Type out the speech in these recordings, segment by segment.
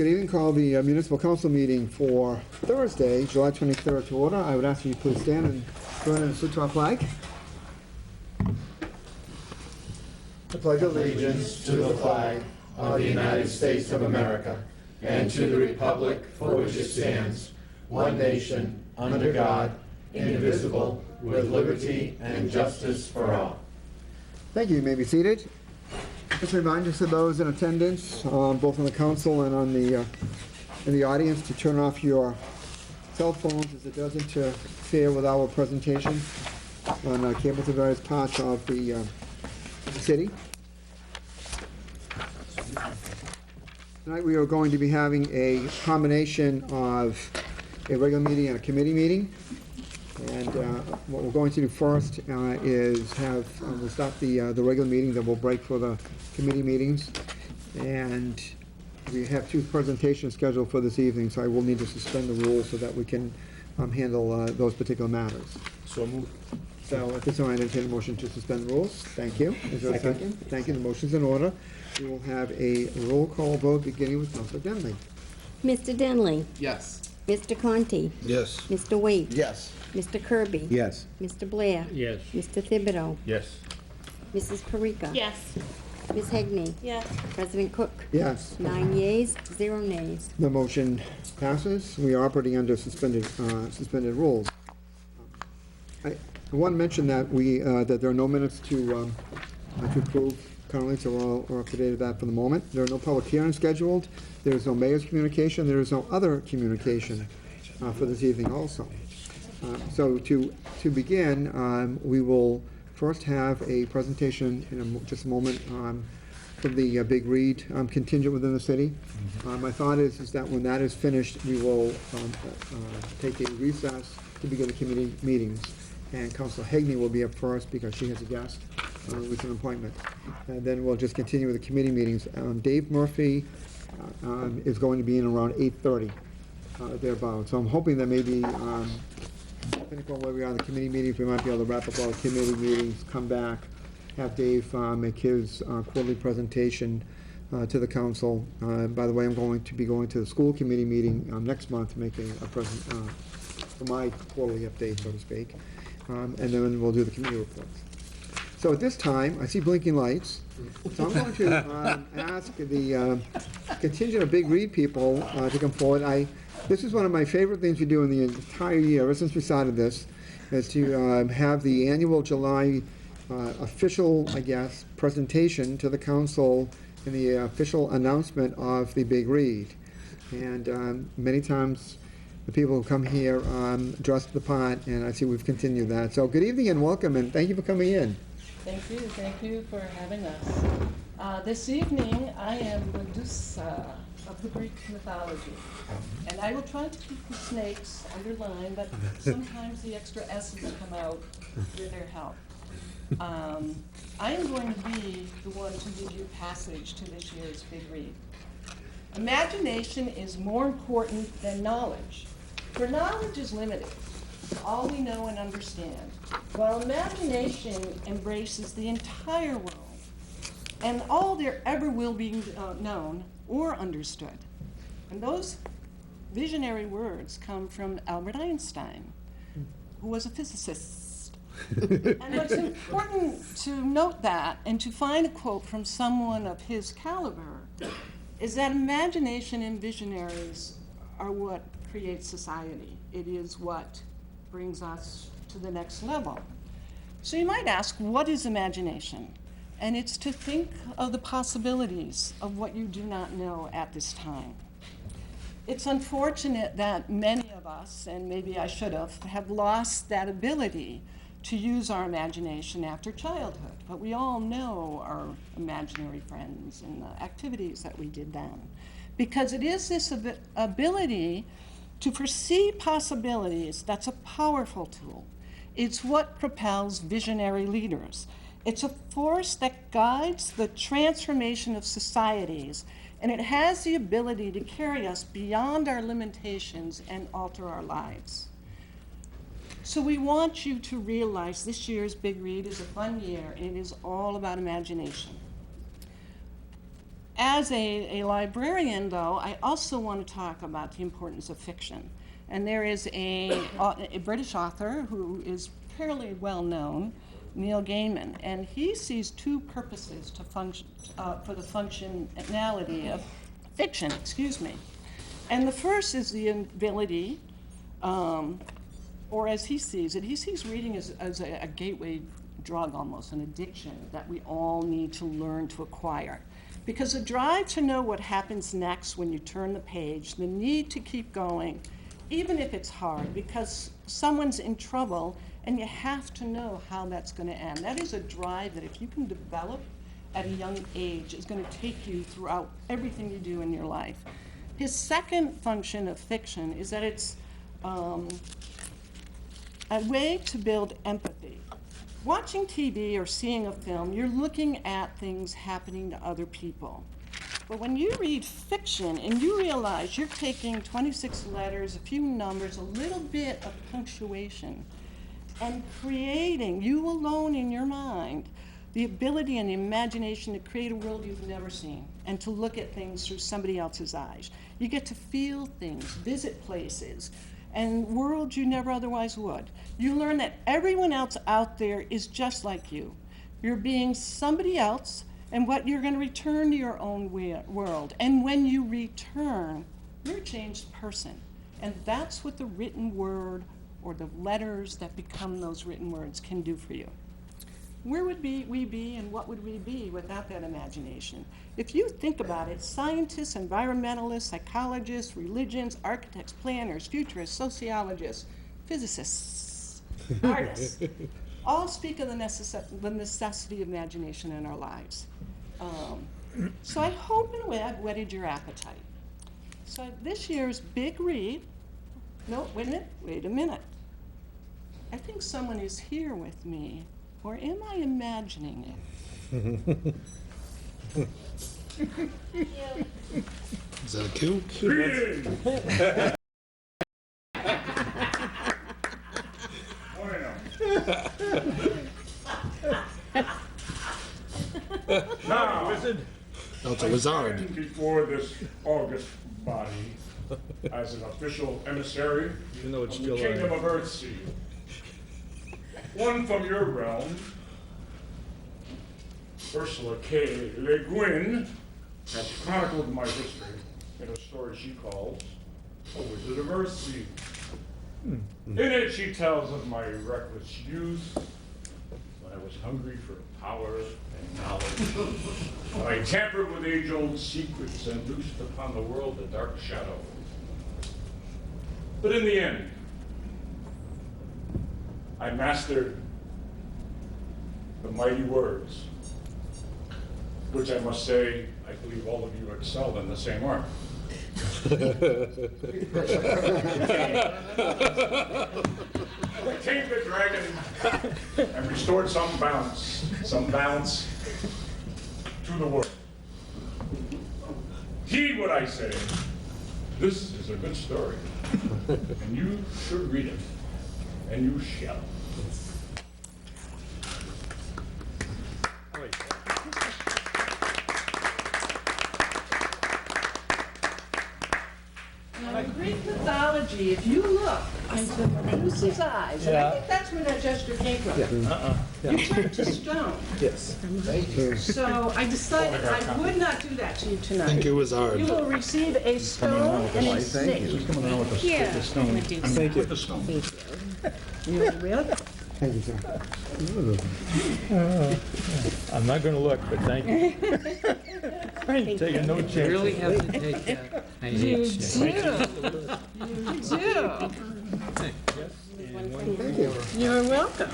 Good evening. Call the Municipal Council meeting for Thursday, July 23rd to order. I would ask you to please stand and join in and salute to our flag. I pledge Allegiance to the flag of the United States of America and to the republic for which it stands, one nation, under God, indivisible, with liberty and justice for all. Thank you. You may be seated. Just a reminder to those in attendance, both on the council and on the in the audience, to turn off your cell phones, as it does interfere with our presentation on cable to various parts of the city. Tonight we are going to be having a combination of a regular meeting and a committee meeting. And what we're going to do first is we'll start the regular meeting, then we'll break for the committee meetings. And we have two presentations scheduled for this evening, so I will need to suspend the rules so that we can handle those particular matters. So moved. So at this time, I entertain a motion to suspend the rules. Thank you. Is there a second? Thank you. The motion's in order. We will have a roll call vote beginning with Councilor Denley. Mr. Denley. Yes. Mr. Conti. Yes. Mr. Waite. Yes. Mr. Kirby. Yes. Mr. Blair. Yes. Mr. Thibodeau. Yes. Mrs. Parika. Yes. Ms. Hegney. Yes. President Cook. Yes. 9 yeas, 0 nays. The motion passes. We are operating under suspended rules. I want to mention that that there are no minutes to approve currently, so we're up to date with that for the moment. There are no public hearings scheduled. There is no mayor's communication. There is no other communication for this evening also. So to begin, we will first have a presentation in just a moment for the Big Read contingent within the city. My thought is that when that is finished, we will take a recess to begin the committee meetings. And Councilor Hegney will be up first because she has a guest with an appointment. And then we'll just continue with the committee meetings. Dave Murphy is going to be in around 8:30 thereabouts. So I'm hoping that maybe, depending on where we are in the committee meetings, we might be able to wrap up all the committee meetings, come back, have Dave make his quarterly presentation to the council. By the way, I'm going to be going to the school committee meeting next month, making a present for my quarterly update, so to speak. And then we'll do the committee reports. So at this time, I see blinking lights. So I'm going to ask the contingent of Big Read people to come forward. This is one of my favorite things we do in the entire year, ever since we started this, is to have the annual July official, I guess, presentation to the council and the official announcement of the Big Read. And many times the people who come here dress the part, and I see we've continued that. So good evening and welcome, and thank you for coming in. Thank you for having us. This evening, I am Medusa of the Greek mythology, and I will try to keep the snakes underlined, but sometimes the extra S's come out with their help. I am going to be the one to give you passage to this year's Big Read. Imagination is more important than knowledge, for knowledge is limited, all we know and understand, while imagination embraces the entire world and all there ever will be known or understood. And those visionary words come from Albert Einstein, who was a physicist. And what's important to note that, and to find a quote from someone of his caliber, is that imagination and visionaries are what creates society. It is what brings us to the next level. So you might ask, what is imagination? And it's to think of the possibilities of what you do not know at this time. It's unfortunate that many of us, and maybe I should have lost that ability to use our imagination after childhood. But we all know our imaginary friends and the activities that we did then. Because it is this ability to foresee possibilities that's a powerful tool. It's what propels visionary leaders. It's a force that guides the transformation of societies, and it has the ability to carry us beyond our limitations and alter our lives. So we want you to realize this year's Big Read is a fun year, and it is all about imagination. As a librarian, though, I also want to talk about the importance of fiction. And there is a British author who is fairly well known, Neil Gaiman, and he sees two purposes to function for the functionality of fiction. And the first is the ability, or as he sees it, he sees reading as a gateway drug, almost an addiction that we all need to learn to acquire. Because the drive to know what happens next when you turn the page, the need to keep going, even if it's hard, because someone's in trouble and you have to know how that's going to end. That is a drive that if you can develop at a young age is going to take you throughout everything you do in your life. His second function of fiction is that it's a way to build empathy. Watching TV or seeing a film, you're looking at things happening to other people. But when you read fiction and you realize you're taking 26 letters, a few numbers, a little bit of punctuation, and creating, you alone in your mind, the ability and the imagination to create a world you've never seen and to look at things through somebody else's eyes. You get to feel things, visit places, and worlds you never otherwise would. You learn that everyone else out there is just like you. You're being somebody else, and what you're going to return to your own world. And when you return, you're a changed person. And that's what the written word or the letters that become those written words can do for you. Where would we be and what would we be without that imagination? If you think about it, scientists, environmentalists, psychologists, religions, architects, planners, futurists, sociologists, physicists, artists, all speak of the necessity of imagination in our lives. So I hope in a way I've whetted your appetite. So this year's big read, no, wait a minute. I think someone is here with me. Or am I imagining it? Is that a cue? Now, No, it's a wizard. stand before this august body as an official emissary Even though it's of the July. Kingdom of Earthsea. One from your realm, Ursula K. Le Guin, has chronicled my history in a story she calls A Wizard of Earthsea. In it, she tells of my reckless youth, when I was hungry for power and knowledge, when I tampered with age-old secrets and loosed upon the world the dark shadow. But in the end, I mastered the mighty words, which I must say, I believe all of you excelled in the same art. I tamed the dragon and restored some balance to the world. Heed what I say. This is a good story, and you should read it, and you shall. Now, in Greek mythology, if you look into Medusa's eyes, and I think that's where that gesture came from, you turn to stone. Yes. So I decided I would not do that to you tonight. Thank you, wizard. You will receive a stone and a snake. Here, Medusa. Thank you. You're welcome. Thank you, sir. I'm not gonna look, but thank you. I ain't taking no chances. Really have to take that. I hate You snakes. do. You do. Thank you. You're welcome.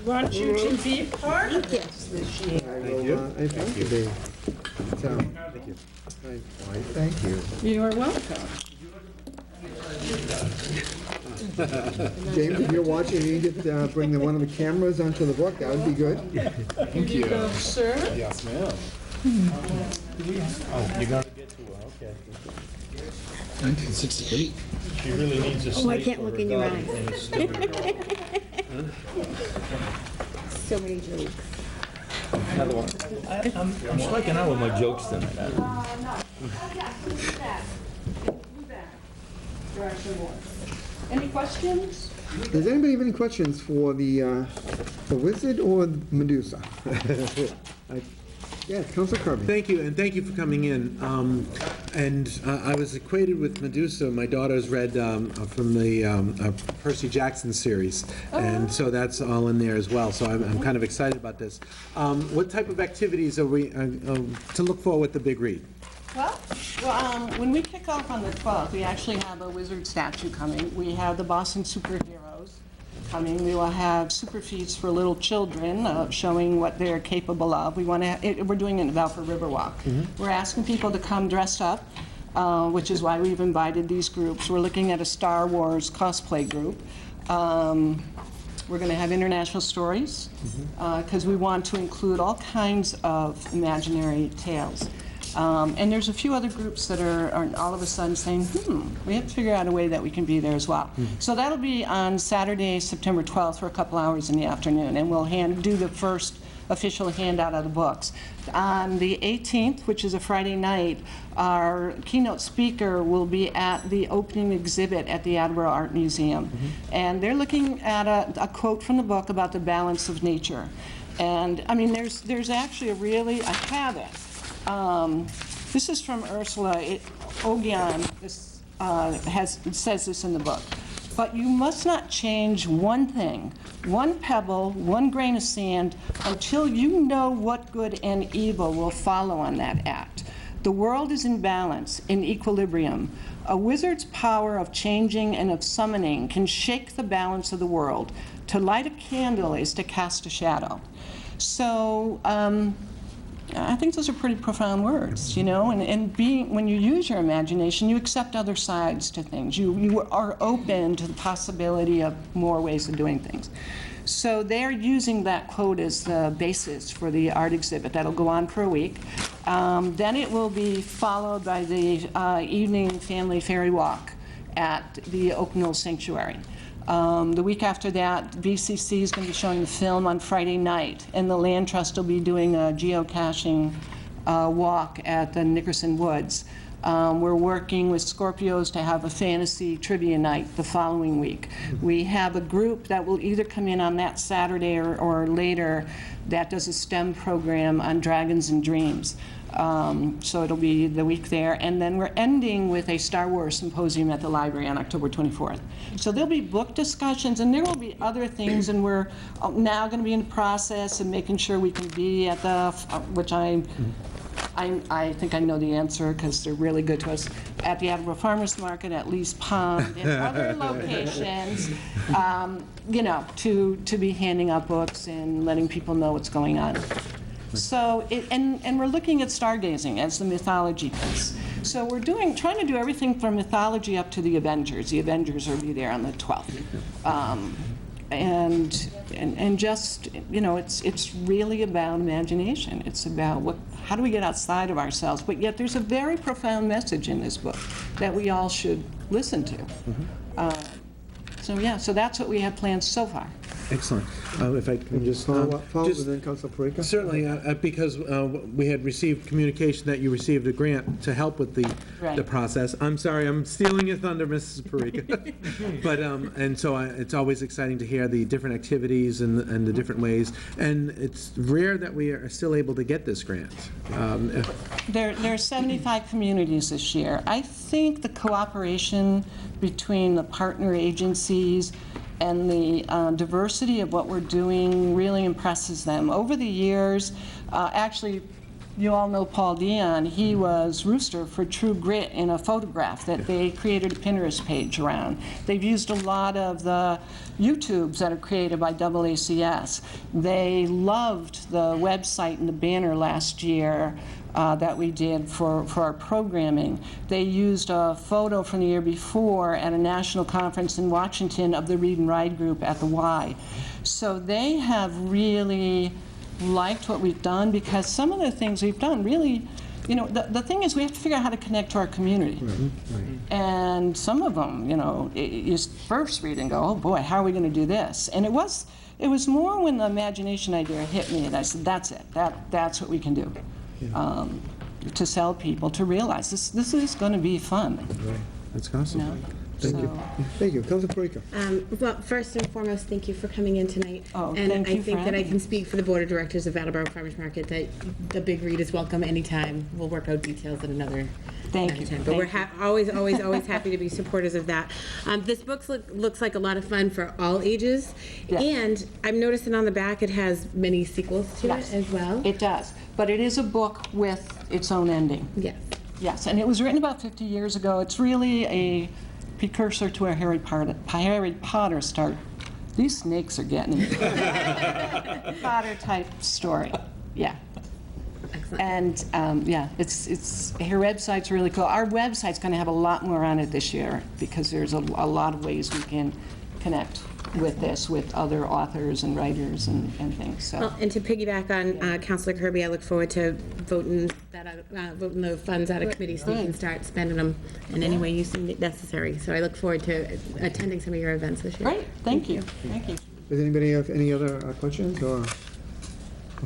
We want you to be part of this year. I will, I thank you, Dave. So, thank you. Thank you. You're welcome. James, if you're watching, you could bring one of the cameras onto the book, that would be good. Thank you. Go, sir. Yes, ma'am. Oh, you're gonna get to her, okay. 1968. She really needs a snake. Oh, I can't for look her in your garden, eyes. and it's stupid. So many jokes. Another one. I'm striking out with my jokes tonight. There are some more. Any questions? Does anybody have any questions for the wizard or Medusa? Yeah, Councilor Kirby. Thank you, and thank you for coming in. I was acquainted with Medusa. My daughter's read from the Percy Jackson series, and so that's all in there as well. So I'm kind of excited about this. What type of activities are we to look for with the big read? Well, when we kick off on the 12th, we actually have a wizard statue coming. We have the Boston superheroes coming. We will have super feats for little children, showing what they're capable of. We're doing it in the Balfour Riverwalk. We're asking people to come dressed up, which is why we've invited these groups. We're looking at a Star Wars cosplay group. We're going to have international stories, because we want to include all kinds of imaginary tales. And there's a few other groups that are all of a sudden saying, we have to figure out a way that we can be there as well. So that'll be on Saturday, September 12th for a couple hours in the afternoon, and we'll do the first official handout of the books. On the 18th, which is a Friday night, our keynote speaker will be at the opening exhibit at the Attleboro Art Museum. And they're looking at a quote from the book about the balance of nature. And I mean, there's actually I have it. This is from Ursula Ogyan. This says this in the book. But you must not change one thing, one pebble, one grain of sand, until you know what good and evil will follow on that act. The world is in balance, in equilibrium. A wizard's power of changing and of summoning can shake the balance of the world. To light a candle is to cast a shadow. So, I think those are pretty profound words, you know, and when you use your imagination, you accept other sides to things. You are open to the possibility of more ways of doing things. So they're using that quote as the basis for the art exhibit. That'll go on for a week. Then it will be followed by the evening family fairy walk at the Oak Knoll Sanctuary. The week after that, VCC is going to be showing the film on Friday night, and the Land Trust will be doing a geocaching walk at the Nickerson Woods. We're working with Scorpios to have a fantasy trivia night the following week. We have a group that will either come in on that Saturday or later that does a STEM program on dragons and dreams. So it'll be the week there. And then we're ending with a Star Wars symposium at the library on October 24th. So there'll be book discussions, and there will be other things, and we're now going to be in the process of making sure we can be at the, which I think I know the answer because they're really good to us, at the Attleboro Farmers Market, at Lee's Pond, and other locations, you know, to be handing out books and letting people know what's going on. So, and we're looking at stargazing as the mythology piece. So we're trying to do everything from mythology up to the Avengers. The Avengers will be there on the 12th. And just, you know, it's really about imagination. It's about how do we get outside of ourselves? But yet there's a very profound message in this book that we all should listen to. So yeah, so that's what we have planned so far. Excellent. If I can just Follow and then Councilor Parika. Certainly, because we had received communication that you received a grant to help with the process. I'm sorry, I'm stealing your thunder, Mrs. Parika. But, and so it's always exciting to hear the different activities and the different ways. And it's rare that we are still able to get this grant. There are 75 communities this year. I think the cooperation between the partner agencies and the diversity of what we're doing really impresses them. Over the years, actually, you all know Paul Dion. He was Rooster for True Grit in a photograph that they created a Pinterest page around. They've used a lot of the YouTubes that are created by AACS. They loved the website and the banner last year that we did for our programming. They used a photo from the year before at a national conference in Washington of the Read and Ride group at the Y. So they have really liked what we've done, because some of the things we've done really, you know, the thing is we have to figure out how to connect to our community. And some of them, you know, you first read and go, oh boy, how are we going to do this? And it was, It was more when the imagination idea hit me, and I said, that's it. That's what we can do. To sell people, to realize this is going to be fun. That's awesome. You know? Thank you. Thank you. Councilor Parika. Well, first and foremost, thank you for coming in tonight. Oh, and thank you I for think that I having can us. speak for the Board of Directors of Attleboro Farmers Market that the big read is welcome anytime. We'll work out details at another Thank you. time. But Thank we're you. always happy to be supporters of that. This book looks like a lot of fun for all ages. Yes. And I'm noticing on the back it has many sequels to Yes. it as well. It does, but it is a book with its own ending. Yes. Yes, and it was written about 50 years ago. It's really a precursor to a Harry Potter start. These snakes are getting me. Potter type story. Yeah. Excellent. And yeah, it's her website's really cool. Our website's going to have a lot more on it this year because there's a lot of ways we can connect with this, with other authors and writers and things. So. Well, and to piggyback on Councilor Kirby, I look forward to voting voting the funds out of committee so you can start spending them in any way you see necessary. So I look forward to attending some of your events this year. Great, thank you. Thank you. Does anybody have any other questions or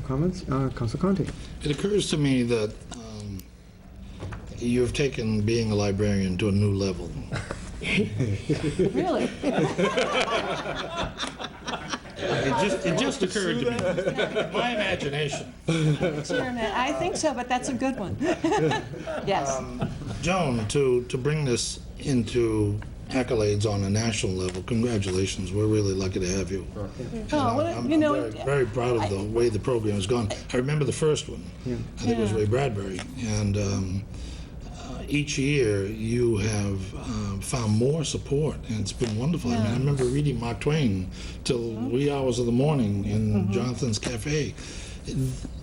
comments? Councilor Conti. It occurs to me that you've taken being a librarian to a new level. Really? It just occurred to me. My imagination. Chairman, I think so, but that's a good one. Yes. Joan, to bring this into accolades on a national level, congratulations. We're really lucky to have you. And well, I'm you know, very proud of the way the program has gone. I remember the first one. I think it was Ray Bradbury. And each year you have found more support, and it's been wonderful. I mean, I remember reading Mark Twain till wee hours of the morning in Jonathan's Cafe.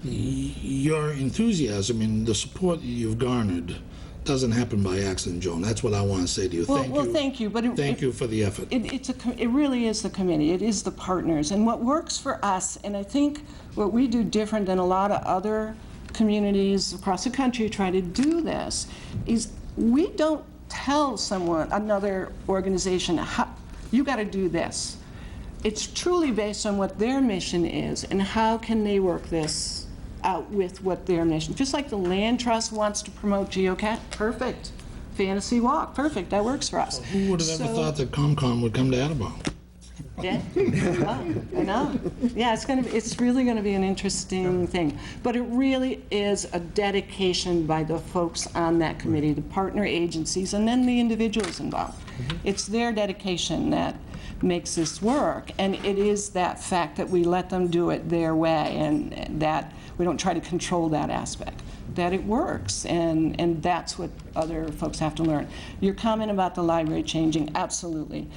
Your enthusiasm and the support you've garnered doesn't happen by accident, Joan. That's what I want to say to you. Thank you. But Thank you for the effort. It really is the committee. It is the partners. And what works for us, and I think what we do different than a lot of other communities across the country try to do this, is we don't tell someone, another organization, you got to do this. It's truly based on what their mission is and how can they work this out with what their mission. Just like the Land Trust wants to promote geocache, perfect. Fantasy Walk, perfect. That works for us. Who would have ever thought that ComCom would come to Attleboro? Yeah, I know. Yeah, it's really going to be an interesting thing. But it really is a dedication by the folks on that committee, the partner agencies, and then the individuals involved. It's their dedication that makes this work, and it is that fact that we let them do it their way, and that we don't try to control that aspect. That it works, and that's what other folks have to learn. Your comment about the library changing, absolutely.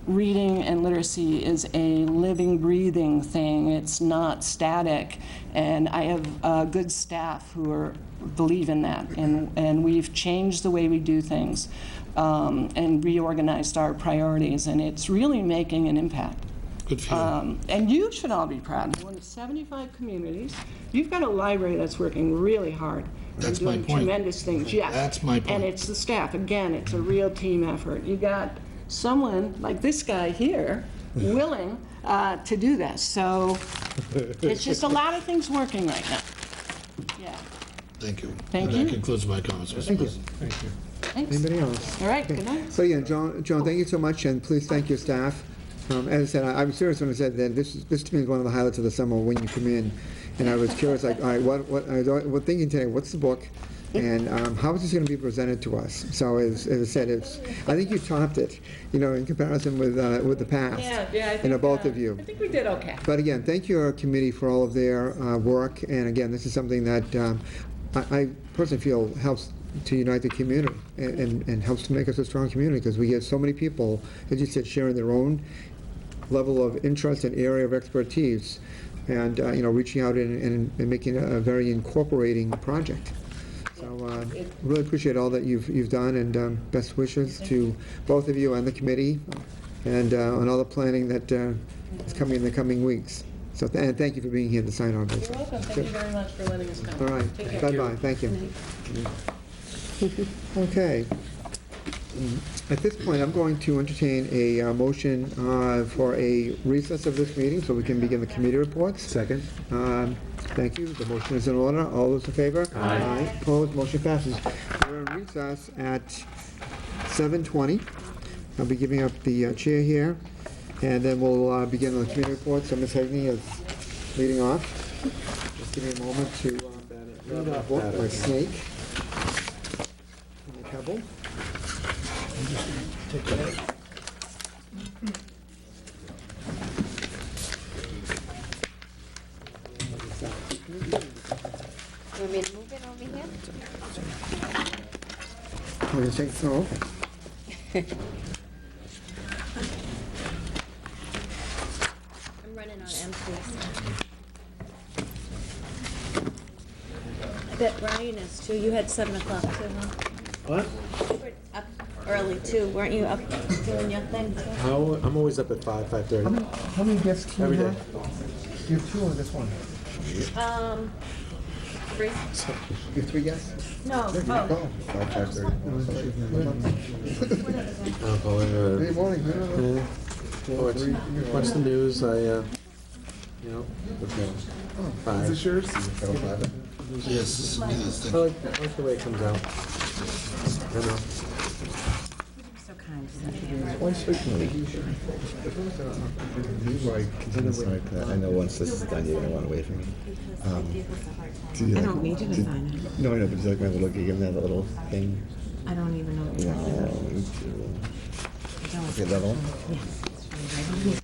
Reading and literacy is a living, breathing thing. It's not static. And I have good staff who believe in that. And we've changed the way we do things and reorganized our priorities. And it's really making an impact. Good for you. And you should all be proud. We're in 75 communities. You've got a library that's working really hard. That's They're my doing point. tremendous things, yes. That's my point. And it's the staff. Again, it's a real team effort. You got someone like this guy here willing to do this. So it's just a lot of things working right now. Yeah. Thank you. Thank And you. that concludes my comments, Mr. President. Thanks. Anybody else? All right, good night. So yeah, Joan, thank you so much, and please thank your staff. As I said, I'm serious when I said that this to me is one of the highlights of the summer when you come in, and I was curious, like, all right, what thinking today? What's the book, and how is this going to be presented to us? So as I said, I think you topped it, in comparison with the past. Yeah, I think, both of you. I think we did okay. But again, thank your committee for all of their work, and again, this is something that I personally feel helps to unite the community and helps to make us a strong community, because we get so many people, as you said, sharing their own level of interest and area of expertise, and reaching out and making a very incorporating project. So really appreciate all that you've done, and best wishes to both of you and the committee, and on all the planning that is coming in the coming weeks. So and thank you for being here to sign our business. You're welcome. Thank you very much for letting us come. All right. Take care. Bye-bye. Thank you. Okay. At this point, I'm going to entertain a motion for a recess of this meeting so we can begin the committee reports. Second. Thank you. The motion is in order. All those in favor? Aye. Opposed? Motion passes. We're in recess at 7:20. I'll be giving up the chair here, and then we'll begin the committee reports. So Ms. Hagney is leading off. Just give me a moment to read our book, my snake, and the pebble. You want me to move it over here? Oh, you think so? I'm running on empties. I bet Brian is too. You had 7 o'clock too, huh? What? You were up early too, weren't you? Up doing your thing too? I'm always up at 5:30. How many guests can Every you day. have? You have 2 on this one. 3? You have 3 guests? No. Good morning. Watch the news, Is this yours? Yes, yes. I like the way it comes out. I know. So kind. I know once this is done, you're gonna want to wait for me. I don't need you to sign it. No, I know, but it's like my little, give me that little thing. I don't even know what you're talking about. No, me too. I don't. Okay, that one? Yes. It's right here.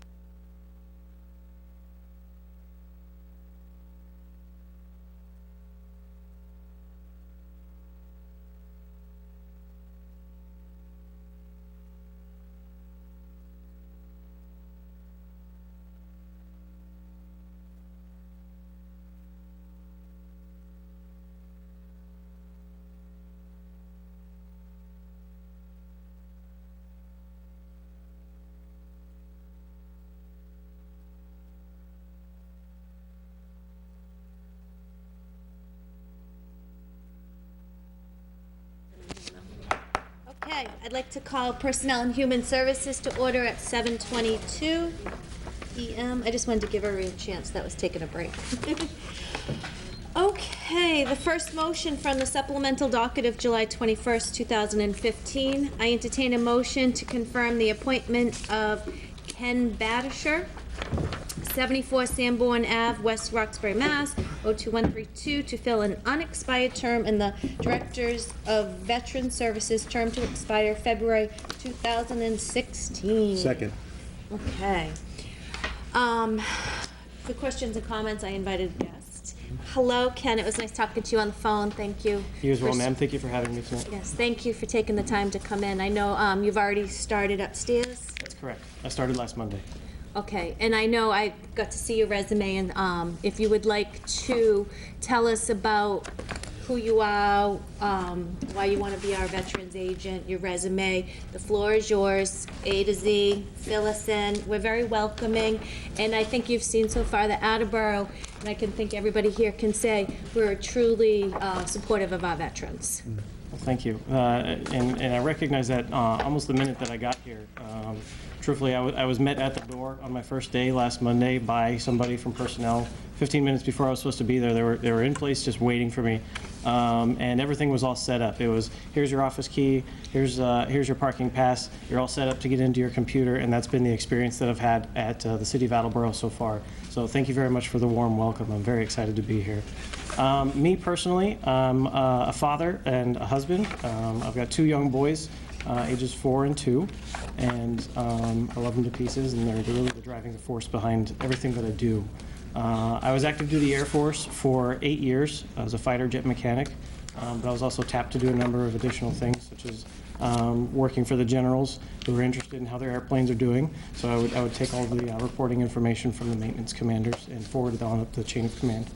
Okay, I'd like to call Personnel and Human Services to order at 7:22 p.m. I just wanted to give everybody a chance. That was taking a break. Okay, the first motion from the supplemental docket of July 21st, 2015. I entertain a motion to confirm the appointment of Ken Badisher, 74 Sanborn Ave, West Roxbury, Mass. 02132, to fill an unexpired term in the Directors of Veteran Services, term to expire February 2016. Second. Okay. For questions and comments, I invited guests. Hello, Ken. It was nice talking to you on the phone. Thank you. You as well, for- ma'am. Thank you for having me tonight. Yes, thank you for taking the time to come in. I know you've already started upstairs. That's correct. I started last Monday. Okay, and I know I got to see your resume, and if you would like to tell us about who you are, why you want to be our veterans agent, your resume, the floor is yours, A to Z, fill us in. We're very welcoming, and I think you've seen so far the Attleboro, and I can think everybody here can say we're truly supportive of our veterans. Well, thank you. And I recognize that almost the minute that I got here. Truthfully, I was met at the door on my first day last Monday by somebody from personnel. 15 minutes before I was supposed to be there, they were in place just waiting for me. And everything was all set up. It was, here's your office key, here's your parking pass, you're all set up to get into your computer, and that's been the experience that I've had at the City of Attleboro so far. So thank you very much for the warm welcome. I'm very excited to be here. Me personally, I'm a father and a husband. I've got 2 young boys, ages 4 and 2, and I love them to pieces, and they're really the driving force behind everything that I do. I was active duty Air Force for 8 years as a fighter jet mechanic, but I was also tapped to do a number of additional things, such as working for the generals who were interested in how their airplanes are doing. So I would take all the reporting information from the maintenance commanders and forward it on up the chain of command.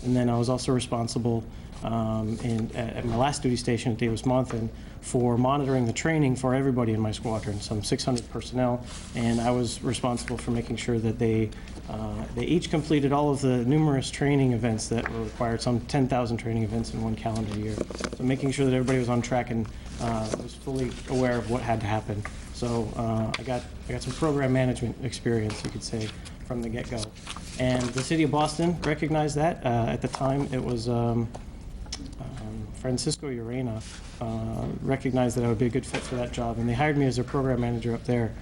And then I was also responsible at my last duty station at Davis Monthan for monitoring the training for everybody in my squadron, some 600 personnel, and I was responsible for making sure that they each completed all of the numerous training events that were required, some 10,000 training events in one calendar year. So making sure that everybody was on track and was fully aware of what had to happen. So I got some program management experience, you could say, from the get-go. And the city of Boston recognized that. At the time, it was Francisco Urena recognized that I would be a good fit for that job, and they hired me as their program manager up there.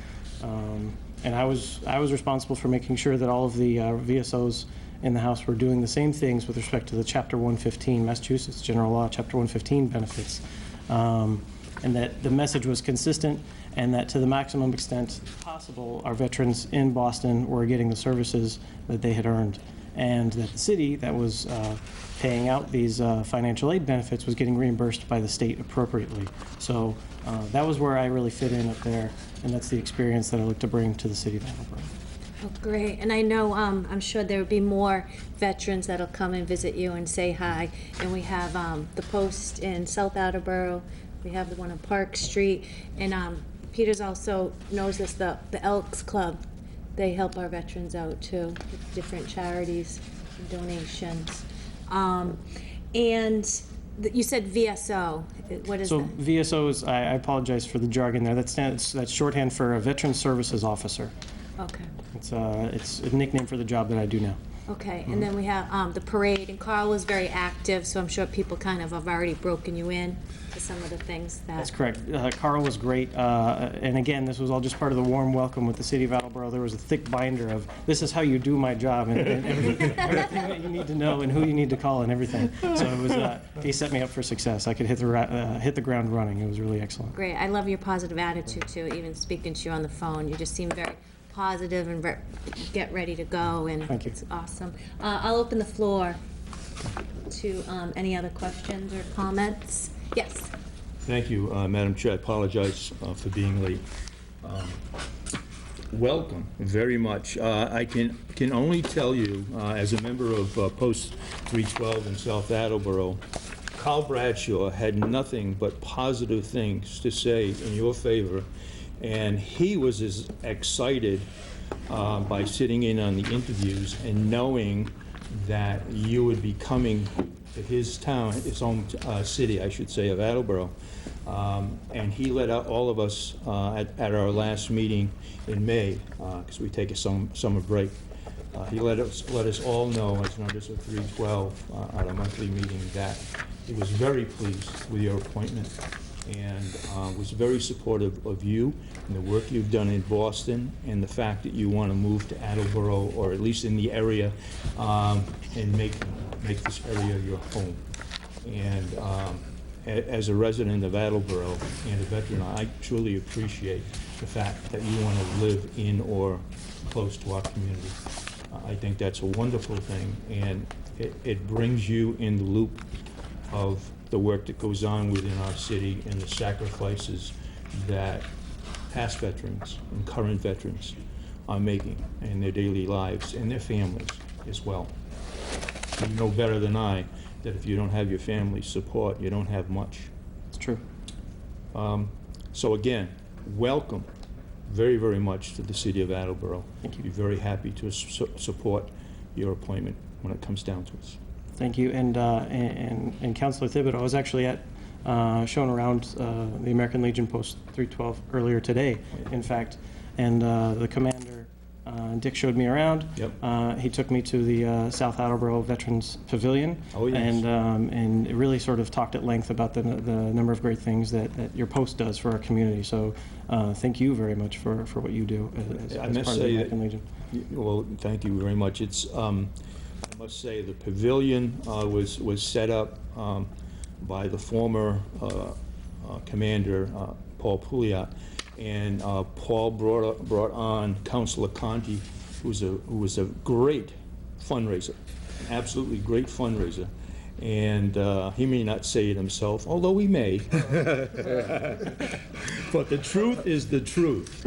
And I was responsible for making sure that all of the VSOs in the House were doing the same things with respect to the Chapter 115, Massachusetts General Law, Chapter 115 benefits, and that the message was consistent, and that to the maximum extent possible, our veterans in Boston were getting the services that they had earned, and that the city that was paying out these financial aid benefits was getting reimbursed by the state appropriately. So that was where I really fit in up there, and that's the experience that I look to bring to the city of Attleboro. Oh, great. And I know, I'm sure there will be more veterans that'll come and visit you and say hi. And we have the post in South Attleboro, we have the one on Park Street, and Peters also knows this, the Elks Club. They help our veterans out too, with different charities and donations. And you said VSO. What is so that? VSO is, I apologize for the jargon there, that's shorthand for a Veteran Services Officer. Okay. It's a nickname for the job that I do now. Okay, and then we have the parade, and Carl was very active, so I'm sure people kind of have already broken you in to some of the things that... That's correct. Carl was great, and again, this was all just part of the warm welcome with the city of Attleboro. There was a thick binder of, this is how you do my job, and everything that you need to know, and who you need to call, and everything. So it was, he set me up for success. I could hit the ground running. It was really excellent. Great. I love your positive attitude, too, even speaking to you on the phone. You just seem very positive and get ready to go, and Thank you. It's awesome. I'll open the floor to any other questions or comments. Yes. Thank you, Madam Chair. I apologize for being late. Welcome very much. I can only tell you, as a member of Post 312 in South Attleboro, Carl Bradshaw had nothing but positive things to say in your favor, and he was as excited by sitting in on the interviews and knowing that you would be coming to his town, his own city, I should say, of Attleboro. And he let out all of us at our last meeting in May, because we take a summer break. He let us all know, as members of 312 at a monthly meeting, that he was very pleased with your appointment, and was very supportive of you and the work you've done in Boston, and the fact that you want to move to Attleboro, or at least in the area, and make this area your home. And as a resident of Attleboro and a veteran, I truly appreciate the fact that you want to live in or close to our community. I think that's a wonderful thing, and it brings you in the loop of the work that goes on within our city and the sacrifices that past veterans and current veterans are making in their daily lives and their families as well. You know better than I that if you don't have your family's support, you don't have much. It's true. So again, welcome very, very much to the city of Attleboro. Thank you. Be very happy to support your appointment when it comes down to us. Thank you. And Councilor Thibodeau, I was actually shown around the American Legion Post 312 earlier today, in fact, and the commander, Dick, showed me around. Yep. He took me to the South Attleboro Veterans Pavilion. Oh, yes. And it really sort of talked at length about the number of great things that your post does for our community. So thank you very much for what you do as part of the American Legion. Well, thank you very much. It's I must say the pavilion was set up by the former commander, Paul Pouliot, and Paul brought on Councilor Conti, who was a great fundraiser, absolutely great fundraiser. And he may not say it himself, although he may. But the truth is the truth.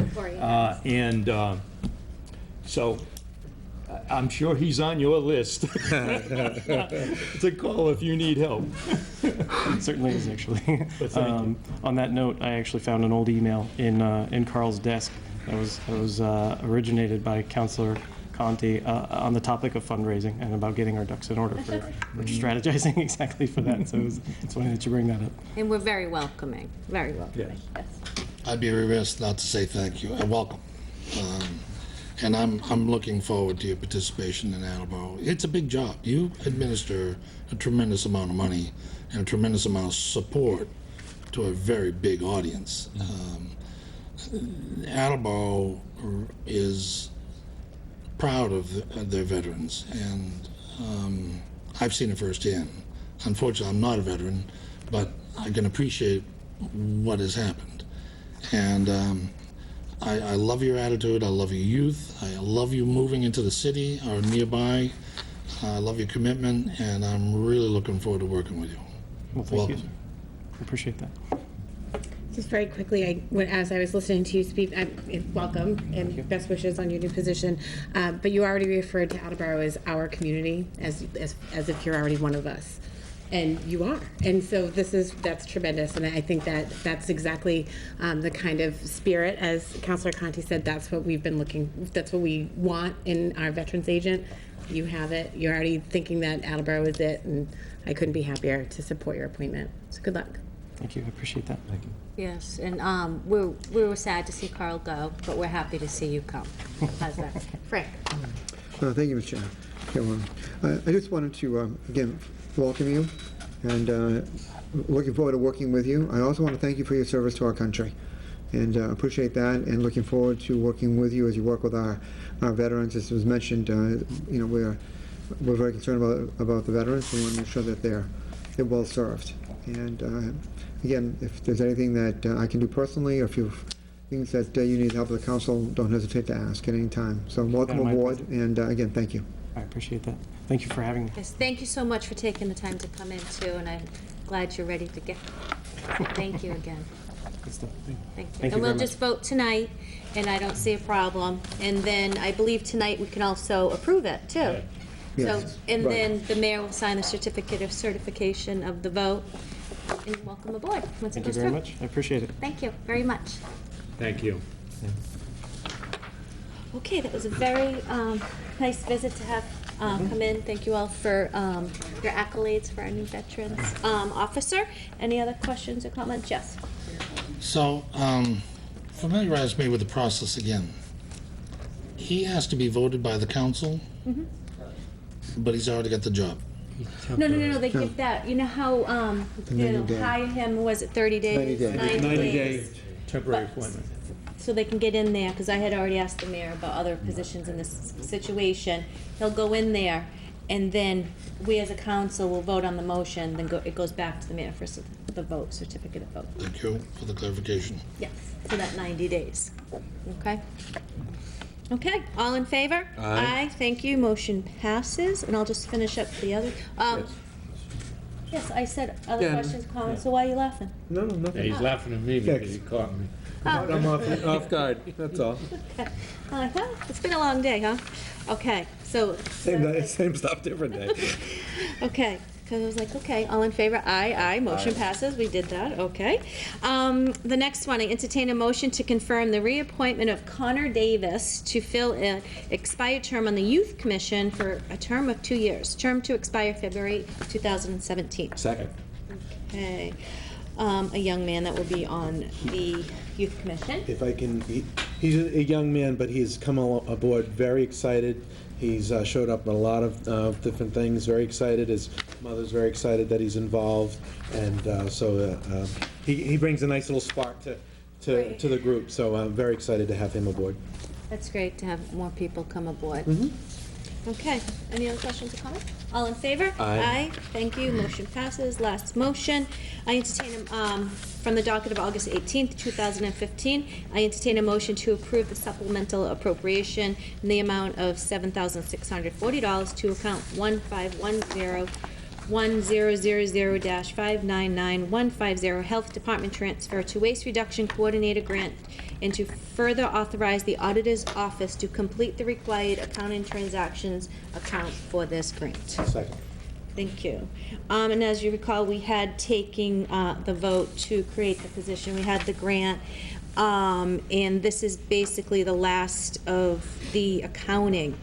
So I'm sure he's on your list. It's a call if you need help. It certainly is, actually. But thank you. On that note, I actually found an old email in Carl's desk that was originated by Councilor Conti on the topic of fundraising and about getting our ducks in order for strategizing exactly for that. So it's funny that you bring that up. And we're very welcoming, very welcoming, yes. I'd be remiss not to say thank you and welcome. And I'm looking forward to your participation in Attleboro. It's a big job. You administer a tremendous amount of money and a tremendous amount of support to a very big audience. Attleboro is proud of their veterans, and I've seen it firsthand. Unfortunately, I'm not a veteran, but I can appreciate what has happened. And I love your attitude, I love your youth, I love you moving into the city or nearby. I love your commitment, and I'm really looking forward to working with you. Well, thank you, Welcome. sir. I appreciate that. Just very quickly, as I was listening to you speak, welcome and best wishes on your new position. But you already referred to Attleboro as our community, as if you're already one of us. And you are. And so that's tremendous. And I think that's exactly the kind of spirit, as Councilor Conti said, that's what we want in our veterans agent. You have it. You're already thinking that Attleboro is it. And I couldn't be happier to support your appointment. So good luck. Thank you. I appreciate that. Thank you. Yes, and we were sad to see Carl go, but we're happy to see you come. How's that? Frank? Thank you, Mr. Chairman. I just wanted to, again, welcome you, and looking forward to working with you. I also want to thank you for your service to our country, and appreciate that, and looking forward to working with you as you work with our veterans. As was mentioned, we're very concerned about the veterans. We want to make sure that they're well served. And again, if there's anything that I can do personally, or if you things that you need help with the council, don't hesitate to ask at any time. So welcome Yeah, my aboard, pleasure. and again, thank you. I appreciate that. Thank you for having me. Yes, thank you so much for taking the time to come in too, and I'm glad you're ready to get. Thank you again. Good stuff. Thank you. Thank And you we'll very just vote tonight, and I don't see a problem. And then I believe tonight we can also approve it too. So, Yes, and right. then the mayor will sign the certificate of certification of the vote. And welcome aboard once it Thank you goes very through. much. I appreciate it. Thank you very much. Thank you. Okay, that was a very nice visit to have come in. Thank you all for your accolades for our new veterans officer. Any other questions or comments? Jess? So, familiarize me with the process again. He has to be voted by the council, but he's already got the job. No, they give that, you know how, day. hire him, was it 30 days? 90 days. 90 days. Temporary But- appointment. So they can get in there, because I had already asked the mayor about other positions in this situation. He'll go in there, and then we as a council will vote on the motion, then it goes back to the mayor for the vote, certificate of vote. Thank you for the clarification. Yes, for that 90 days. Okay? Okay, all in favor? Aye. Thank you, motion passes, and I'll just finish up the other. Yes, I said other Yeah. questions, comments, so why are you laughing? No, nothing. He's laughing at me because he caught me. I'm off guard, that's all. Okay. I'm like, well, it's been a long day, huh? Okay, so. Same stuff, different day. Okay, because I was like, okay, all in favor? Aye, motion passes, we did that, okay. The next one, I entertain a motion to confirm the reappointment of Connor Davis to fill an expired term on the Youth Commission for a term of 2 years, term to expire February 2017. Second. Okay, a young man that will be on the Youth Commission. If I can, he's a young man, but he's come aboard very excited. He's showed up in a lot of different things, very excited. His mother's very excited that he's involved, and so he brings a nice little spark to the group, so I'm very excited to have him aboard. That's great to have more people come aboard. Okay, any other questions or comments? All in favor? Aye. Thank you, motion passes. Last motion, I entertain, from the docket of August 18th, 2015, I entertain a motion to approve the supplemental appropriation in the amount of $7,640 to account 1510-1000-599-150 Health Department transfer to Waste Reduction Coordinator Grant and to further authorize the auditor's office to complete the required accounting transactions account for this grant. Second. Thank you. And as you recall, we had taken the vote to create the position. We had the grant, and this is basically the last of the accounting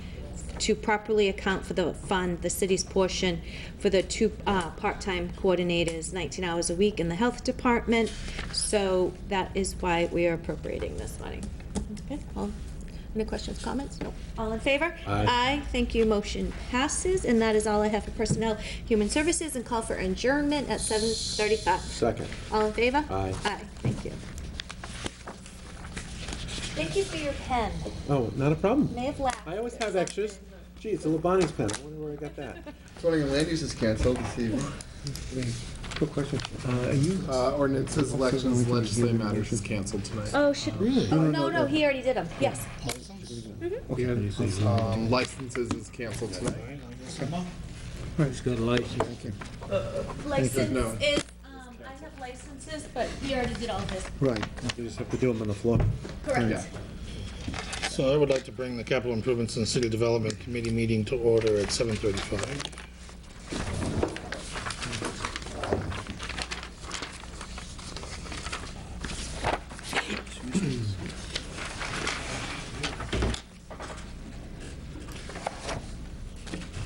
to properly account for the fund, the city's portion, for the two part-time coordinators, 19 hours a week in the health department. So that is why we are appropriating this money. Okay. Any questions, comments? No. All in favor? Aye. Aye. Thank you. Motion passes, and that is all I have for Personnel, Human Services, and call for adjournment at 7:35. Second. All in favor? Aye. Aye. Thank you. Thank you for your pen. Oh, not a problem. May have laughed. I always have extras. Gee, it's a Labonte's pen. I wonder where I got that. Zoning and land use is canceled this evening. Quick question. Ordinances, elections, legislative matters is canceled tonight. Oh, should, oh, no, he already did them. Yes. Licenses is canceled tonight. He's got a license. License No. is, I have licenses, but he already did all his. Right. You just have to do them on the floor. Correct. So I would like to bring the Capital Improvements and City Development Committee meeting to order at 7:35.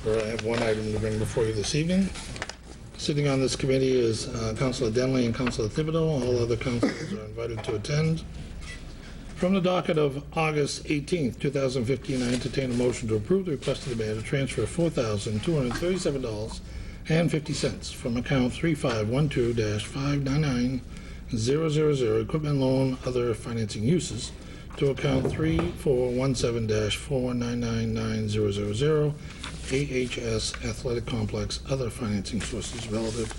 I have one item to bring before you this evening. Sitting on this committee is Councilor Denley and Councilor Thibodeau. All other councilors are invited to attend. From the docket of August 18th, 2015, I entertain a motion to approve the request of the mayor to transfer $4,237.50 from account 3512-599000 equipment loan other financing uses to account 3417-4999000 AHS Athletic Complex other financing sources relative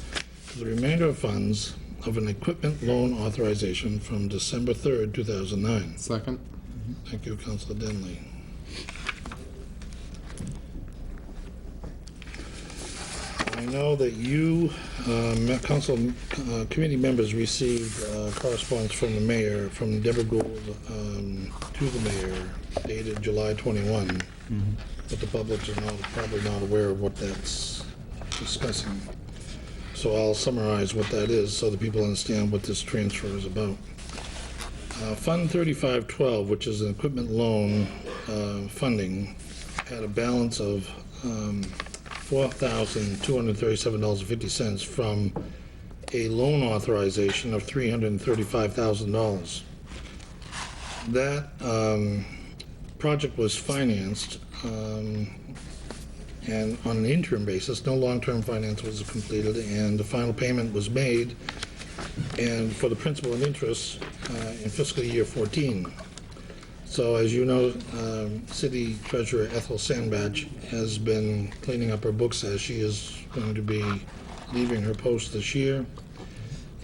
to the remainder of funds of an equipment loan authorization from December 3rd, 2009. Second. Thank you, Councilor Denley. I know that you, council committee members, received correspondence from the mayor, from Deborah Gould to the mayor, dated July 21. But the public is probably not aware of what that's discussing. So I'll summarize what that is so that people understand what this transfer is about. Fund 3512, which is an equipment loan funding, had a balance of $4,237.50 from a loan authorization of $335,000. That project was financed and on an interim basis, no long-term finance was completed, and the final payment was made, and for the principal and interest in fiscal year 14. So as you know, City Treasurer Ethel Sandbach has been cleaning up her books as she is going to be leaving her post this year.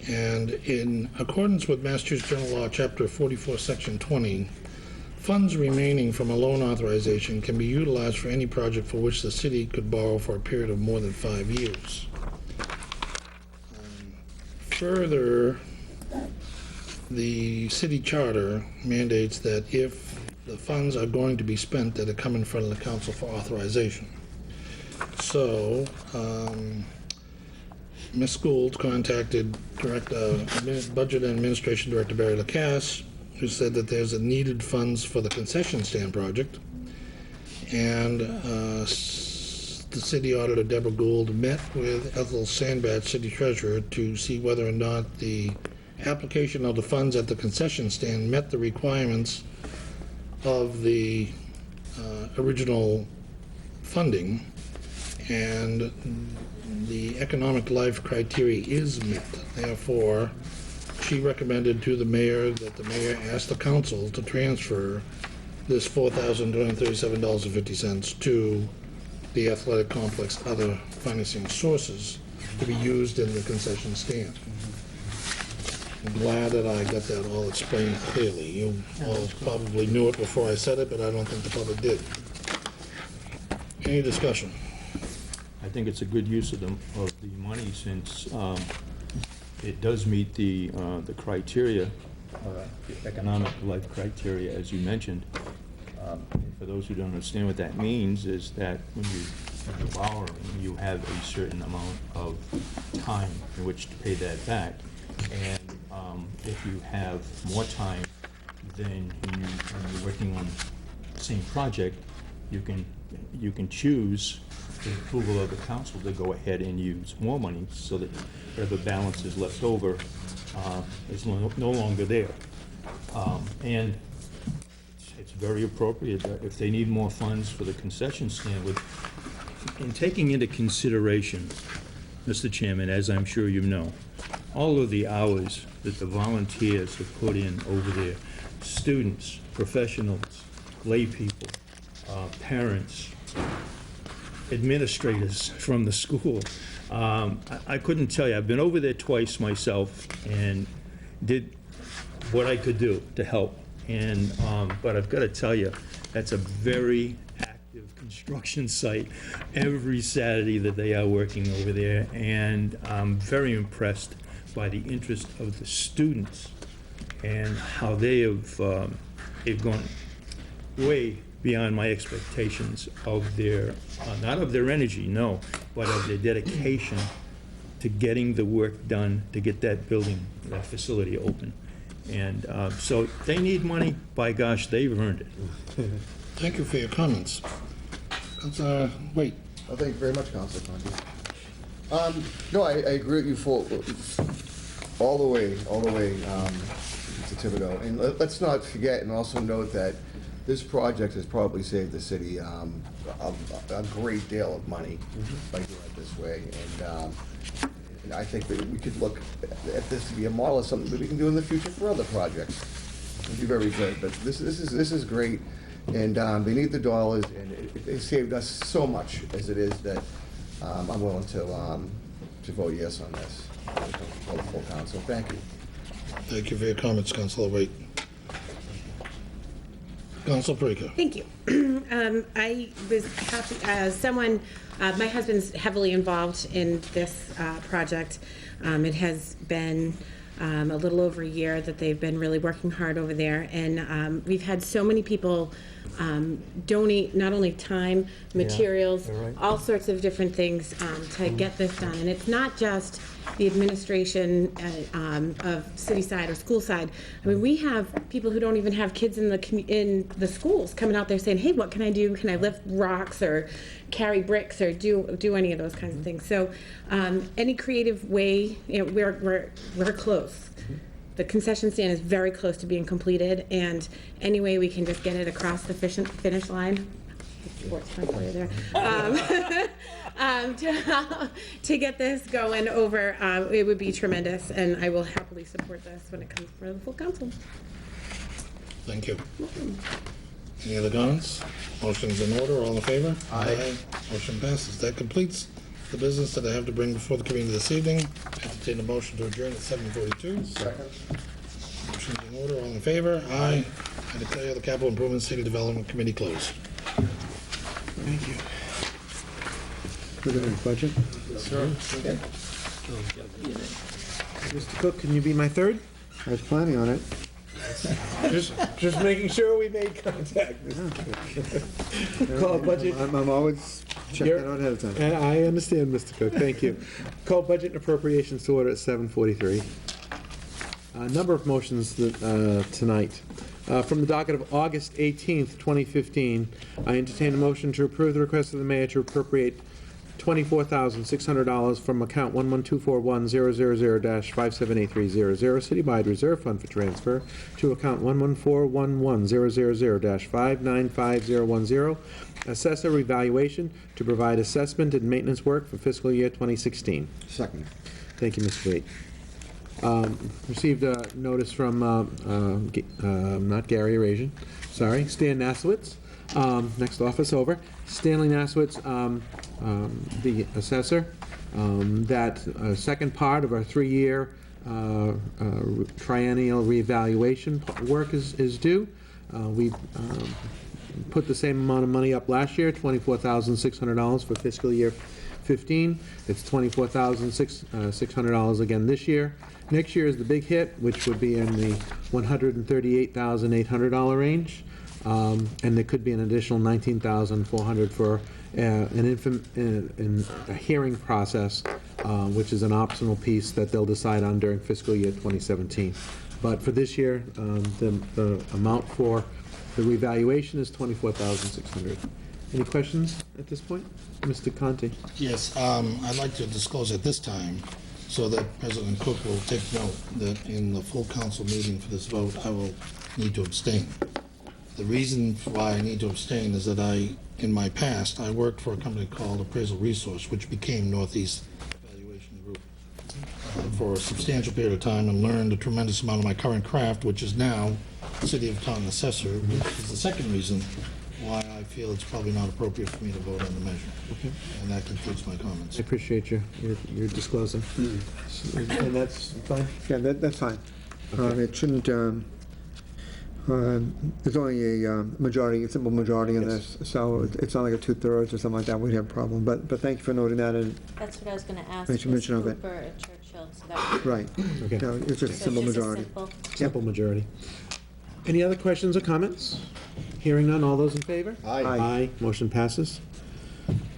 And in accordance with Massachusetts General Law, Chapter 44, Section 20, funds remaining from a loan authorization can be utilized for any project for which the city could borrow for a period of more than 5 years. Further, the city charter mandates that if the funds are going to be spent, that it come in front of the council for authorization. So, Ms. Gould contacted Budget and Administration Director Barry Lacasse, who said that there's a needed funds for the concession stand project. And the city auditor, Deborah Gould, met with Ethel Sandbach, city treasurer, to see whether or not the application of the funds at the concession stand met the requirements of the original funding, and the economic life criteria is met. Therefore, she recommended to the mayor that the mayor ask the council to transfer this $4,237.50 to the athletic complex other financing sources to be used in the concession stand. I'm glad that I got that all explained clearly. You all probably knew it before I said it, but I don't think the public did. Any discussion? I think it's a good use of the money since it does meet the criteria the economic life criteria, as you mentioned. For those who don't understand what that means, is that when you're borrowing, you have a certain amount of time in which to pay that back. And if you have more time than when you're working on the same project, you can choose the approval of the council to go ahead and use more money so that whatever balance is left over is no longer there. And it's very appropriate that if they need more funds for the concession stand, in taking into consideration, Mr. Chairman, as I'm sure you know, all of the hours that the volunteers have put in over there, students, professionals, lay people, parents, administrators from the school. I couldn't tell you, I've been over there twice myself and did what I could do to help. And, but I've got to tell you, that's a very active construction site every Saturday that they are working over there. And I'm very impressed by the interest of the students and how they've gone way beyond my expectations of their, not of their energy, no, but of their dedication to getting the work done to get that building, that facility open. And so they need money, by gosh, they've earned it. Thank you for your comments. Wait. Well, thank you very much, Councilor Conti. No, I agree with you all the way to Thibodeau. And let's not forget and also note that this project has probably saved the city a great deal of money by doing it this way. And I think that we could look at this to be a model of something that we can do in the future for other projects. It'd be very good, but this is great, and they need the dollars, and it saved us so much as it is that I'm willing to vote yes on this for the full council. Thank you. Thank you for your comments, Councilor Waite. Councilor Parika. Thank you. I was happy, someone, my husband's heavily involved in this project. It has been a little over a year that they've been really working hard over there, and we've had so many people donate not only time, materials, all sorts of different things to get this done. And it's not just the administration of city side or school side. I mean, we have people who don't even have kids in the schools coming out there saying, "Hey, what can I do? Can I lift rocks or carry bricks or do any of those kinds of things?" So, any creative way, we're close. The concession stand is very close to being completed, and any way we can just get it across the finish line. Sports player there. To get this going over, it would be tremendous, and I will happily support this when it comes for the full council. Thank you. Any other comments? Motion's in order. All in favor? Aye. Motion passes. That completes the business that I have to bring before the committee this evening. Entertain a motion to adjourn at 7:42. Second. Motion's in order. All in favor? Aye. I declare the Capital Improvement City Development Committee closed. Thank you. We're going to budget. Sure. Okay. Mr. Cook, can you be my third? I was planning on it. Just making sure we made contact. Call budget. I'm always checking that out ahead of time. And I understand, Mr. Cook, thank you. Call budget and appropriations to order at 7:43. A number of motions tonight. From the docket of August 18th, 2015, I entertain a motion to approve the request of the mayor to appropriate $24,600 from account 11241-000-578300, citywide reserve fund for transfer, to account 11411-000-595010, assessor revaluation to provide assessment and maintenance work for fiscal year 2016. Second. Thank you, Mr. Waite. Received a notice from, not Gary Arasian, sorry, Stan Nasowitz, next office over. Stanley Nasowitz, the assessor, that second part of our 3-year triennial reevaluation work is due. We put the same amount of money up last year, $24,600 for fiscal year 15. It's $24,600 again this year. Next year is the big hit, which would be in the $138,800 range. And there could be an additional $19,400 for in a hearing process, which is an optional piece that they'll decide on during fiscal year 2017. But for this year, the amount for the revaluation is $24,600. Any questions at this point? Mr. Conti? Yes, I'd like to disclose at this time, so that President Cook will take note that in the full council meeting for this vote, I will need to abstain. The reason why I need to abstain is that in my past, I worked for a company called Appraisal Resource, which became Northeast Valuation Group, for a substantial period of time, and learned a tremendous amount of my current craft, which is now City of Taunton Assessor, which is the second reason why I feel it's probably not appropriate for me to vote on the measure. Okay. And that concludes my comments. I appreciate your disclosing. And that's fine? Yeah, that's fine. It shouldn't, there's only a majority, a simple majority in this, so it's not like a 2/3 or something like that, we'd have a problem. But thank you for noting that, and, That's what I was gonna ask, Thanks for Ms. mentioning it. Cooper at Churchill, so that. right. Okay. No, it's just a So simple just a majority. simple- Simple majority. Any other questions or comments? Hearing none, all those in favor? Aye. Aye, motion passes.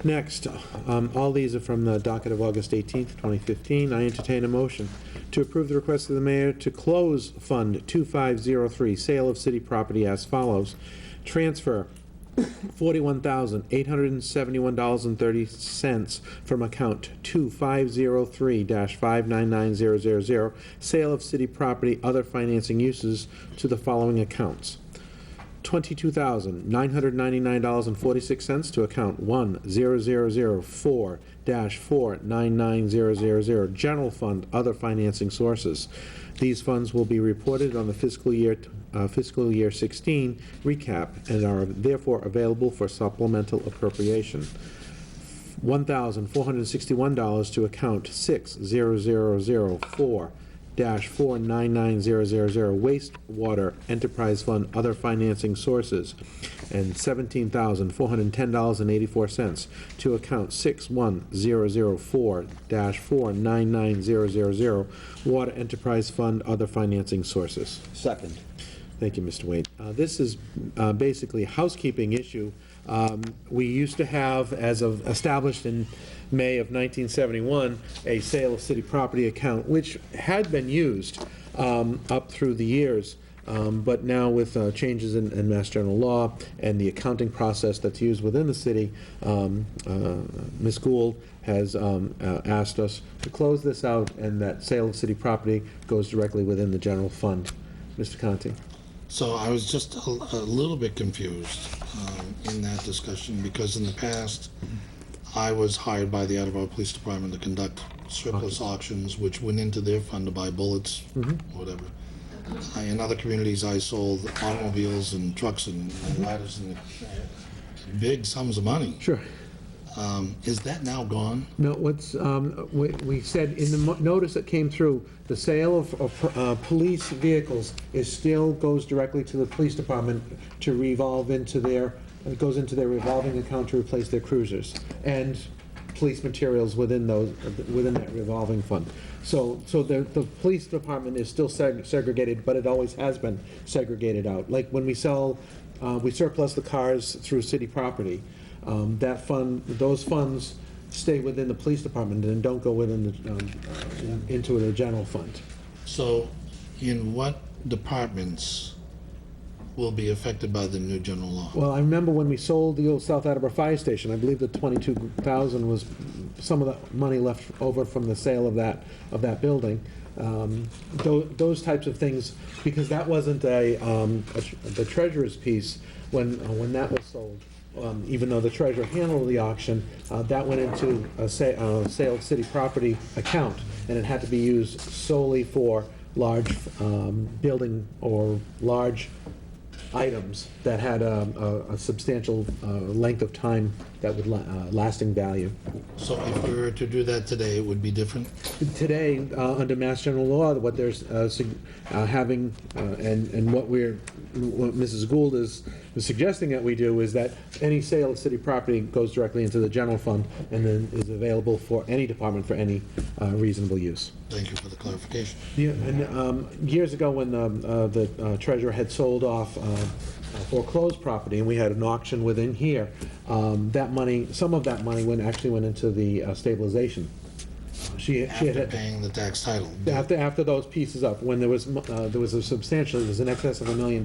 Next, all these are from the docket of August 18th, 2015. I entertain a motion to approve the request of the mayor to close Fund 2503, sale of city property as follows. Transfer $41,871.30 from account 2503-599000, sale of city property, other financing uses, to the following accounts. $22,999.46 to account 10004-499000, general fund, other financing sources. These funds will be reported on the fiscal year 16 recap and are therefore available for supplemental appropriation. $1,461 to account 60004-499000, wastewater enterprise fund, other financing sources, and $17,410.84 to account 61004-499000, water enterprise fund, other financing sources. Second. Thank you, Mr. Wade. This is basically a housekeeping issue. We used to have, as of established in May of 1971, a sale of city property account, which had been used up through the years, but now with changes in Mass General Law and the accounting process that's used within the city, Ms. Gould has asked us to close this out, and that sale of city property goes directly within the general fund. Mr. Conti? So I was just a little bit confused in that discussion, because in the past, I was hired by the Attleboro Police Department to conduct surplus auctions, which went into their fund to buy bullets, whatever. In other communities, I sold automobiles and trucks and ladders and big sums of money. Sure. Is that now gone? No, what's, we said in the notice that came through, the sale of police vehicles still goes directly to the police department to revolve into their, it goes into their revolving account to replace their cruisers, and police materials within that revolving fund. So the police department is still segregated, but it always has been segregated out. Like when we sell, we surplus the cars through city property, that fund, those funds stay within the police department and don't go within the, into the general fund. So in what departments will be affected by the new general law? Well, I remember when we sold the old South Attleboro Fire Station, I believe the $22,000 was some of the money left over from the sale of that building. Those types of things, because that wasn't the treasurer's piece when that was sold. Even though the treasurer handled the auction, that went into a sale of city property account, and it had to be used solely for large building or large items that had a substantial length of time that would lasting value. So if we were to do that today, it would be different? Today, under Mass General Law, what they're having, and what Mrs. Gould is suggesting that we do is that any sale of city property goes directly into the general fund and then is available for any department for any reasonable use. Thank you for the clarification. Yeah, and years ago, when the treasurer had sold off foreclosed property, and we had an auction within here, that money, some of that money actually went into the stabilization. After paying the tax title. After those pieces up, when there was a substantial, it was in excess of $1 million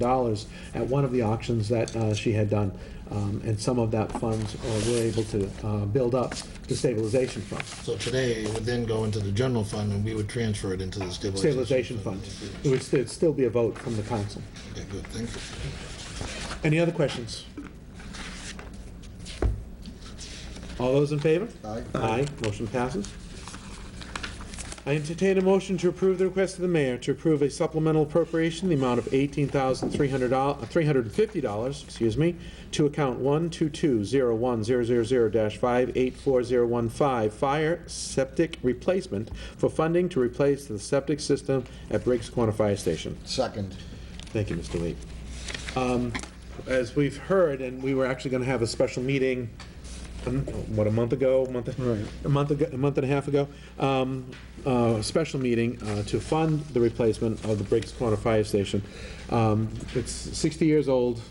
at one of the auctions that she had done, and some of that funds were able to build up the stabilization fund. So today, it would then go into the general fund, and we would transfer it into the Stabilization fund. It would still be a vote from the council. Okay, good, thank you. Any other questions? All those in favor? Aye. Aye, motion passes. I entertain a motion to approve the request of the mayor to approve a supplemental appropriation in the amount of $18,350, excuse me, to account 122-01-000-584015, fire septic replacement, for funding to replace the septic system at Briggs Corner Fire Station. Second. Thank you, Mr. Waite. As we've heard, and we were actually going to have a special meeting, a month ago, a month and a half ago, special meeting to fund the replacement of the Briggs Corner Fire Station. It's 60 years old.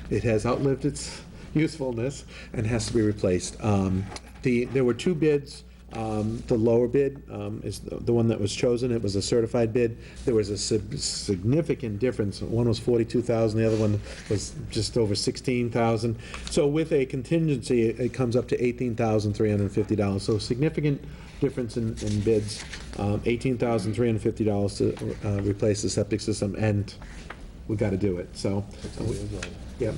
It has outlived its usefulness and has to be replaced. There were two bids. The lower bid is the one that was chosen. It was a certified bid. There was a significant difference. One was $42,000, the other one was just over $16,000. So with a contingency, it comes up to $18,350. So significant difference in bids. $18,350 to replace the septic system, and we got to do it. So, yeah.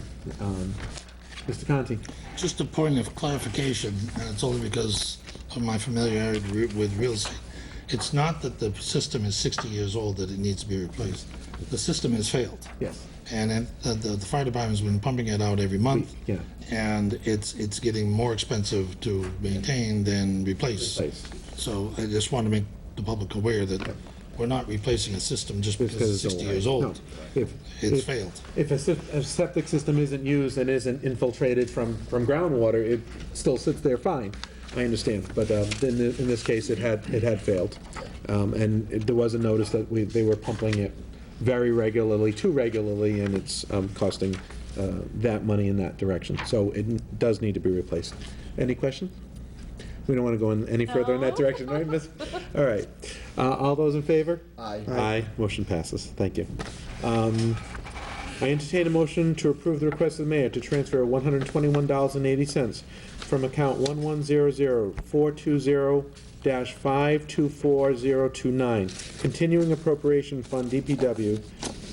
Mr. Conti. Just a point of clarification, and it's only because of my familiarity with real estate. It's not that the system is 60 years old that it needs to be replaced. The system has failed. Yes. And the fire department's been pumping it out every month. Yeah. And it's getting more expensive to maintain than replace. So I just want to make the public aware that we're not replacing a system just because it's 60 years old. No. It's failed. If a septic system isn't used and isn't infiltrated from groundwater, it still sits there fine. I understand, but in this case, it had failed, and there was a notice that they were pumping it very regularly, too regularly, and it's costing that money in that direction. So it does need to be replaced. Any questions? We don't want to go any further in that direction, right, Miss? All right. All those in favor? Aye. Aye. Motion passes. Thank you. I entertain a motion to approve the request of the mayor to transfer $121.80 from account 1100-420-524029, continuing appropriation fund DPW,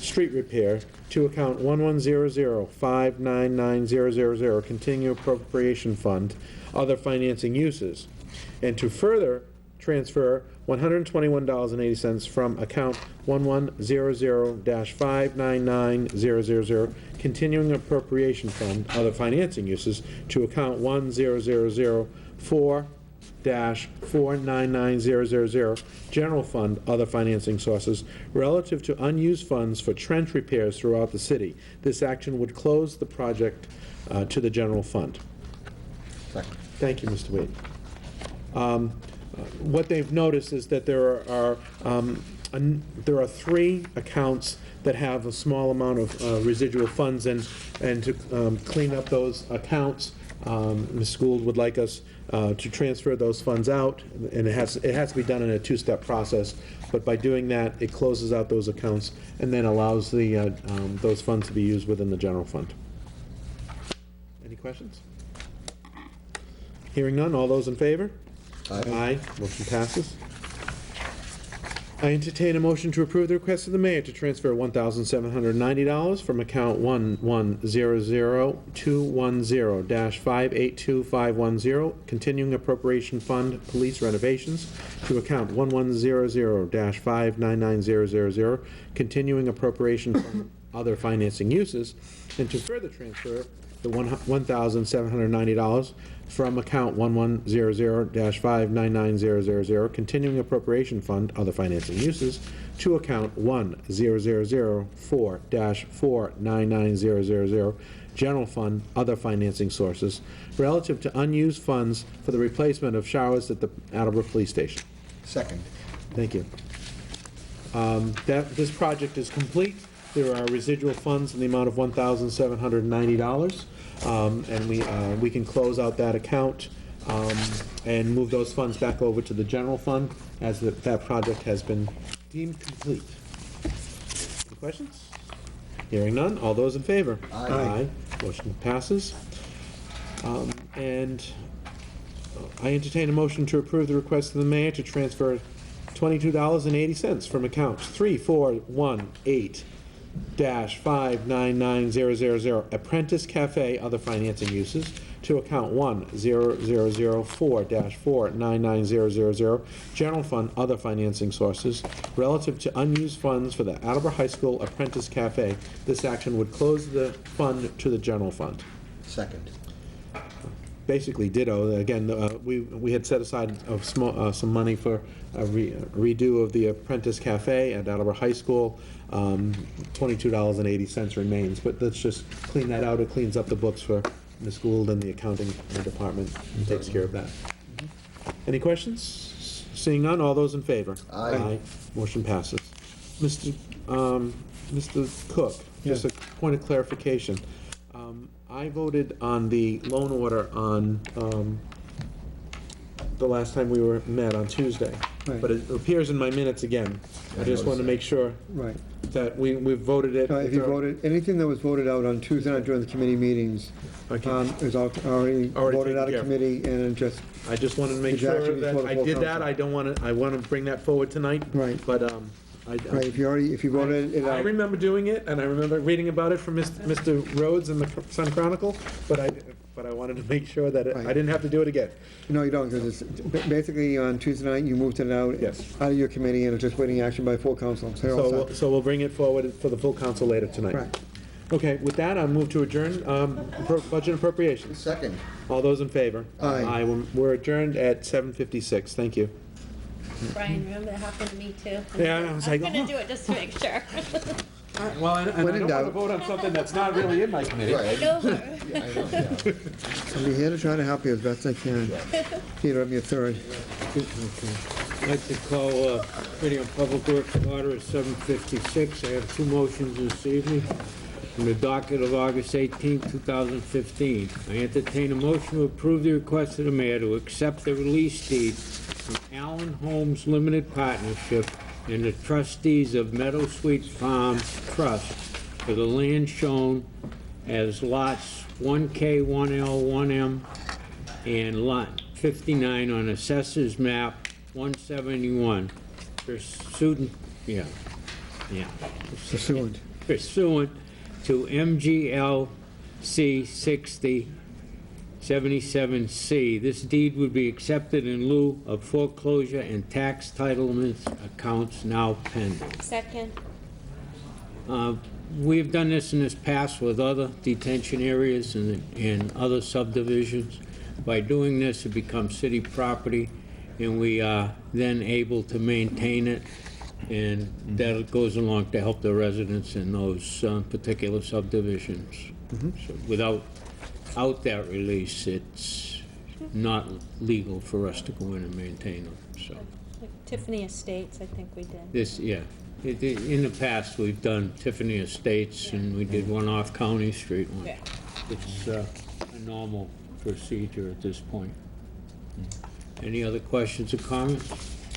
street repair, to account 1100-599-000, continuing appropriation fund, other financing uses, and to further transfer $121.80 from account 1100-599-000, continuing appropriation fund, other financing uses, to account 1004-499-000, general fund, other financing sources, relative to unused funds for trench repairs throughout the city. This action would close the project to the general fund. Second. Thank you, Mr. Wade. What they've noticed is that there are three accounts that have a small amount of residual funds, and to clean up those accounts, Ms. Gould would like us to transfer those funds out, and it has to be done in a two-step process. But by doing that, it closes out those accounts and then allows those funds to be used within the general fund. Any questions? Hearing none, all those in favor? Aye. Motion passes. I entertain a motion to approve the request of the mayor to transfer $1,790 from account 1100-210-582-510, continuing appropriation fund, police renovations, to account 1100-599-000, continuing appropriation fund, other financing uses, and to further transfer the $1,790 from account 1100-599000, continuing appropriation fund, other financing uses, to account 1004-499000, general fund, other financing sources, relative to unused funds for the replacement of showers at the Attleboro Police Station. Second. Thank you. This project is complete. There are residual funds in the amount of $1,790, and we can close out that account and move those funds back over to the general fund as that project has been deemed complete. Any questions? Hearing none. All those in favor? Aye. Motion passes. And I entertain a motion to approve the request of the mayor to transfer $22.80 from accounts 3418-599000, Apprentice Cafe, other financing uses, to account 1004-499000, general fund, other financing sources, relative to unused funds for the Attleboro High School Apprentice Cafe. This action would close the fund to the general fund. Second. Basically ditto. Again, we had set aside some money for a redo of the Apprentice Cafe at Attleboro High School. $22.80 remains, but let's just clean that out. It cleans up the books for Ms. Gould and the accounting department and takes care of that. Any questions? Seeing none, all those in favor? Aye. Motion passes. Mr. Cook, just a point of clarification. I voted on the loan order on the last time we met on Tuesday, Right. but it appears in my minutes again. I just want to make sure Right. that we voted it. If you voted, anything that was voted out on Tuesday night during the committee meetings is already voted out of taken care of. committee, and it I just wanted to make It's actually sure that before the I full did that. council. I want to bring that forward tonight. Right. But right, if you voted it I out. remember doing it, and I remember reading about it from Mr. Rhodes in the Sun Chronicle, but I wanted to make sure that I didn't have to do it again. No, you don't, because it's, basically on Tuesday night, you moved it out. Yes. Out of your committee, and it's just waiting action by full council. So you're all set. So we'll bring it forward for the full council later tonight. Right. Okay, with that, I move to adjourn budget appropriations. Second. All those in favor? Aye. We're adjourned at 7:56. Thank you. Brian, remember that happened to me too? Yeah, I was like, I'm gonna do it just to make sure. Well, and I When in don't want to doubt. vote on something that's not really in my committee. Right. Go for it. Yeah, I know, yeah. I'll be here to try to help you as best I can. Peter, I'm your third. I'd like to call Committee on Public Works to order at 7:56. I have two motions this evening from the docket of August 18, 2015. I entertain a motion to approve the request of the mayor to accept the release deed from Allen Homes Limited Partnership and the trustees of Meadow Sweet Farm Trust for the land shown as lots 1K, 1L, 1M, and lot 59 on Assessors Map 171, pursuant to MGLC 6077C. This deed would be accepted in lieu of foreclosure and tax titlements accounts now pending. Second. We've done this in this past with other detention areas and other subdivisions. By doing this, it becomes city property, and we are then able to maintain it, and that goes along to help the residents in those particular subdivisions. So without that release, it's not legal for us to go in and maintain them, so. Like Tiffany Estates, I think we did. This, yeah. In the past, we've done Tiffany Estates, and we did one off County Street one. Yeah. It's a normal procedure at this point. Any other questions or comments?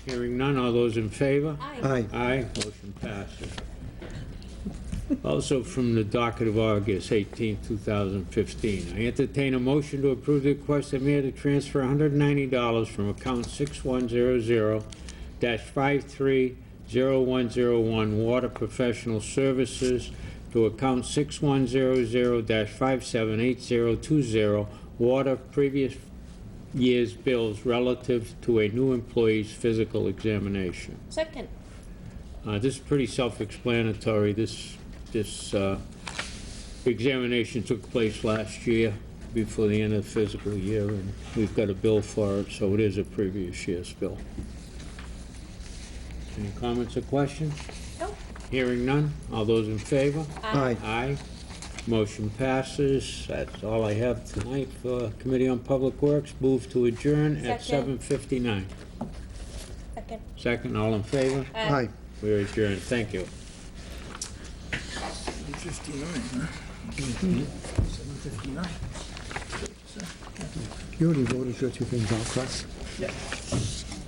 Hearing none, all those in favor? Aye. Aye, motion passes. Also from the docket of August 18, 2015, I entertain a motion to approve the request of mayor to transfer $190 from account 6100-530101 Water Professional Services to account 6100-578020 Water Previous Year's Bills relative to a new employee's physical examination. Second. This is pretty self-explanatory. This examination took place last year before the end of the fiscal year, and we've got a bill for it, so it is a previous year's bill. Any comments or questions? Nope. Hearing none. All those in favor? Aye. Aye. Motion passes. That's all I have tonight for Committee on Public Works. Move to adjourn at Second. 7:59. Second. Second, all in favor? Aye. We're adjourned. Thank you. 7:59, huh? 7:59. You already voted your two things out, correct? Yeah.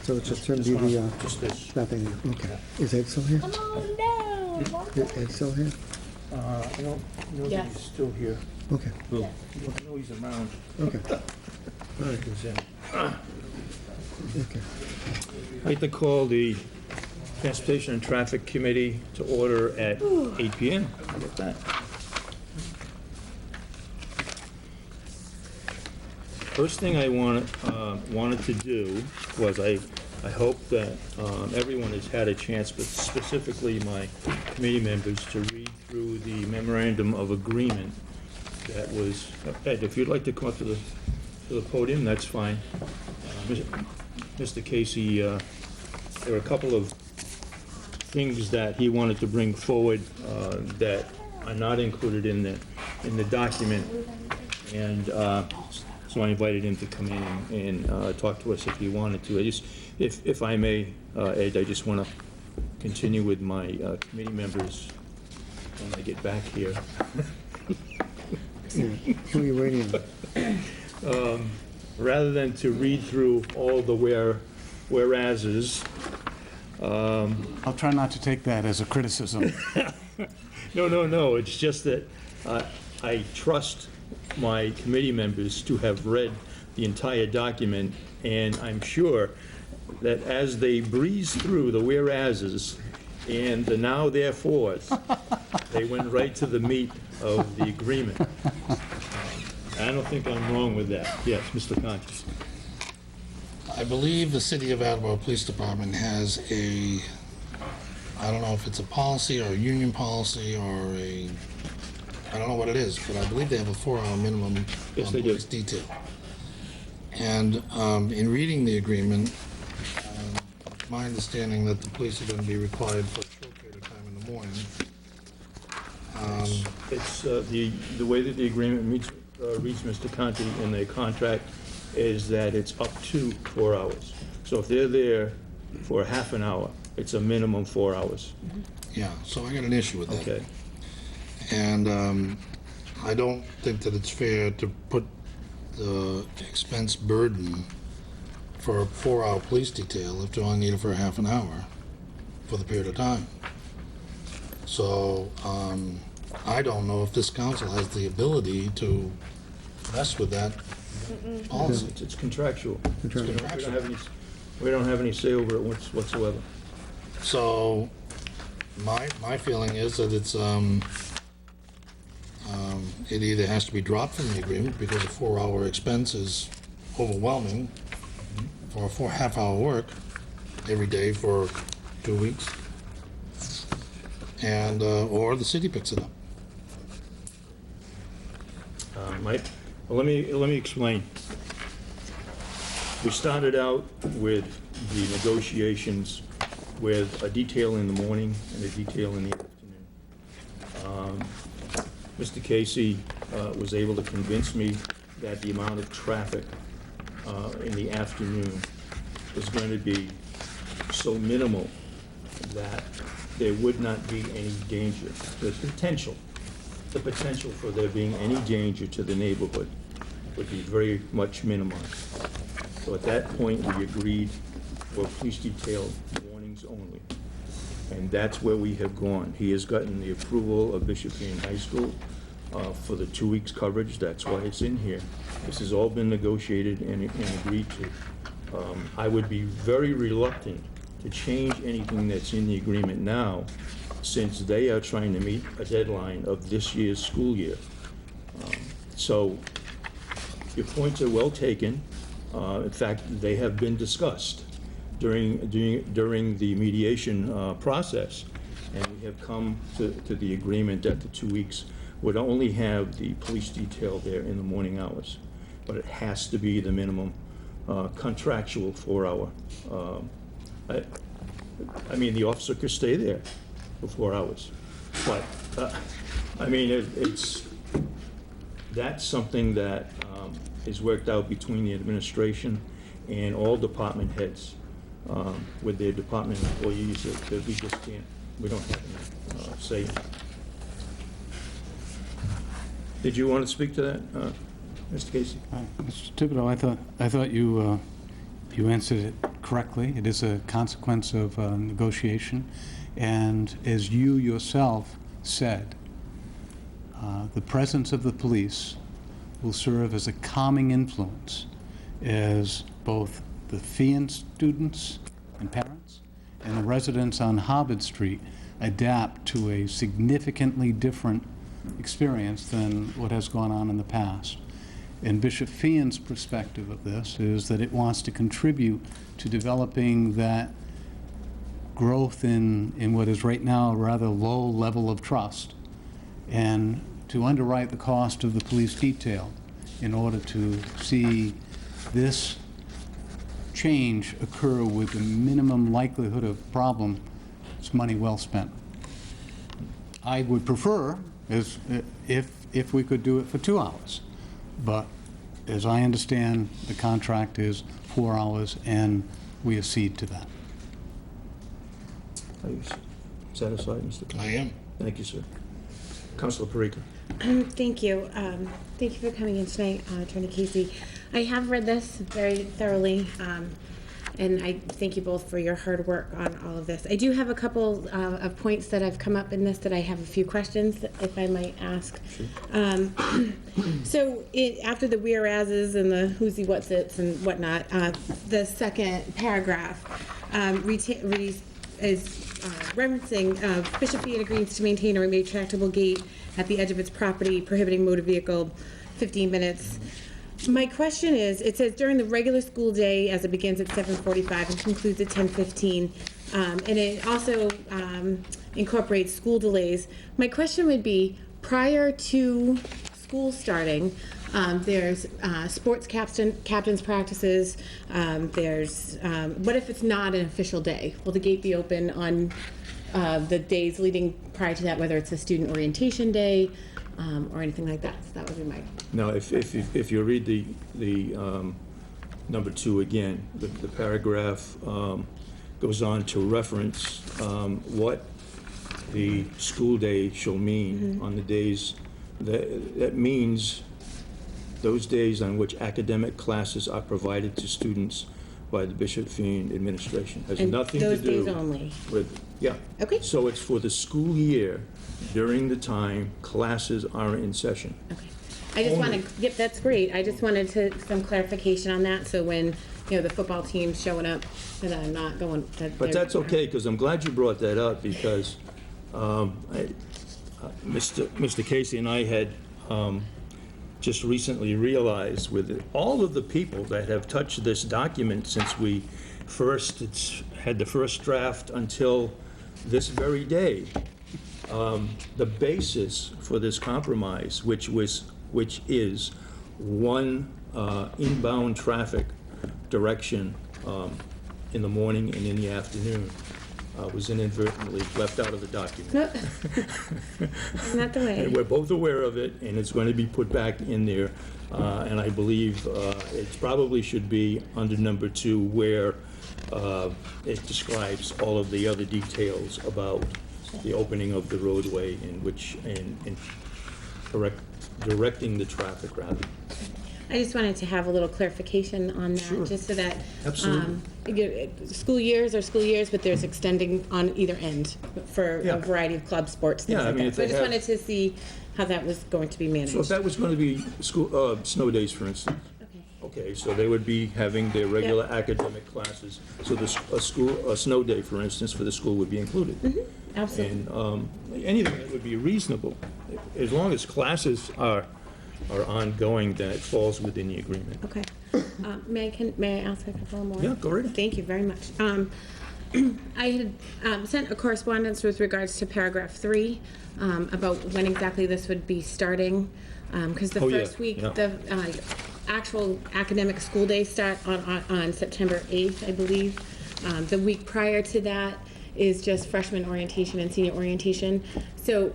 So it's just going to be the, Just this. that thing, okay. Is Ed still here? Oh, no. Is Ed still here? I don't know that Yes. he's still here. Okay, I know he's around. okay, all right, He's in. okay. I'd like to call the Transportation and Traffic Committee to order at 8 PM. How about that? First thing I wanted to do was I hope that everyone has had a chance, but specifically my committee members, to read through the memorandum of agreement that was, Ed, if you'd like to come up to the podium, that's fine. Mr. Casey, there were a couple of things that he wanted to bring forward that are not included in the document, and so I invited him to come in and talk to us if he wanted to. If I may, Ed, I just want to continue with my committee members when I get back here. Who are you waiting on? Rather than to read through all the whereases, I'll try not to take that as a criticism. No, it's just that I trust my committee members to have read the entire document, and I'm sure that as they breeze through the whereases and the now therefores, they went right to the meat of the agreement. I don't think I'm wrong with that. Yes, Mr. Contis. I believe the City of Attleboro Police Department has a, I don't know if it's a policy or a union policy or I don't know what it is, but I believe they have a 4-hour minimum Yes, on they do. police detail. And in reading the agreement, my understanding that the police are going to be required for a short period of time in the morning. It's the way that the agreement reads, Mr. Conti, in the contract is that it's up to 4 hours. So if they're there for half an hour, it's a minimum 4 hours. Yeah, so I got an issue with that. Okay. And I don't think that it's fair to put the expense burden for a 4-hour police detail if they only need it for a half an hour for the period of time. So I don't know if this council has the ability to mess with that policy. It's contractual. Contractual. We don't have any say over it whatsoever. So my feeling is that it's it either has to be dropped from the agreement because a 4-hour expense is overwhelming for a half-hour work every day for 2 weeks, and or the city picks it up. Mike, well, let me explain. We started out with the negotiations with a detail in the morning and a detail in the afternoon. Mr. Casey was able to convince me that the amount of traffic in the afternoon was going to be so minimal that there would not be any danger. The potential for there being any danger to the neighborhood would be very much minimized. So at that point, we agreed for police detail mornings only. And that's where we have gone. He has gotten the approval of Bishop Ian High School for the 2 weeks coverage. That's why it's in here. This has all been negotiated and agreed to. I would be very reluctant to change anything that's in the agreement now, since they are trying to meet a deadline of this year's school year. So your points are well taken. In fact, they have been discussed during the mediation process, and we have come to the agreement that the 2 weeks would only have the police detail there in the morning hours, but it has to be the minimum contractual 4-hour. I mean, the officer could stay there for 4 hours, but, I mean, that's something that is worked out between the administration and all department heads with their department employees that we just can't, we don't have any say in. Did you want to speak to that, Mr. Casey? Mr. Thibodeau, I thought you answered it correctly. It is a consequence of negotiation, and as you yourself said, the presence of the police will serve as a calming influence as both the Fian students and parents and the residents on Harvard Street adapt to a significantly different experience than what has gone on in the past. And Bishop Fian's perspective of this is that it wants to contribute to developing that growth in what is right now a rather low level of trust, and to underwrite the cost of the police detail in order to see this change occur with the minimum likelihood of problem. It's money well spent. I would prefer if we could do it for 2 hours, but as I understand, the contract is 4 hours, and we accede to that. Are you satisfied, Mr. Conley? I am. Thank you, sir. Councilor Parika. Thank you. Thank you for coming in tonight, Attorney Casey. I have read this very thoroughly, and I thank you both for your hard work on all of this. I do have a couple of points that have come up in this that I have a few questions, if I might ask. Sure. So after the whereases and the who's-y, what's-its and whatnot, the second paragraph is referencing Bishop Fian agrees to maintain a retractable gate at the edge of its property, prohibiting motor vehicle 15 minutes. My question is, it says during the regular school day as it begins at 7:45 and concludes at 10:15, and it also incorporates school delays. My question would be, prior to school starting, there's sports captains practices, there's, what if it's not an official day? Will the gate be open on the days leading prior to that, whether it's a student orientation day or anything like that? So that would be my... Now, if you read the number 2 again, the paragraph goes on to reference what the school day shall mean on the days. That means those days on which academic classes are provided to students by the Bishop Fian administration. Has And nothing to those do days only? with, yeah. Okay. So it's for the school year during the time classes are in session. Okay. I just want to, yep, that's great. I just wanted some clarification on that, so when, the football team's showing up, that I'm not going... But that's okay, because I'm glad you brought that up, because Mr. Casey and I had just recently realized with all of the people that have touched this document since we first had the first draft until this very day, the basis for this compromise, which is one inbound traffic direction in the morning and in the afternoon, was inadvertently left out of the document. Not the way. And we're both aware of it, and it's going to be put back in there. And I believe it probably should be under number 2, where it describes all of the other details about the opening of the roadway and directing the traffic, rather. I just wanted to have a little clarification on that, Sure. just so that Absolutely. school years are school years, but there's extending on either end for Yeah. a variety of club sports, things Yeah, I like mean, that. if So I they just have- wanted to see how that was going to be managed. So if that was going to be school snow days, for instance, Okay. okay, so they would be having their regular academic classes. So a snow day, for instance, for the school would be included. Absolutely. And anything that would be reasonable, as long as classes are ongoing, then it falls within the agreement. Okay. May I ask a couple more? Yeah, go right ahead. Thank you very much. I had sent a correspondence with regards to paragraph 3 about when exactly this would be starting, because the Oh, yeah, first week, yeah. the actual academic school days start on September 8th, I believe. The week prior to that is just freshman orientation and senior orientation. So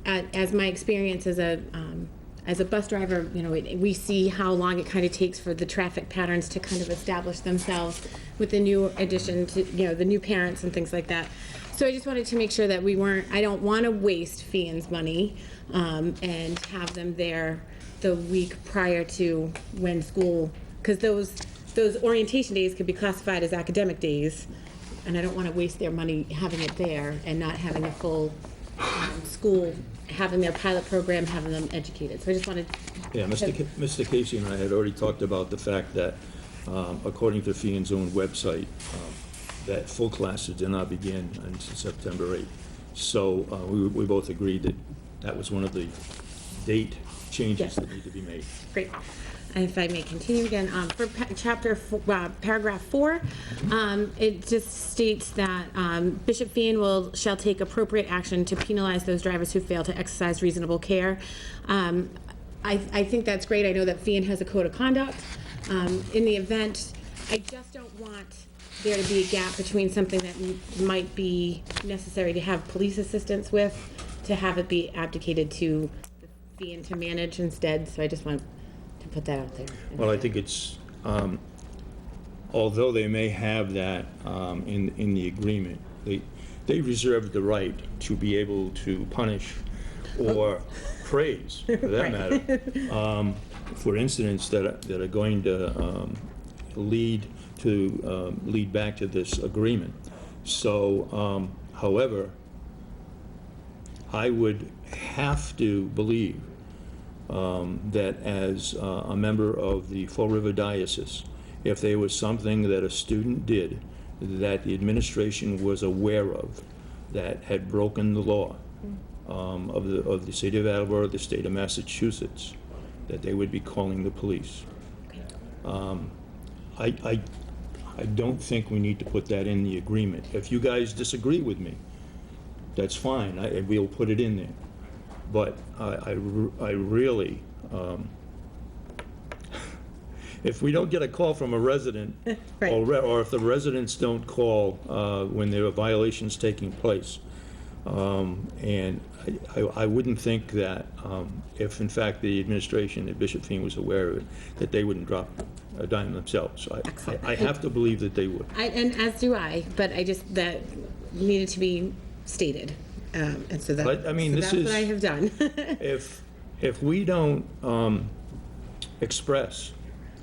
as my experience as a bus driver, you know, we see how long it kind of takes for the traffic patterns to kind of establish themselves with the new addition to, you know, the new parents and things like that. So I just wanted to make sure that I don't want to waste Fian's money and have them there the week prior to when school, because those orientation days could be classified as academic days, and I don't want to waste their money having it there and not having a full school, having their pilot program, having them educated. So I just wanted. Yeah, Mr. Casey and I had already talked about the fact that, according to Fian's own website, that full classes did not begin until September 8th. So we both agreed that that was one of the date changes that need to be made. Great. If I may continue again, for paragraph 4, it just states that Bishop Fian shall take appropriate action to penalize those drivers who fail to exercise reasonable care. I think that's great. I know that Fian has a code of conduct. In the event, I just don't want there to be a gap between something that might be necessary to have police assistance with, to have it be abdicated to Fian to manage instead. So I just want to put that out there. Well, I think it's, although they may have that in the agreement, they reserve the right to be able to punish or praise, for that matter, for incidents that are going to lead back to this agreement. So, however, I would have to believe that as a member of the Fall River Diocese, if there was something that a student did that the administration was aware of that had broken the law of the city of Attleboro, the state of Massachusetts, that they would be calling the police. I don't think we need to put that in the agreement. If you guys disagree with me, that's fine. We'll put it in there. But I really, if we don't get a call from a resident, Right. or if the residents don't call when there are violations taking place, and I wouldn't think that if in fact the administration at Bishop Fian was aware of it, that they wouldn't drop a dime themselves. I have to believe that they would. And as do I, but that needed to be stated. And so But, I mean, that's what I have done. If we don't express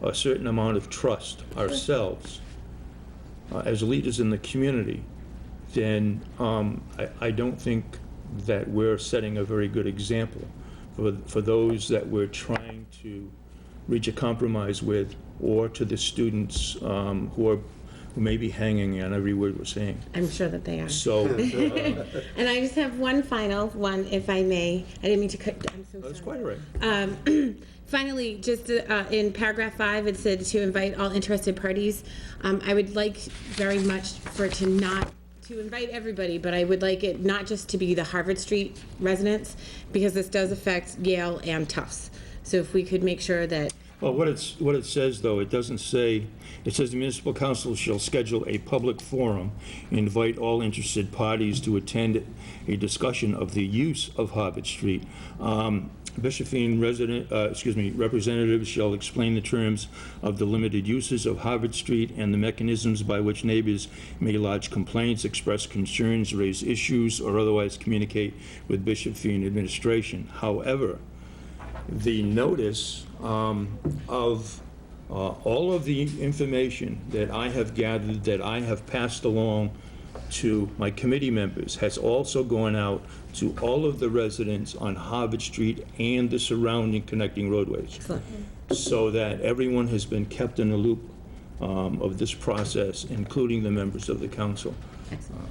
a certain amount of trust ourselves as leaders in the community, then I don't think that we're setting a very good example for those that we're trying to reach a compromise with, or to the students who may be hanging on every word we're saying. I'm sure that they are. So, And I just have one final one, if I may. I didn't mean to cut. I'm so sorry. that's quite all right. Finally, just in paragraph 5, it said to invite all interested parties. I would like very much for it to invite everybody, but I would like it not just to be the Harvard Street residents, because this does affect Yale and Tufts. So if we could make sure that. Well, what it says, though, it doesn't say, it says the municipal council shall schedule a public forum, invite all interested parties to attend a discussion of the use of Harvard Street. Bishop Fian representatives shall explain the terms of the limited uses of Harvard Street and the mechanisms by which neighbors may lodge complaints, express concerns, raise issues, or otherwise communicate with Bishop Fian administration. However, the notice of all of the information that I have gathered, that I have passed along to my committee members, has also gone out to all of the residents on Harvard Street and the surrounding connecting roadways. Excellent. So that everyone has been kept in the loop of this process, including the members of the council.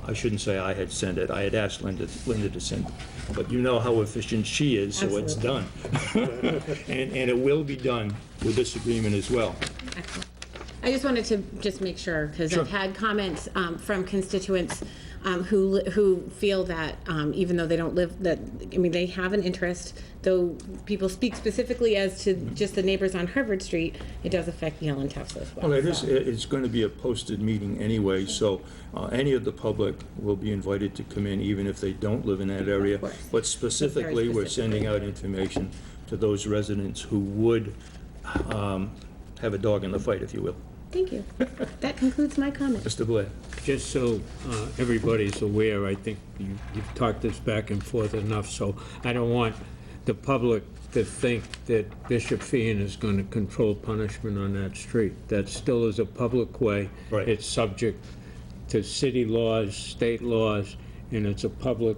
I shouldn't say I had sent it. I had asked Linda to send it. But you know how efficient she is, so it's done. And it will be done with this agreement as well. Excellent. I just wanted to just make sure, because I've had comments from constituents who feel that even though they don't live, that, I mean, they have an interest, though people speak specifically as to just the neighbors on Harvard Street, it does affect Yale and Tufts as well. Well, it is, so. it's going to be a posted meeting anyway, so any of the public will be invited to come in, even if they don't live in that area. course. But specifically, we're sending out information to those residents who would have a dog in the fight, if you will. Thank you. That concludes my comment. Mr. Blair? Just so everybody's aware, I think you've talked this back and forth enough, so I don't want the public to think that Bishop Feehan is going to control punishment on that street. That still is a public way. Right. It's subject to city laws, state laws, and it's a public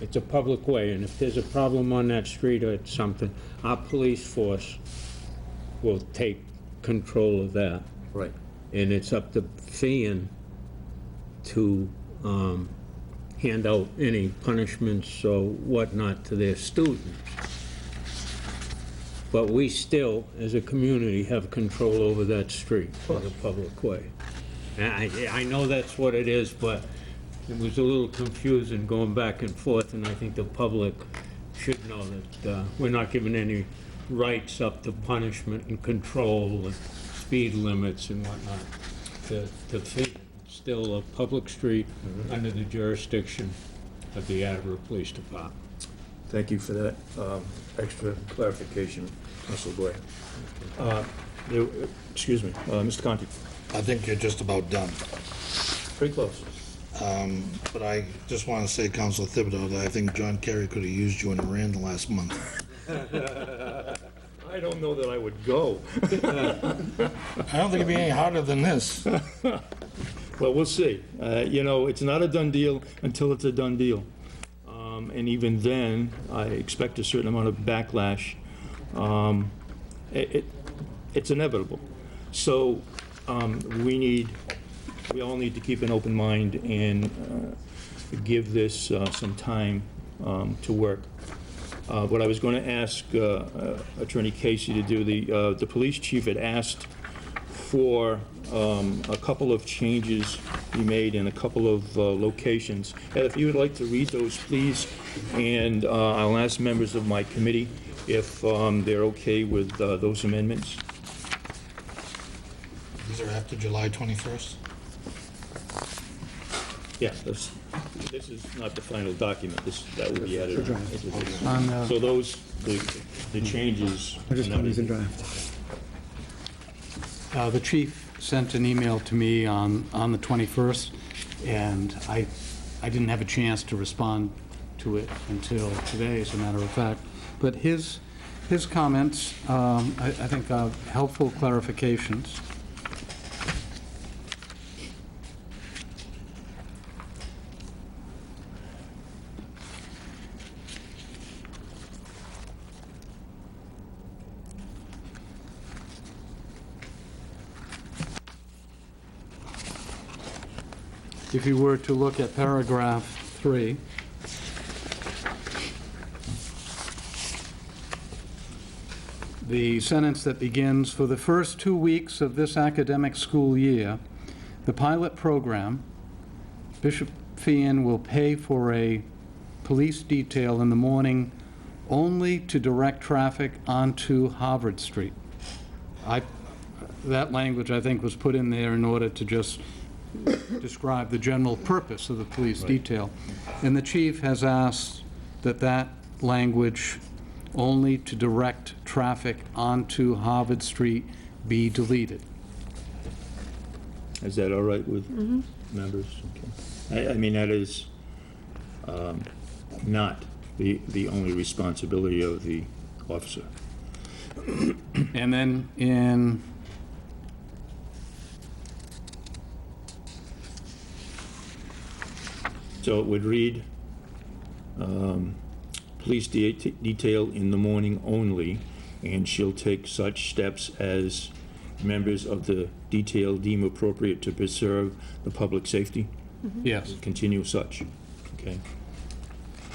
way. And if there's a problem on that street or it's something, our police force will take control of that. Right. And it's up to Feehan to hand out any punishments or whatnot to their students. But we still, as a community, have control over that street as a public way. And I know that's what it is, but it was a little confusing going back and forth, and I think the public should know that we're not giving any rights up to punishment and control and speed limits and whatnot to Feehan. Still a public street under the jurisdiction of the Attleboro Police Department. Thank you for that extra clarification, Councilor Blair. Excuse me, Mr. Conti. I think you're just about done. Pretty close. But I just want to say, Councilor Thibodeau, that I think John Kerry could have used you in Iran last month. I don't know that I would go. I don't think it'd be any harder than this. Well, we'll see. You know, it's not a done deal until it's a done deal. And even then, I expect a certain amount of backlash. It's inevitable. So we all need to keep an open mind and give this some time to work. What I was going to ask Attorney Casey to do, the police chief had asked for a couple of changes be made in a couple of locations. Ed, if you would like to read those, please, and I'll ask members of my committee if they're okay with those amendments. These are after July 21st? Yeah, this is not the final document. That will be added. On, So those, the changes. I just want these in draft. The chief sent an email to me on the 21st, and I didn't have a chance to respond to it until today, as a matter of fact. But his comments, I think, are helpful clarifications. If you were to look at paragraph 3, the sentence that begins, "For the first 2 weeks of this academic school year, the pilot program, Bishop Feehan will pay for a police detail in the morning only to direct traffic onto Harvard Street." That language, I think, was put in there in order to just describe the general purpose of the police detail. And the chief has asked that language, only to direct traffic onto Harvard Street, be deleted. Is that all right with members? Okay. I mean, that is not the only responsibility of the officer. And then in So it would read, police detail in the morning only, and she'll take such steps as members of the detail deem appropriate to preserve the public safety. yes. Continue such, okay?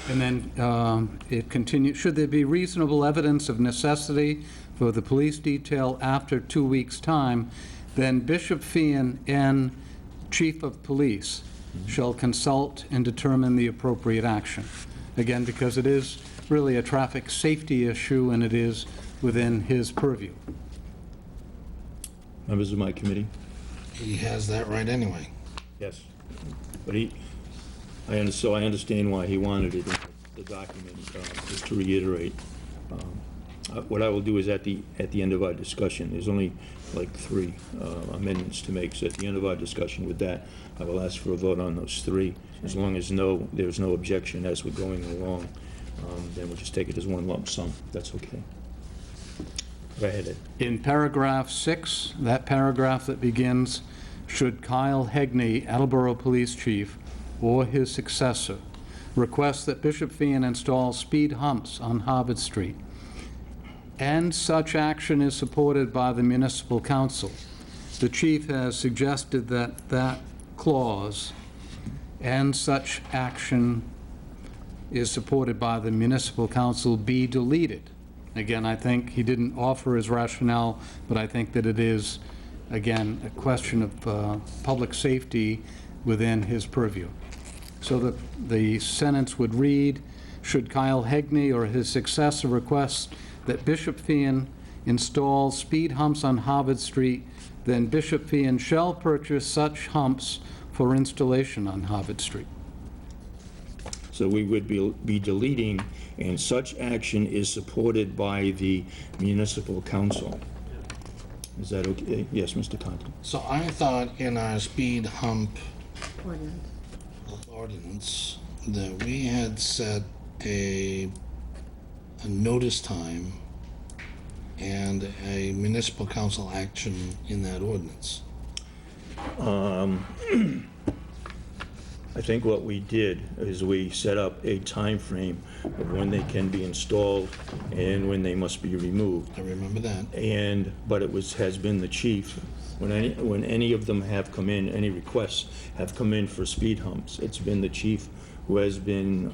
And then it continues, should there be reasonable evidence of necessity for the police detail after 2 weeks' time, then Bishop Fian and Chief of Police shall consult and determine the appropriate action. Again, because it is really a traffic safety issue and it is within his purview. Members of my committee? He has that right anyway. Yes. But so I understand why he wanted it in the document, just to reiterate. What I will do is at the end of our discussion, there's only like 3 amendments to make, so at the end of our discussion with that, I will ask for a vote on those 3. As long as there's no objection as we're going along, then we'll just take it as one lump sum. That's okay. Go ahead, Ed. In paragraph 6, that paragraph that begins, should Kyle Hegney, Attleboro Police Chief, or his successor, request that Bishop Fian install speed humps on Harvard Street, and such action is supported by the municipal council. The chief has suggested that that clause, and such action is supported by the municipal council, be deleted. Again, I think he didn't offer his rationale, but I think that it is, again, a question of public safety within his purview. So the sentence would read, should Kyle Hegney or his successor request that Bishop Fian install speed humps on Harvard Street, then Bishop Fian shall purchase such humps for installation on Harvard Street. So we would be deleting, and such action is supported by the municipal council. Is that okay? Yes, Mr. Conklin. So I thought in our speed hump ordinance that we had set a notice time and a municipal council action in that ordinance. I think what we did is we set up a time frame of when they can be installed and when they must be removed. I remember that. But it has been the chief, when any of them have come in, any requests have come in for speed humps, it's been the chief who has been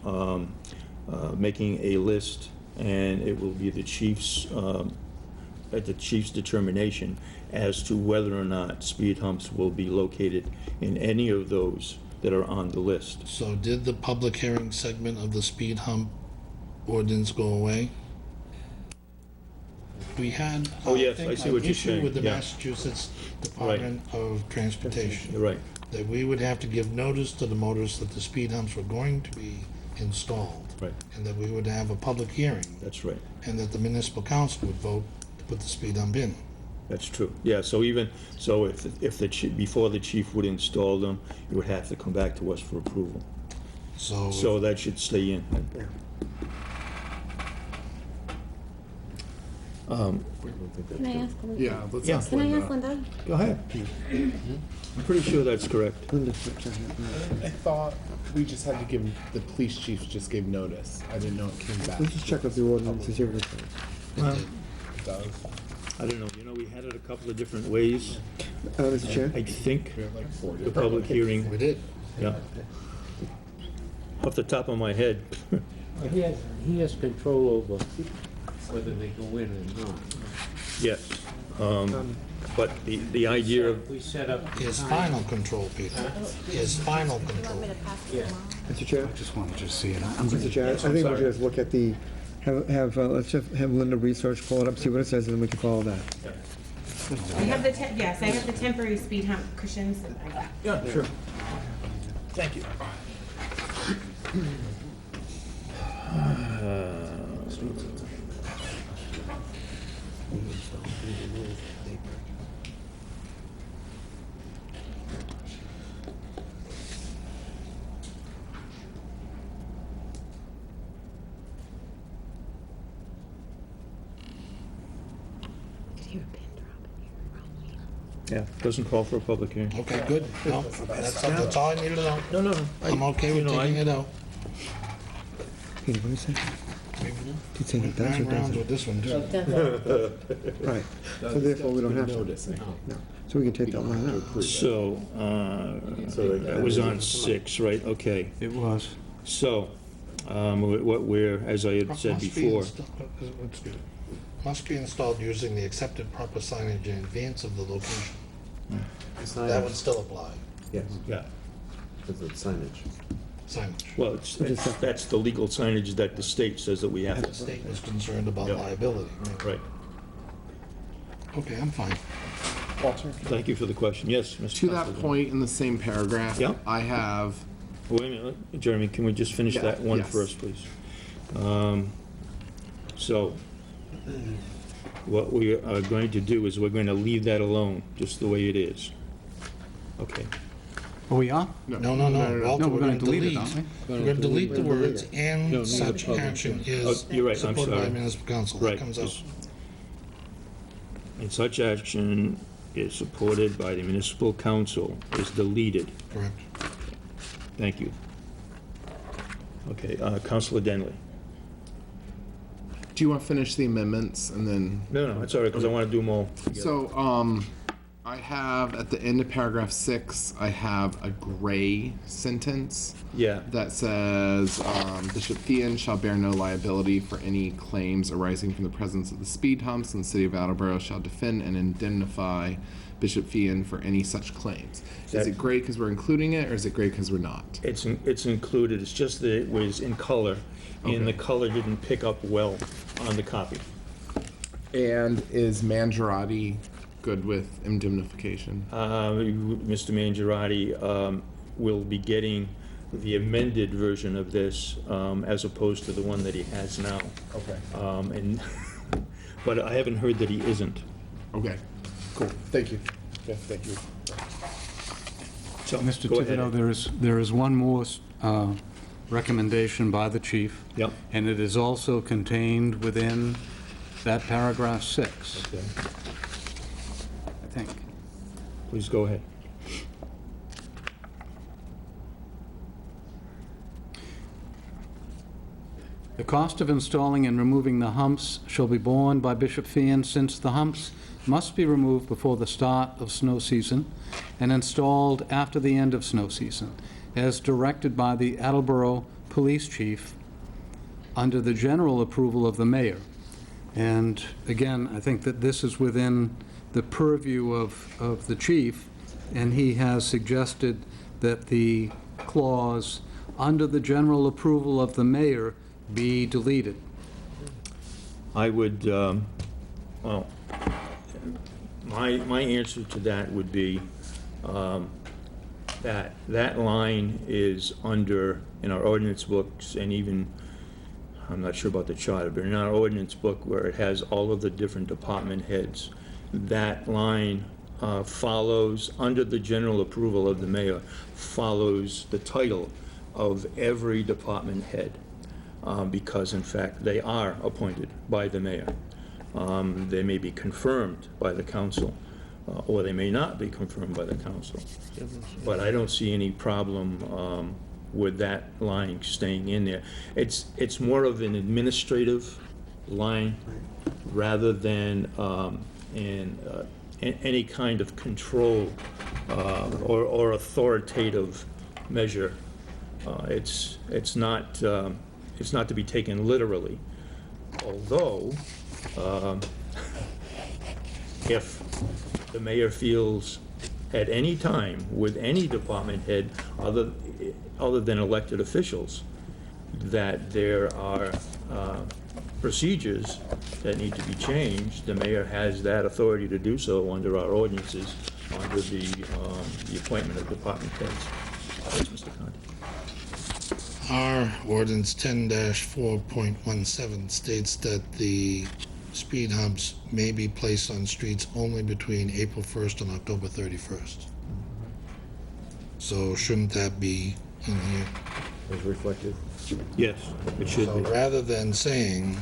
making a list, and it will be the chief's determination as to whether or not speed humps will be located in any of those that are on the list. So did the public hearing segment of the speed hump ordinance go away? We had, Oh, yes, think, I see an what you're issue saying, with the yeah. Massachusetts Department of Transportation. You're right. That we would have to give notice to the motorists that the speed humps were going to be installed. Right. And that we would have a public hearing, That's right. and that the municipal council would vote to put the speed hump in. That's true. Yeah, so if the chief, before the chief would install them, it would have to come back to us for approval. So that should stay in. Can I ask Linda? Yeah, let's Yeah. ask Can I Linda. ask Linda? Go ahead. I'm pretty sure that's correct. I thought we just had to give, the police chief just gave notice. I didn't know it came back. Let's just check out the ordinance to see what it says. Well, It does. I don't know, we had it a couple of different ways. Mr. Chair? I think We have like 4 the different. public hearing, We did. yeah. Off the top of my head, He has control over whether they go in or not. yes. But the idea of, We set up. His final control, Peter. His final control. Mr. Chair? I just wanted to see it. Mr. Chair, I think we should just look at the, let's just have Linda research, pull it up, see what it says, and then we can follow that. I have the, yes, I have the temporary speed hump cushions. yeah, sure. Thank you. Yeah, doesn't call for a public hearing. Okay, good. No, that's all I needed to know. No. I'm okay with taking it out. Peter, what do you say? Did say Went that does or 9 rounds doesn't? with this one, too. Right, so therefore we don't have to. Notice, I think. No, so we can take that line out. So, that was on 6, right? Okay. It was. So, what we're, as I had said Must be before, must be installed using the accepted proper signage in advance of the location. that would still apply. Yes, Yeah. because of signage. Signage. Well, that's the legal signage that the state says that we have The to. state was concerned about Yeah. liability. Right. Okay, I'm fine. Walter? Thank you for the question. Yes, Mr. To that Costello. point in the same paragraph, Yeah. I have, Wait a minute, Jeremy, can we just finish Yeah, that one yes. first, please? So, what we are going to do is we're going to leave that alone, just the way it is. Okay. Oh, we are? No, Walter, No, we're going to delete it, aren't we? We're going to delete the words, No, and not such the public. action Oh, is you're right, I'm supported by sorry. municipal council. That Right. comes out. And such action is supported by the municipal council is deleted. Correct. Thank you. Okay, Councilor Denley. do you want to finish the amendments and then? No, that's all right, because I want to do them all together. So, I have, at the end of paragraph 6, I have a gray sentence Yeah, that says, Bishop Thean shall bear no liability for any claims arising from the presence of the speed humps, and the city of Attleboro shall defend and indemnify Bishop Thean for any such claims. Is That- it gray because we're including it, or is it gray because we're not? it's included, it's just that it was in color, and the color didn't pick up well on the copy. And is Mangiarotti good with indemnification? Mr. Mangiarotti will be getting the amended version of this as opposed to the one that he has now. Okay. But I haven't heard that he isn't. Okay, cool, thank you. Yeah, thank you. So, Mr. go ahead. Thibodeau, there is one more recommendation by the chief. Yep. And it is also contained within that paragraph 6, Okay. I think. Please go ahead. The cost of installing and removing the humps shall be borne by Bishop Fian, since the humps must be removed before the start of snow season and installed after the end of snow season, as directed by the Attleboro Police Chief under the general approval of the mayor. And again, I think that this is within the purview of the chief, and he has suggested that the clause, under the general approval of the mayor, be deleted. I would, well, my answer to that would be that line is under, in our ordinance books, and even, I'm not sure about the charter, but in our ordinance book where it has all of the different department heads, that line follows, under the general approval of the mayor, follows the title of every department head. Because in fact, they are appointed by the mayor. They may be confirmed by the council, or they may not be confirmed by the council. But I don't see any problem with that line staying in there. It's more of an administrative line rather than any kind of control or authoritative measure. It's not to be taken literally, although if the mayor feels at any time with any department head other than elected officials that there are procedures that need to be changed, the mayor has that authority to do so under our ordinances, under the appointment of department heads. Yes, Mr. Conti. Our ordinance 10-4.17 states that the speed humps may be placed on streets only between April 1st and October 31st. So shouldn't that be in here? As reflected. Yes, it should So be. rather than saying,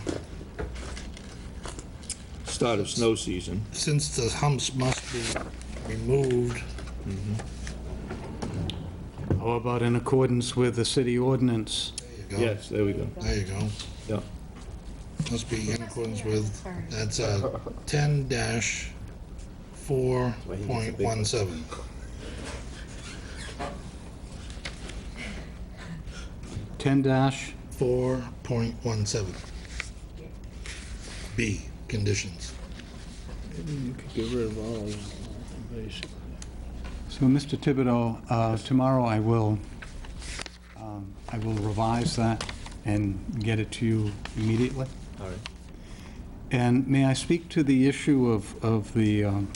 Start of snow season. since the humps must be removed, How about in accordance with the city ordinance? there you go. Yes, there we go. There you go. Yeah. Must be in accordance with, that's 10-4.17. Ten dash, 4.17. B, conditions. You could get rid of all of them, basically. So, Mr. Thibodeau, tomorrow I will revise that and get it to you immediately. All right. And may I speak to the issue of the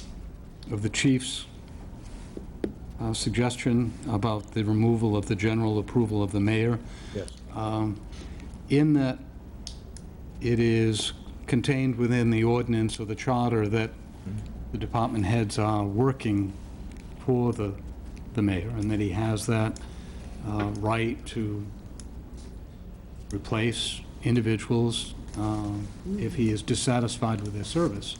chief's suggestion about the removal of the general approval of the mayor? Yes. In that it is contained within the ordinance or the charter that the department heads are working for the mayor, and that he has that right to replace individuals if he is dissatisfied with their service.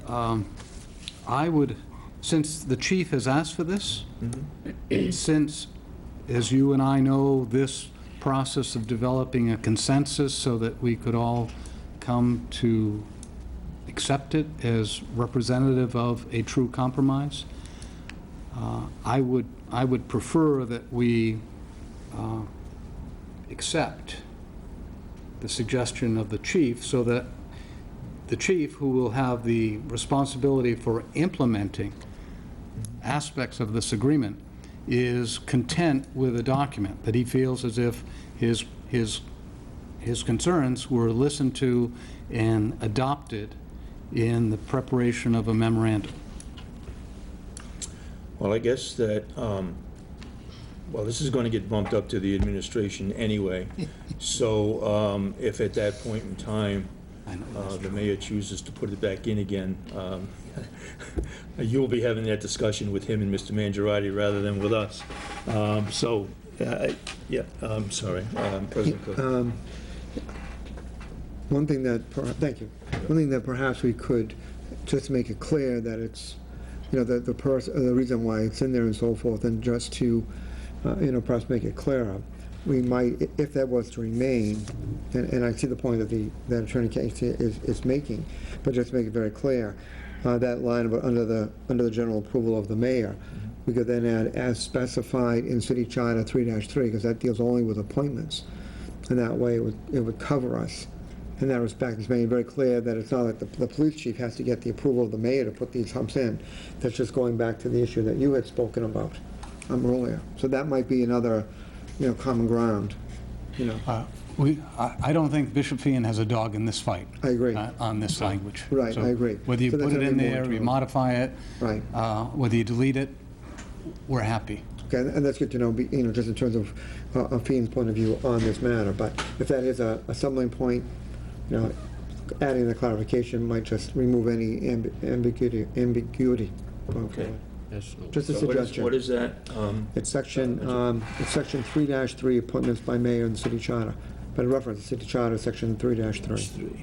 I would, since the chief has asked for this, since, as you and I know, this process of developing a consensus so that we could all come to accept it as representative of a true compromise, I would prefer that we accept the suggestion of the chief, so that the chief, who will have the responsibility for implementing aspects of this agreement, is content with a document, that he feels as if his concerns were listened to and adopted in the preparation of a memorandum. Well, I guess that, well, this is going to get bumped up to the administration anyway. So if at that point in time, the mayor chooses to put it back in again, you'll be having that discussion with him and Mr. Mangiarotti rather than with us. Yeah, I'm sorry, President Cook. One thing that, thank you. One thing that perhaps we could just make it clear that it's, the reason why it's in there and so forth, and just to, perhaps make it clearer. We might, if that was to remain, and I see the point that Attorney Casey is making, but just to make it very clear, that line about under the general approval of the mayor, we could then add as specified in City Charter 3-3, because that deals only with appointments, and that way it would cover us. In that respect, it's making very clear that it's not like the police chief has to get the approval of the mayor to put these humps in. That's just going back to the issue that you had spoken about earlier. So that might be another, common ground, I don't think Bishop Fian has a dog in this fight. I agree. On this language. Right, So I agree. Whether you So that's put it gonna in be more there, you to- modify it, Right. whether you delete it, we're happy. Okay, and that's good to know, just in terms of Fian's point of view on this matter. But if that is a stumbling point, adding the clarification might just remove any ambiguity. Okay. Just a So suggestion. what is that? It's section 3-3, appointments by mayor in the city charter. But a reference to city charter, section 3-3.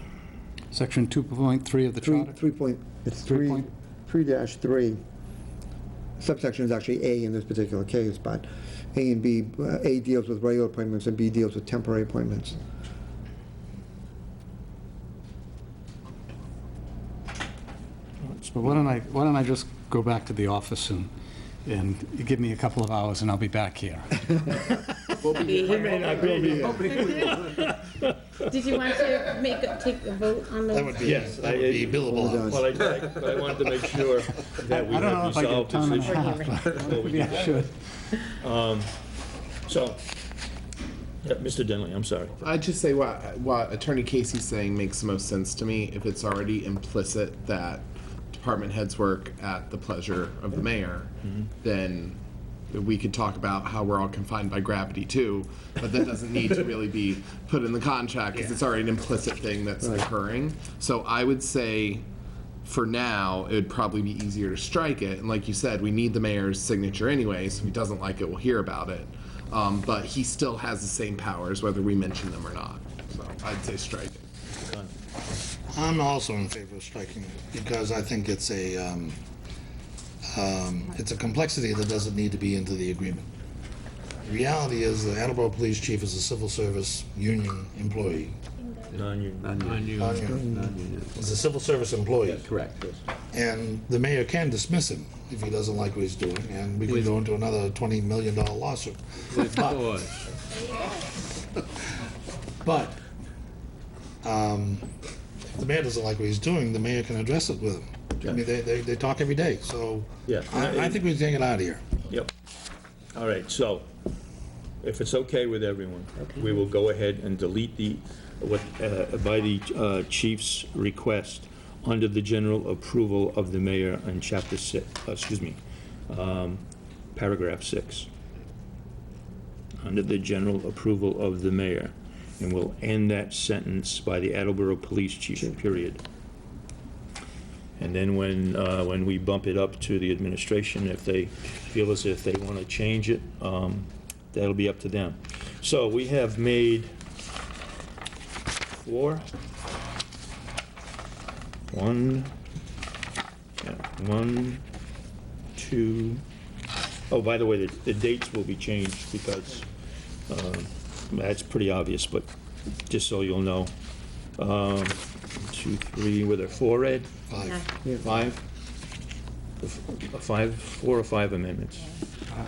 Section 2.3 of the charter? 3-3. Subsection is actually A in this particular case, but A and B, A deals with regular appointments and B deals with temporary appointments. So why don't I just go back to the office and give me a couple of hours and I'll be back here. We may not be here. Did you want to take a vote on those? That would be billable hours. Well, I wanted to make sure that we I don't know have if I get resolved time and this a issue. half, but before we maybe do I that. should. So, yeah, Mr. Denley, I'm sorry. I'd just say what Attorney Casey's saying makes the most sense to me. If it's already implicit that department heads work at the pleasure of the mayor, then we could talk about how we're all confined by gravity too, but that doesn't need to really be put in the contract because it's already an implicit thing that's occurring. So I would say for now, it would probably be easier to strike it. And like you said, we need the mayor's signature anyway, so if he doesn't like it, we'll hear about it. But he still has the same powers whether we mention them or not. So I'd say strike it. I'm also in favor of striking it because I think it's a complexity that doesn't need to be into the agreement. The reality is the Attleboro Police Chief is a civil service union employee. Non-union. Is a civil service employee. Correct. And the mayor can dismiss him if he doesn't like what he's doing, and we can go into another $20 million lawsuit. But if the mayor doesn't like what he's doing, the mayor can address it with him. I mean, they talk every day, so Yeah. I think we take it out of here. Yep. All right, so if it's okay with everyone, we will go ahead and delete by the chief's request, under the general approval of the mayor in chapter 6, paragraph 6. Under the general approval of the mayor, and we'll end that sentence by the Attleboro Police Chief, period. And then when we bump it up to the administration, if they feel as if they want to change it, that'll be up to them. So we have made 4. 1, 2. Oh, by the way, the dates will be changed because that's pretty obvious, but just so you'll know. 2, 3, were there 4, Ed? 5. 5? 4 or 5 amendments?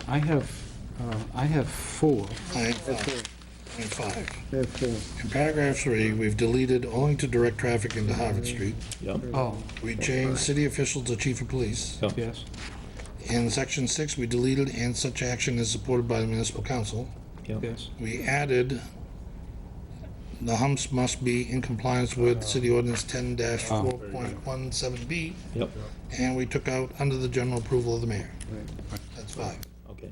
I have 4. I have 5. I have 4. In paragraph 3, we've deleted owing to direct traffic into Harvard Street. Yep. Oh, We changed city official to chief of police. Yep. yes. In section 6, we deleted and such action is supported by the municipal council. Yep. Yes. We added the humps must be in compliance with city ordinance 10-4.17B, Yep. and we took out under the general approval of the mayor. That's 5. Okay.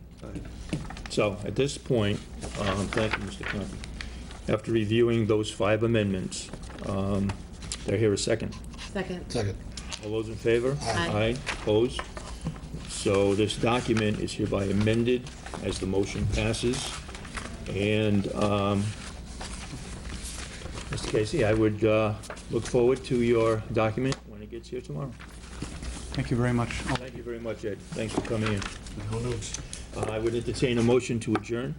So at this point, thank you, Mr. Conti. After reviewing those 5 amendments, do I hear a second? Second. Second. All those in favor? Aye. Opposed? So this document is hereby amended as the motion passes. And, Mr. Casey, I would look forward to your document when it gets here tomorrow. Thank you very much. Thank you very much, Ed. Thanks for coming in. No news. I would entertain a motion to adjourn.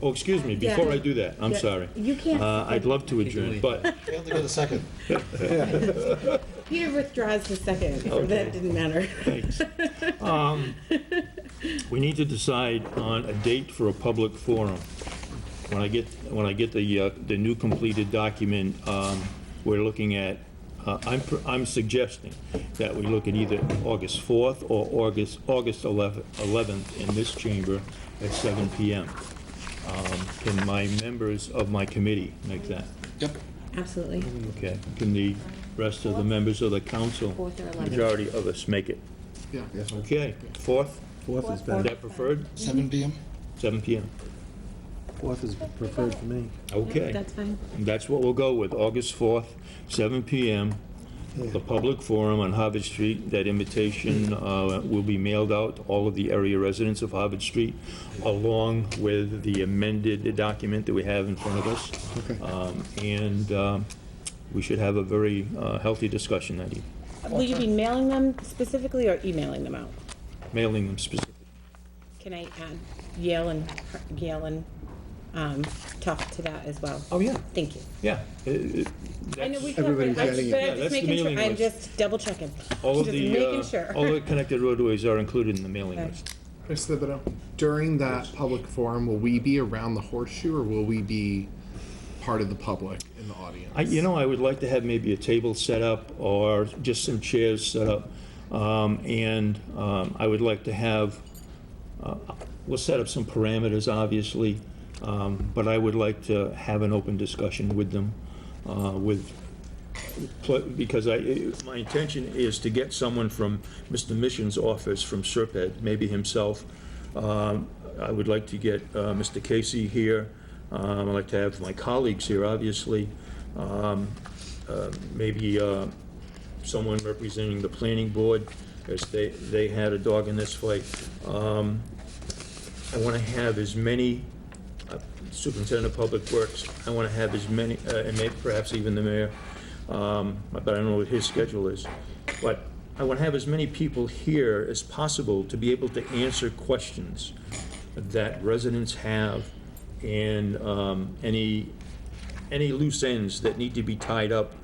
Oh, excuse me, before I do that, I'm sorry. You can't. I'd love to adjourn, but Failed to get a second. Peter withdraws the second, so Okay. that didn't matter. thanks. We need to decide on a date for a public forum. When I get the new completed document, we're looking at, I'm suggesting that we look at either August 4th or August 11th in this chamber at 7 PM. Can my members of my committee make that? Yep. Absolutely. Okay. Can the rest of the members of the council, 4th or 11th. majority of us, make it? Yeah. Okay. 4th? 4th is Is better. that preferred? 7 p.m.? 7 PM. 4th is preferred for me. Okay. That's fine. That's what we'll go with, August 4th, 7 PM, the public forum on Harvard Street. That invitation will be mailed out to all of the area residents of Harvard Street, along with the amended document that we have in front of us. Okay. And we should have a very healthy discussion that evening, Will you be mailing them specifically or emailing them out? mailing them specifically. Can I add Yale and Tufts to that as well? Oh, yeah. Thank you. Yeah. I know we Everybody's covered, adding it. but Yeah, I'm that's just the making sure, mailing I'm list. just double checking. All of Just the, making sure. all the connected roadways are included in the mailing Okay. list. Mr. Thibodeau, during that public forum, will we be around the horseshoe or will we be part of the public in the audience? I would like to have maybe a table set up or just some chairs set up. I would like to have, we'll set up some parameters, obviously, but I would like to have an open discussion with them, because my intention is to get someone from Mr. Mission's office, from Serped, maybe himself. I would like to get Mr. Casey here. I'd like to have my colleagues here, obviously. Maybe someone representing the planning board, as they had a dog in this fight. I want to have as many, Superintendent of Public Works, I want to have as many, and maybe perhaps even the mayor, but I don't know what his schedule is. But I want to have as many people here as possible to be able to answer questions that residents have, and any loose ends that need to be tied up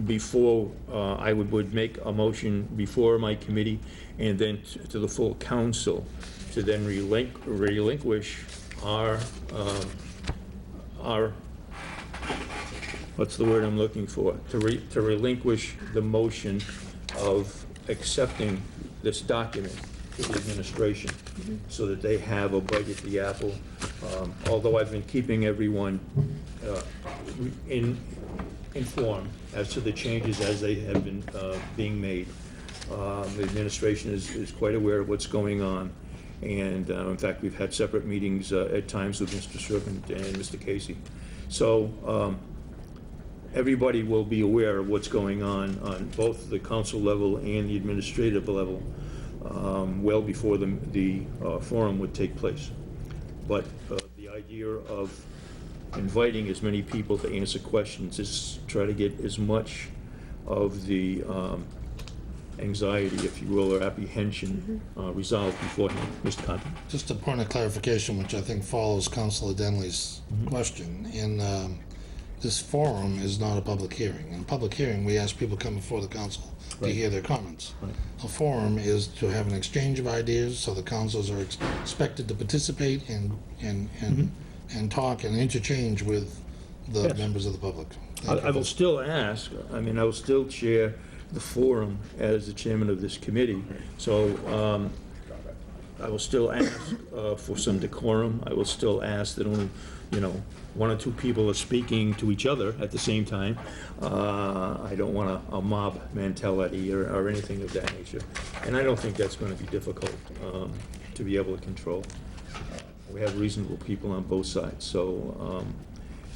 before I would make a motion before my committee, and then to the full council, to then relinquish our, what's the word I'm looking for? To relinquish the motion of accepting this document to the administration so that they have a bite at the apple. Although I've been keeping everyone informed as to the changes as they have been being made. The administration is quite aware of what's going on. And in fact, we've had separate meetings at times with Mr. Serpent and Mr. Casey. So everybody will be aware of what's going on both the council level and the administrative level well before the forum would take place. But the idea of inviting as many people to answer questions is try to get as much of the anxiety, if you will, or apprehension resolved beforehand. Mr. Conti? Just a point of clarification, which I think follows Councilor Denley's question. In this forum is not a public hearing. In a public hearing, we ask people to come before the council to hear their comments. A forum is to have an exchange of ideas, so the councils are expected to participate and talk and interchange with the members of the public. I will still ask, I mean, I will still chair the forum as the chairman of this committee. So I will still ask for some decorum. I will still ask that only, one or two people are speaking to each other at the same time. I don't want a mob mentality or anything of that nature. And I don't think that's going to be difficult to be able to control. We have reasonable people on both sides. So,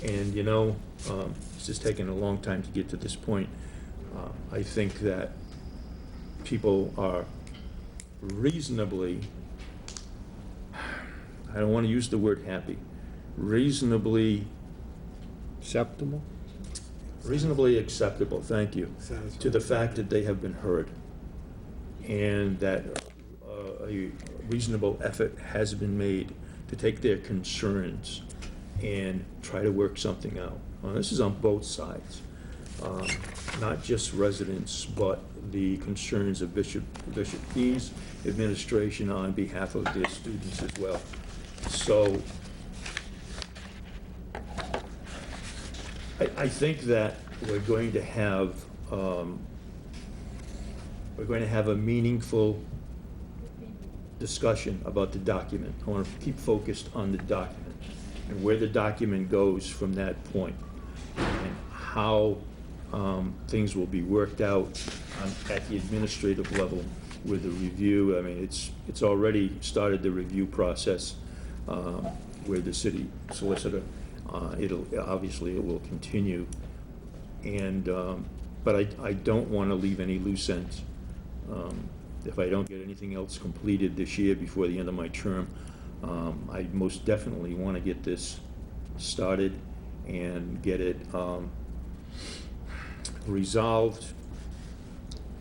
and it's just taken a long time to get to this point. I think that people are reasonably, I don't want to use the word happy, reasonably Acceptable? reasonably acceptable, thank you, to the fact that they have been heard and that a reasonable effort has been made to take their concerns and try to work something out. This is on both sides, not just residents, but the concerns of Bishop Fee's administration on behalf of their students as well. So I think that we're going to have a meaningful discussion about the document. I want to keep focused on the document and where the document goes from that point, and how things will be worked out at the administrative level with the review. I mean, it's already started the review process with the city solicitor. Obviously it will continue, and but I don't want to leave any loose ends. If I don't get anything else completed this year before the end of my term, I most definitely want to get this started and get it resolved,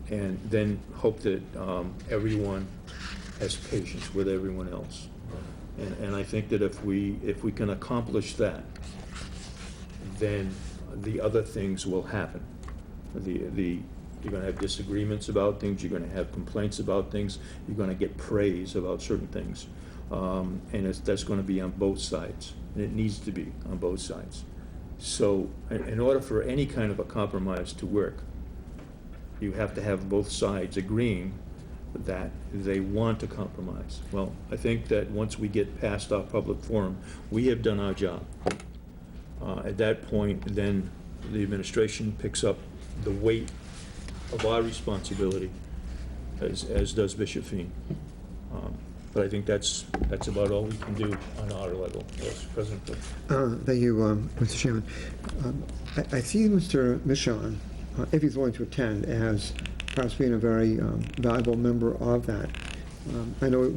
and then hope that everyone has patience with everyone else. And I think that if we can accomplish that, then the other things will happen. You're going to have disagreements about things, you're going to have complaints about things, you're going to get praise about certain things. And that's going to be on both sides, and it needs to be on both sides. So in order for any kind of a compromise to work, you have to have both sides agreeing that they want to compromise. Well, I think that once we get past our public forum, we have done our job. At that point, then the administration picks up the weight of our responsibility, as does Bishop Fee. But I think that's about all we can do on our level. Yes, President. Thank you, Mr. Chairman. I see Mr. Michon, if he's willing to attend, as perhaps being a very valuable member of that. I know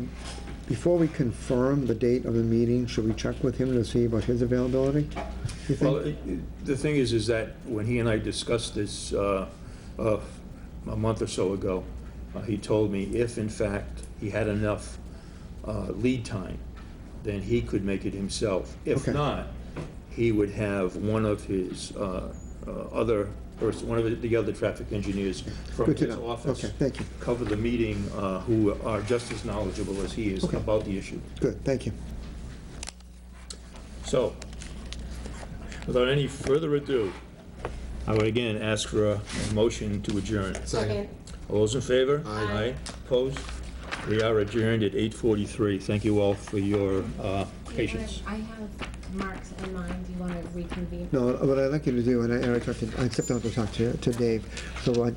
before we confirm the date of the meeting, should we check with him to see about his availability? You think? Well, the thing is that when he and I discussed this a month or so ago, he told me if in fact he had enough lead time, then he could make it himself. If not, he would have one of his one of the other traffic engineers from his office thank you. cover the meeting, who are just as knowledgeable as he is about the issue. Good, thank you. So, without any further ado, I would again ask for a motion to adjourn. Second. All those in favor? Aye. Opposed? We are adjourned at 8:43. Thank you all for your patience. I have Mark's in mind. Do you want to reconvene? No, what I'd like you to do, and I stepped out to talk to Dave, so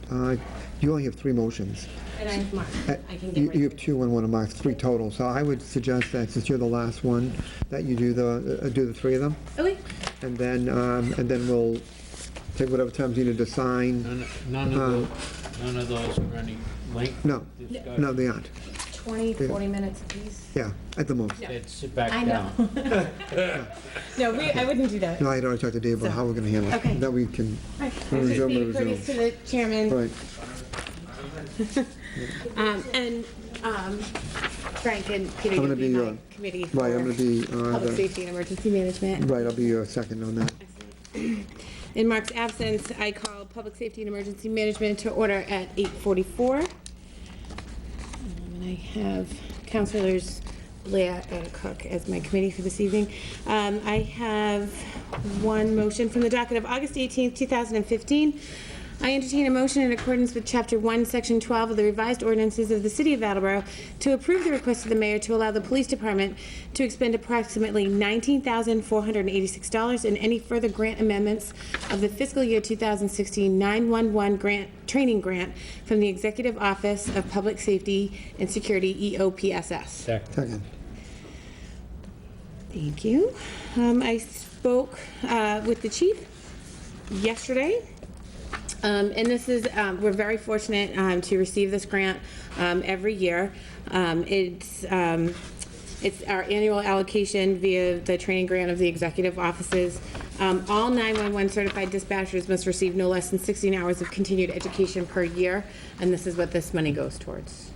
you only have 3 motions. And I have Mark. I can get You rid have 2 and 1 of Mark's, 3 total. So I would suggest that since you're the last one, that you do the 3 of them, Okay. and then we'll take whatever time's needed to sign. None of those are any length No, discussion. no, they aren't. 20, 40 minutes apiece. Yeah, at the most. Ed, sit back I down. know. No, I wouldn't do that. No, I had already talked to Dave about how we're going to handle it. Okay. That we can I was just being courteous to the chairman. Right. And Frank and Peter, I'm you'll gonna be be, my committee for Right, I'm going to be public safety and emergency management. Right, I'll be your second on that. In Mark's absence, I call public safety and emergency management to order at 8:44. And I have Councilors Blair and Cook as my committee for this evening. I have one motion from the docket of August 18th, 2015. I entertain a motion in accordance with Chapter 1, Section 12 of the revised ordinances of the City of Attleboro to approve the request of the mayor to allow the police department to expend approximately $19,486 in any further grant amendments of the fiscal year 2016 911 training grant from the Executive Office of Public Safety and Security, EOPSS. Second. Thank you. I spoke with the chief yesterday. And this is, we're very fortunate to receive this grant every year. It's our annual allocation via the training grant of the executive offices. All 911 certified dispatchers must receive no less than 16 hours of continued education per year, and this is what this money goes towards.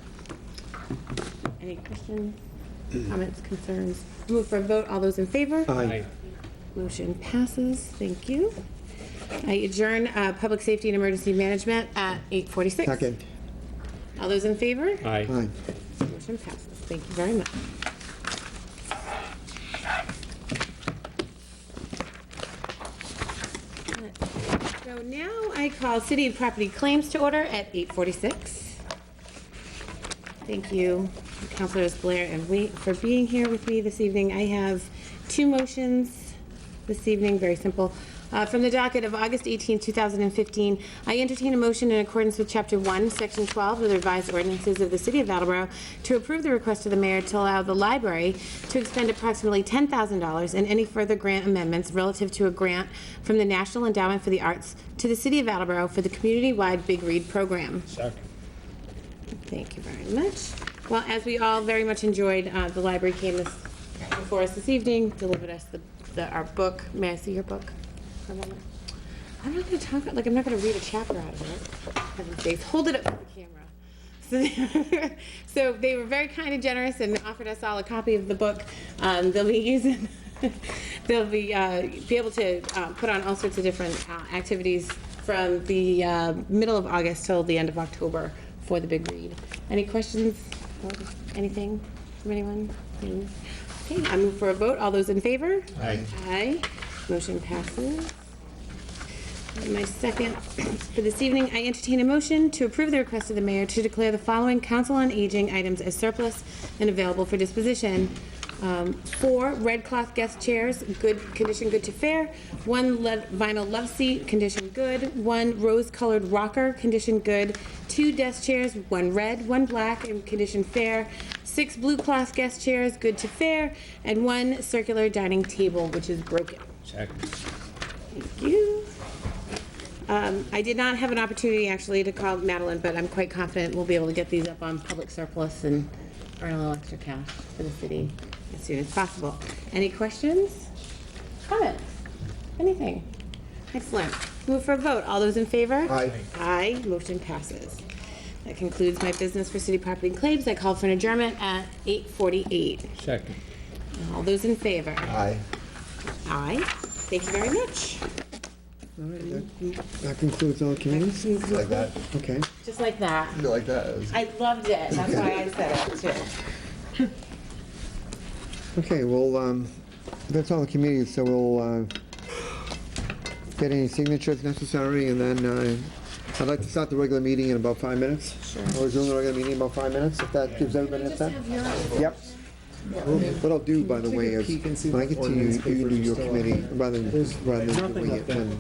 Any questions, comments, concerns? Move for a vote. All those in favor? Aye. Motion passes. Thank you. I adjourn Public Safety and Emergency Management at 8:46. Second. All those in favor? Aye. Aye. Motion passes. Thank you very much. So now I call City and Property Claims to order at 8:46. Thank you, Councilors Blair and Waite, for being here with me this evening. I have 2 motions this evening, very simple. From the docket of August 18, 2015, I entertain a motion in accordance with Chapter 1, Section 12 of the revised ordinances of the City of Attleboro to approve the request of the mayor to allow the library to expend approximately $10,000 in any further grant amendments relative to a grant from the National Endowment for the Arts to the City of Attleboro for the community-wide Big Read program. Second. Thank you very much. Well, as we all very much enjoyed, the library came before us this evening, delivered us our book. May I see your book? I'm not going to talk, I'm not going to read a chapter out of it. Heaven's sakes, hold it up for the camera. So they were very kind and generous and offered us all a copy of the book. They'll be able to put on all sorts of different activities from the middle of August till the end of October for the Big Read. Any questions or anything from anyone? Okay, I move for a vote. All those in favor? Aye. Aye. Motion passes. And my second for this evening, I entertain a motion to approve the request of the mayor to declare the following Council on Aging items as surplus and available for disposition. 4 red cloth guest chairs, good condition, good to fair. 1 vinyl love seat, condition good. 1 rose-colored rocker, condition good. 2 desk chairs, 1 red, 1 black, and condition fair. 6 blue cloth guest chairs, good to fair, and 1 circular dining table, which is broken. Second. Thank you. I did not have an opportunity actually to call Madeline, but I'm quite confident we'll be able to get these up on public surplus and earn a little extra cash for the city as soon as possible. Any questions? Comments? Anything? Excellent. Move for a vote. All those in favor? Aye. Aye. Motion passes. That concludes my business for city property and claims. I call for an adjournment at 8:48. Second. All those in favor? Aye. Aye. Thank you very much. All right, that concludes all committees? Like that? Okay. Just like that. You like that? I loved it. That's why I said it too. Okay, well, that's all the committees, so we'll get any signatures necessary, and then I'd like to start the regular meeting in about 5 minutes. Sure. Or resume the regular meeting in about 5 minutes, if that gives everybody enough time. Yep. What I'll do, by the way, is when I get to you, you can do your committee rather than doing it when.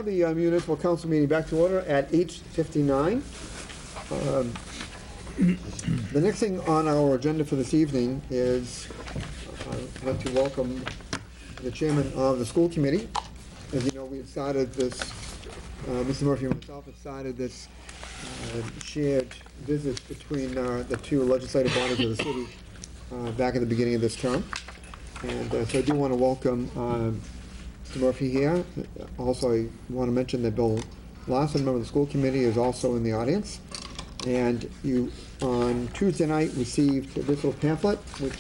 call the municipal council meeting back to order at 8:59. The next thing on our agenda for this evening is I'd like to welcome the chairman of the school committee. As you know, we had started this, Mr. Murphy and myself had started this shared visit between the two legislative bodies of the city back at the beginning of this term. And so I do want to welcome Mr. Murphy here. Also, I want to mention that Bill Larson, member of the school committee, is also in the audience. And you, on Tuesday night, received this little pamphlet, which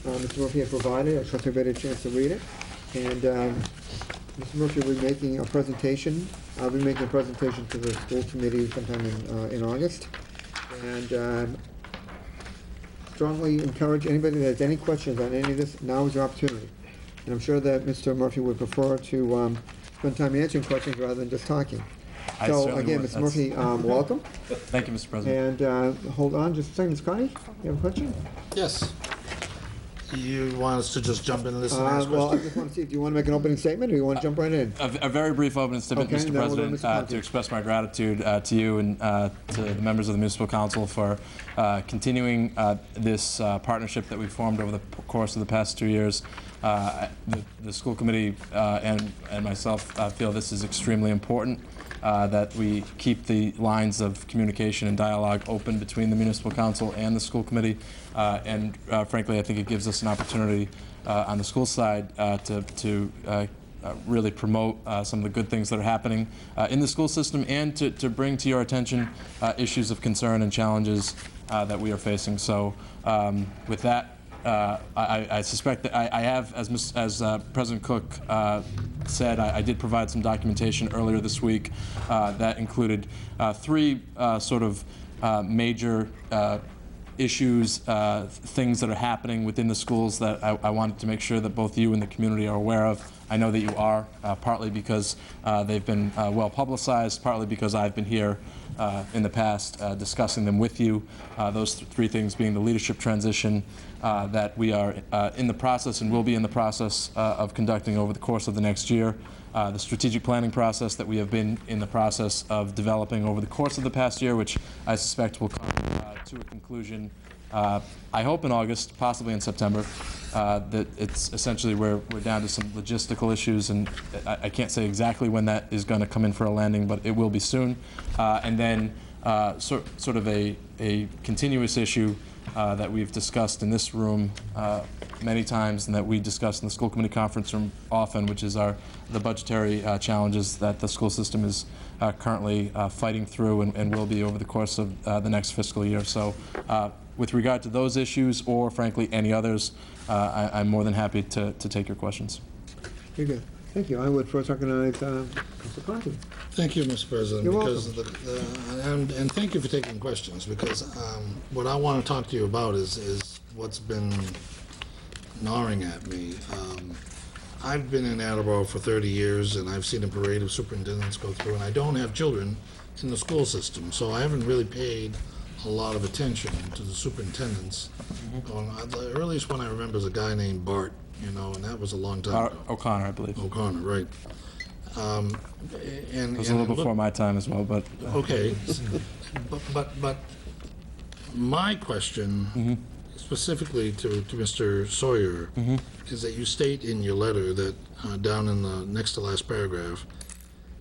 Mr. Murphy had provided. I trust everybody had a chance to read it. And Mr. Murphy will be making a presentation. I'll be making a presentation to the school committee sometime in August. And strongly encourage anybody that has any questions on any of this, now is your opportunity. And I'm sure that Mr. Murphy would prefer to spend time answering questions rather than just talking. So again, Mr. Murphy, welcome. Thank you, Mr. President. And hold on just a second, Ms. Connie, you have a question? Yes. You want us to just jump into this and ask Well, I questions? just want to see, do you want to make an opening statement, or you want to jump right in? A very brief opening statement, Okay, Mr. then we'll go to President, Mr. Conti. to express my gratitude to you and to the members of the Municipal Council for continuing this partnership that we've formed over the course of the past 2 years. The school committee and myself feel this is extremely important, that we keep the lines of communication and dialogue open between the Municipal Council and the school committee. And frankly, I think it gives us an opportunity on the school side to really promote some of the good things that are happening in the school system, and to bring to your attention issues of concern and challenges that we are facing. So with that, I suspect that I have, as President Cook said, I did provide some documentation earlier this week that included three sort of major issues, things that are happening within the schools that I wanted to make sure that both you and the community are aware of. I know that you are, partly because they've been well publicized, partly because I've been here in the past discussing them with you. Those three things being the leadership transition that we are in the process and will be in the process of conducting over the course of the next year. The strategic planning process that we have been in the process of developing over the course of the past year, which I suspect will come to a conclusion, I hope in August, possibly in September. That it's essentially we're down to some logistical issues, and I can't say exactly when that is going to come in for a landing, but it will be soon. And then sort of a continuous issue that we've discussed in this room many times, and that we discuss in the school committee conference room often, which is the budgetary challenges that the school system is currently fighting through and will be over the course of the next fiscal year. So with regard to those issues, or frankly any others, I'm more than happy to take your questions. Very good. Thank you. I would first recognize Mr. Conti. Thank you, Mr. President. You're because and thank you for taking questions, because what I want to talk to you about is what's been gnawing at me. I've been in Attleboro for 30 years, and I've seen a parade of superintendents go through, and I don't have children in the school system, so I haven't really paid a lot of attention to the superintendents. The earliest one I remember is a guy named Bart, and that was a long time ago. O'Connor, I believe. O'Connor, right. It was a little before my time as well, but... Okay. But my question, specifically to Mr. Sawyer, is that you state in your letter that, down in the next to last paragraph,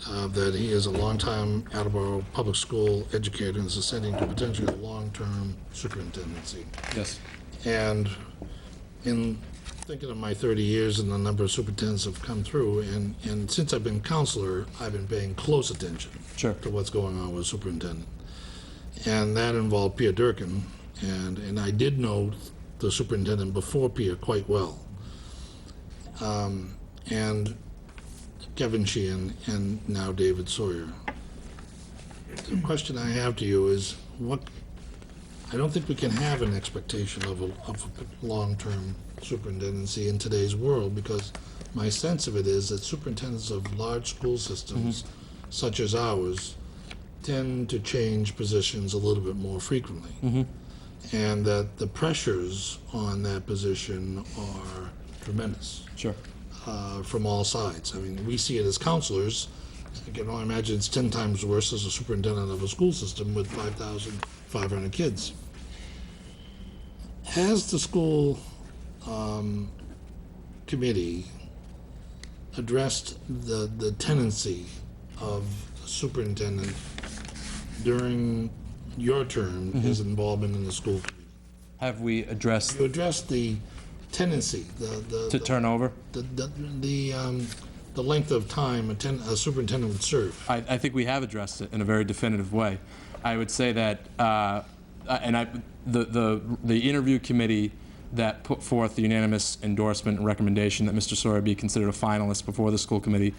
that he is a longtime Attleboro public school educator and is ascending to potentially a long-term superintendency. Yes. And in thinking of my 30 years and the number of superintendents have come through, and since I've been counselor, I've been paying close attention to what's going on with superintendent. And that involved Pia Durkin, and I did know the superintendent before Pia quite well. And Kevin Sheehan, and now David Sawyer. The question I have to you is, I don't think we can have an expectation of a long-term superintendency in today's world, because my sense of it is that superintendents of large school systems, such as ours, tend to change positions a little bit more frequently. And that the pressures on that position are tremendous. Sure. From all sides. I mean, we see it as counselors, I can only imagine it's 10 times worse as a superintendent of a school system with 5,500 kids. Has the school committee addressed the tendency of the superintendent during your term, his involvement in the school committee? Have we addressed You addressed the tendency, to turn over? the length of time a superintendent would serve. I think we have addressed it in a very definitive way. I would say that, the interview committee that put forth the unanimous endorsement and recommendation that Mr. Sawyer be considered a finalist before the school committee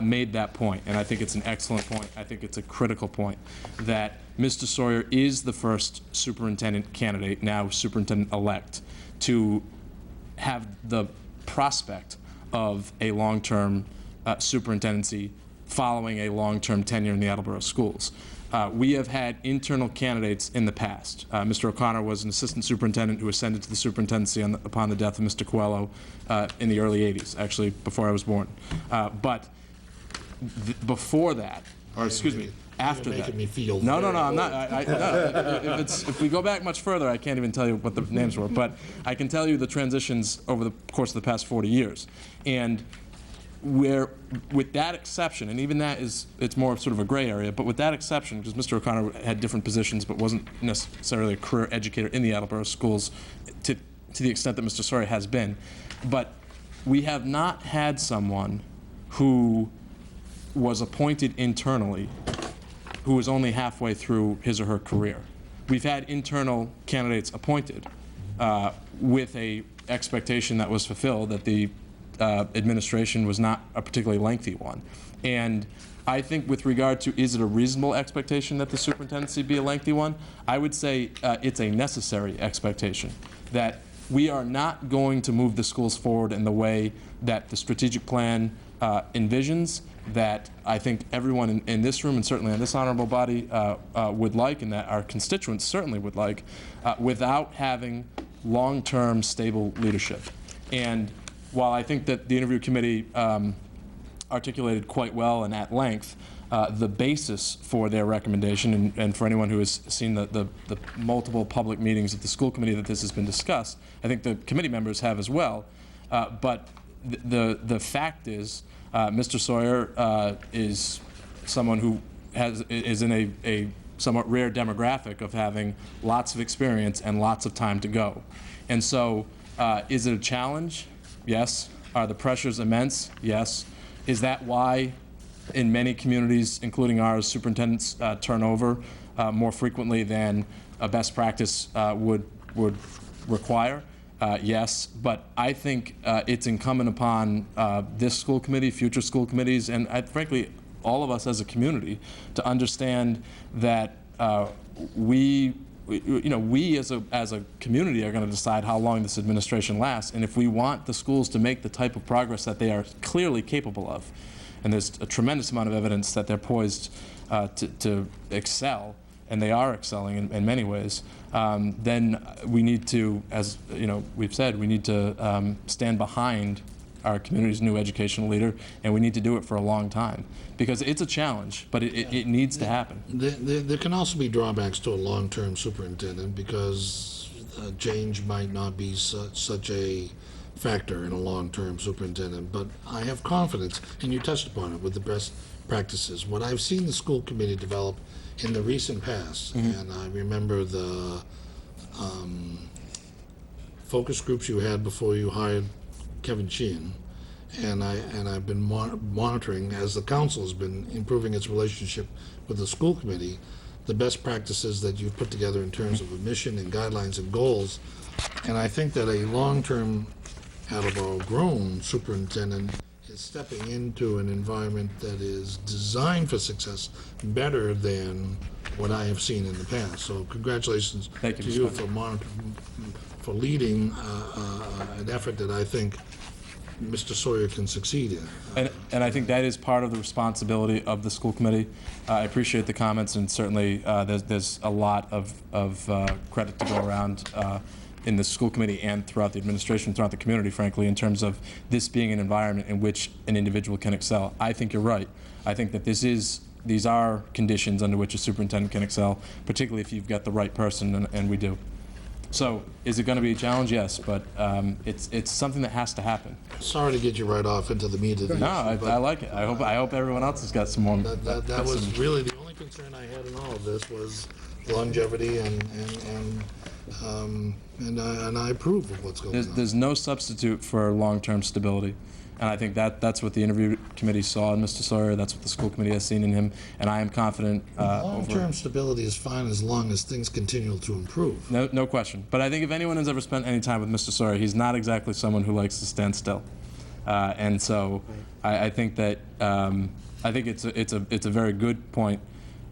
made that point, and I think it's an excellent point. I think it's a critical point that Mr. Sawyer is the first superintendent candidate, now superintendent-elect, to have the prospect of a long-term superintendency following a long-term tenure in the Attleboro schools. We have had internal candidates in the past. Mr. O'Connor was an assistant superintendent who ascended to the superintendency upon the death of Mr. Coelho in the early 80s, actually before I was born. But before that, or excuse me, after You're that. making me feel No, very I'm not. old. If we go back much further, I can't even tell you what the names were. But I can tell you the transitions over the course of the past 40 years. And with that exception, and even that it's more sort of a gray area, but with that exception, because Mr. O'Connor had different positions but wasn't necessarily a career educator in the Attleboro schools to the extent that Mr. Sawyer has been. But we have not had someone who was appointed internally who was only halfway through his or her career. We've had internal candidates appointed with a expectation that was fulfilled that the administration was not a particularly lengthy one. And I think with regard to is it a reasonable expectation that the superintendency be a lengthy one, I would say it's a necessary expectation that we are not going to move the schools forward in the way that the strategic plan envisions, that I think everyone in this room and certainly in this honorable body would like, and that our constituents certainly would like, without having long-term stable leadership. And while I think that the interview committee articulated quite well and at length the basis for their recommendation, and for anyone who has seen the multiple public meetings at the school committee that this has been discussed, I think the committee members have as well. But the fact is, Mr. Sawyer is someone who is in a somewhat rare demographic of having lots of experience and lots of time to go. And so, is it a challenge? Yes. Are the pressures immense? Yes. Is that why in many communities, including ours, superintendents turn over more frequently than a best practice would require? Yes, but I think it's incumbent upon this school committee, future school committees, and frankly, all of us as a community to understand that we as a community are going to decide how long this administration lasts, and if we want the schools to make the type of progress that they are clearly capable of, and there's a tremendous amount of evidence that they're poised to excel, and they are excelling in many ways, then we need to, as we've said, we need to stand behind our community's new educational leader, and we need to do it for a long time, because it's a challenge, but it needs to happen. There can also be drawbacks to a long-term superintendent, because change might not be such a factor in a long-term superintendent, but I have confidence, and you touched upon it, with the best practices. What I've seen the school committee develop in the recent past, and I remember the focus groups you had before you hired Kevin Sheehan, and I've been monitoring, as the council has been improving its relationship with the school committee, the best practices that you've put together in terms of a mission and guidelines and goals. And I think that a long-term Attleboro grown superintendent is stepping into an environment that is designed for success better than what I have seen in the past. So congratulations to you for leading an effort that I think Mr. Sawyer can succeed in. And I think that is part of the responsibility of the school committee. I appreciate the comments, and certainly there's a lot of credit to go around in the school committee and throughout the administration, throughout the community, frankly, in terms of this being an environment in which an individual can excel. I think you're right. I think that these are conditions under which a superintendent can excel, particularly if you've got the right person, and we do. So, is it going to be a challenge? Yes, but it's something that has to happen. Sorry to get you right off into the meat of the issue. No, I like it. I hope everyone else has got some more. That was really the only concern I had in all of this was longevity, and I approve of what's going on. There's no substitute for long-term stability. And I think that's what the interview committee saw in Mr. Sawyer. That's what the school committee has seen in him. And I am confident. Long-term stability is fine as long as things continue to improve. No question. But I think if anyone has ever spent any time with Mr. Sawyer, he's not exactly someone who likes to stand still. And so I think that it's a very good point,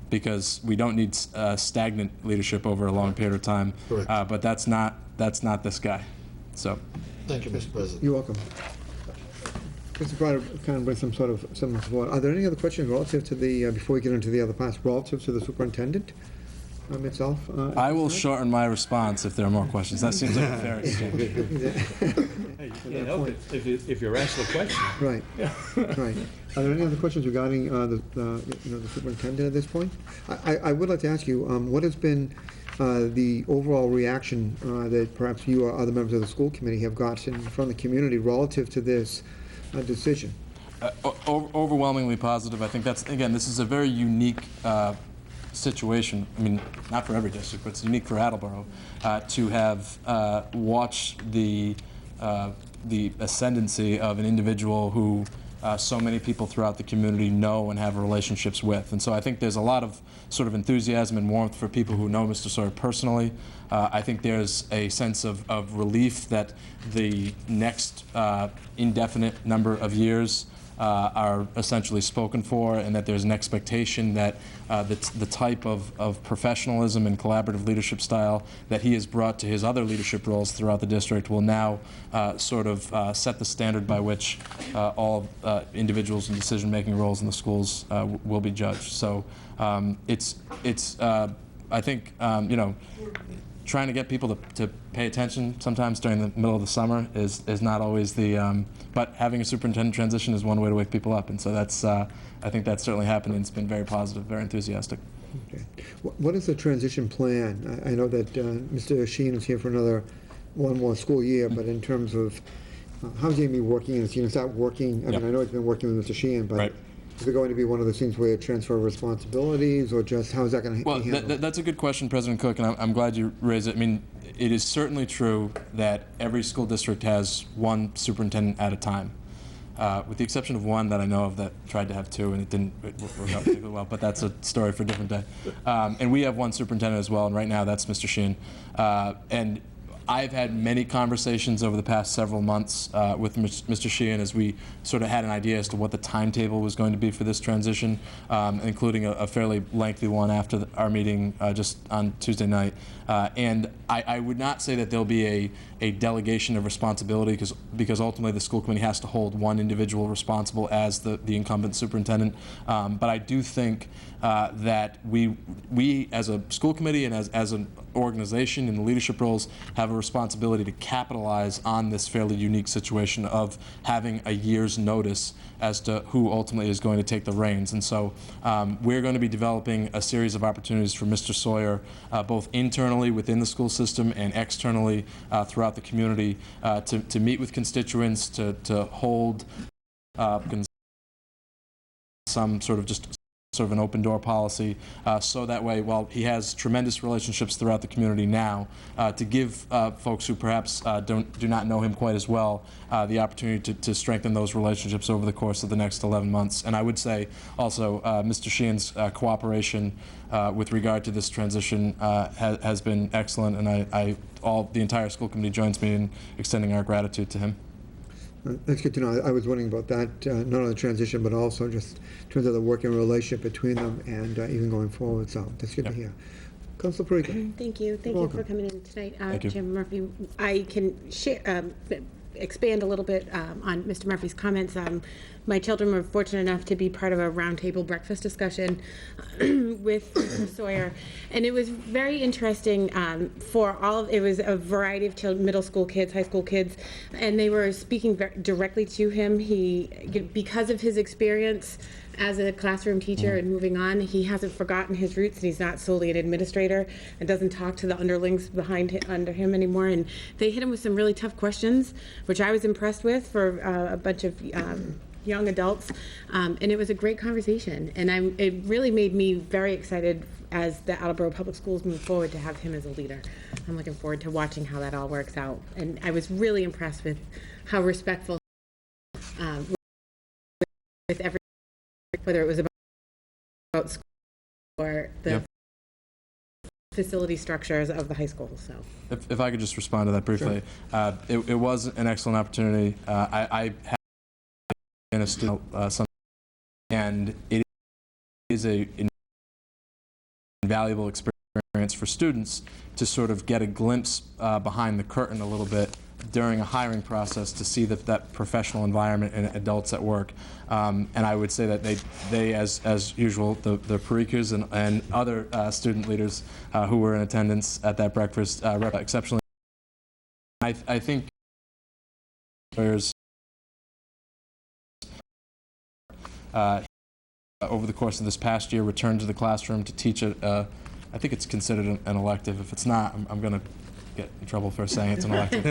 because we don't need stagnant leadership over a long period of time. Correct. But that's not this guy. So. Thank you, Mr. President. You're welcome. Mr. Pryor, kind of bring some sort of support. Are there any other questions relative to the, before we get into the other parts, relative to the superintendent itself? I will shorten my response if there are more questions. That seems like a fair exchange. Hey, you can't help it if you're asked the question. Right, right. Are there any other questions regarding the superintendent at this point? I would like to ask you, what has been the overall reaction that perhaps you or other members of the school committee have gotten from the community relative to this decision? Overwhelmingly positive. I think that's, again, this is a very unique situation. I mean, not for every district, but it's unique for Attleboro to have watched the ascendancy of an individual who so many people throughout the community know and have relationships with. And so I think there's a lot of sort of enthusiasm and warmth for people who know Mr. Sawyer personally. I think there's a sense of relief that the next indefinite number of years are essentially spoken for, and that there's an expectation that the type of professionalism and collaborative leadership style that he has brought to his other leadership roles throughout the district will now sort of set the standard by which all individuals in decision-making roles in the schools will be judged. So I think, trying to get people to pay attention sometimes during the middle of the summer is not always the, but having a superintendent transition is one way to wake people up. And so that's, I think that's certainly happened, and it's been very positive, very enthusiastic. Okay. What is the transition plan? I know that Mr. Sheen is here for one more school year, but in terms of how's he going to be working, and is he going to start working? I mean, I know he's been working with Mr. Sheen, but right. Is it going to be one of those things where you transfer responsibilities, or just how is that going to be handled? Well, that's a good question, President Cook, and I'm glad you raised it. I mean, it is certainly true that every school district has one superintendent at a time, with the exception of one that I know of that tried to have two, and it didn't work out particularly well, but that's a story for a different day. And we have one superintendent as well, and right now that's Mr. Sheen. And I've had many conversations over the past several months with Mr. Sheehan as we sort of had an idea as to what the timetable was going to be for this transition, including a fairly lengthy one after our meeting just on Tuesday night. And I would not say that there'll be a delegation of responsibility, because ultimately the school committee has to hold one individual responsible as the incumbent superintendent. But I do think that we as a school committee and as an organization in the leadership roles have a responsibility to capitalize on this fairly unique situation of having a year's notice as to who ultimately is going to take the reins. And so we're going to be developing a series of opportunities for Mr. Sawyer, both internally within the school system and externally throughout the community, to meet with constituents, to hold some sort of an open door policy, so that way, while he has tremendous relationships throughout the community now, to give folks who perhaps do not know him quite as well the opportunity to strengthen those relationships over the course of the next 11 months. And I would say also Mr. Sheehan's cooperation with regard to this transition has been excellent, and the entire school committee joins me in extending our gratitude to him. That's good to know. I was wondering about that, not only the transition, but also just in terms of the working relationship between them and even going forward. So that's good to hear. Councilor Parika. Thank you. Thank you for coming in tonight. Thank you. Jim Murphy, I can share, expand a little bit on Mr. Murphy's comments. my children were fortunate enough to be part of a roundtable breakfast discussion with Mr. Sawyer, and it was very interesting it was a variety of middle school kids, high school kids, and they were speaking directly to him. Because of his experience as a classroom teacher and moving on, he hasn't forgotten his roots, and he's not solely an administrator and doesn't talk to the underlings under him anymore. And they hit him with some really tough questions, which I was impressed with for a bunch of young adults, and it was a great conversation. And it really made me very excited as the Attleboro Public Schools move forward to have him as a leader. I'm looking forward to watching how that all works out. And I was really impressed with how respectful with every, whether it was about school or the facility structures of the high school. So, If I could just respond to that briefly. Sure. It was an excellent opportunity. I have been a student, and it is an invaluable experience for students to sort of get a glimpse behind the curtain a little bit during a hiring process to see that professional environment and adults at work. And I would say that they as usual, the Parikas and other student leaders who were in attendance at that breakfast exceptionally. I think there's over the course of this past year returned to the classroom to teach I think it's considered an elective. If it's not, I'm going to get in trouble for saying it's an elective.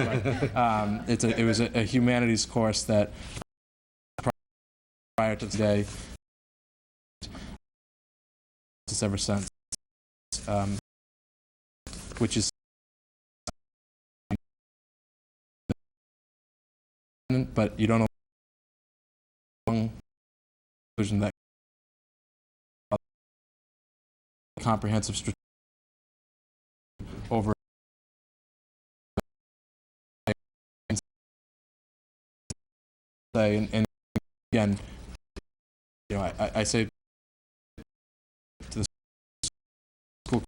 But, it was a humanities course that prior to today, just ever since, which is, but you don't know conclusion that comprehensive strategy over and again, you know, I say to the school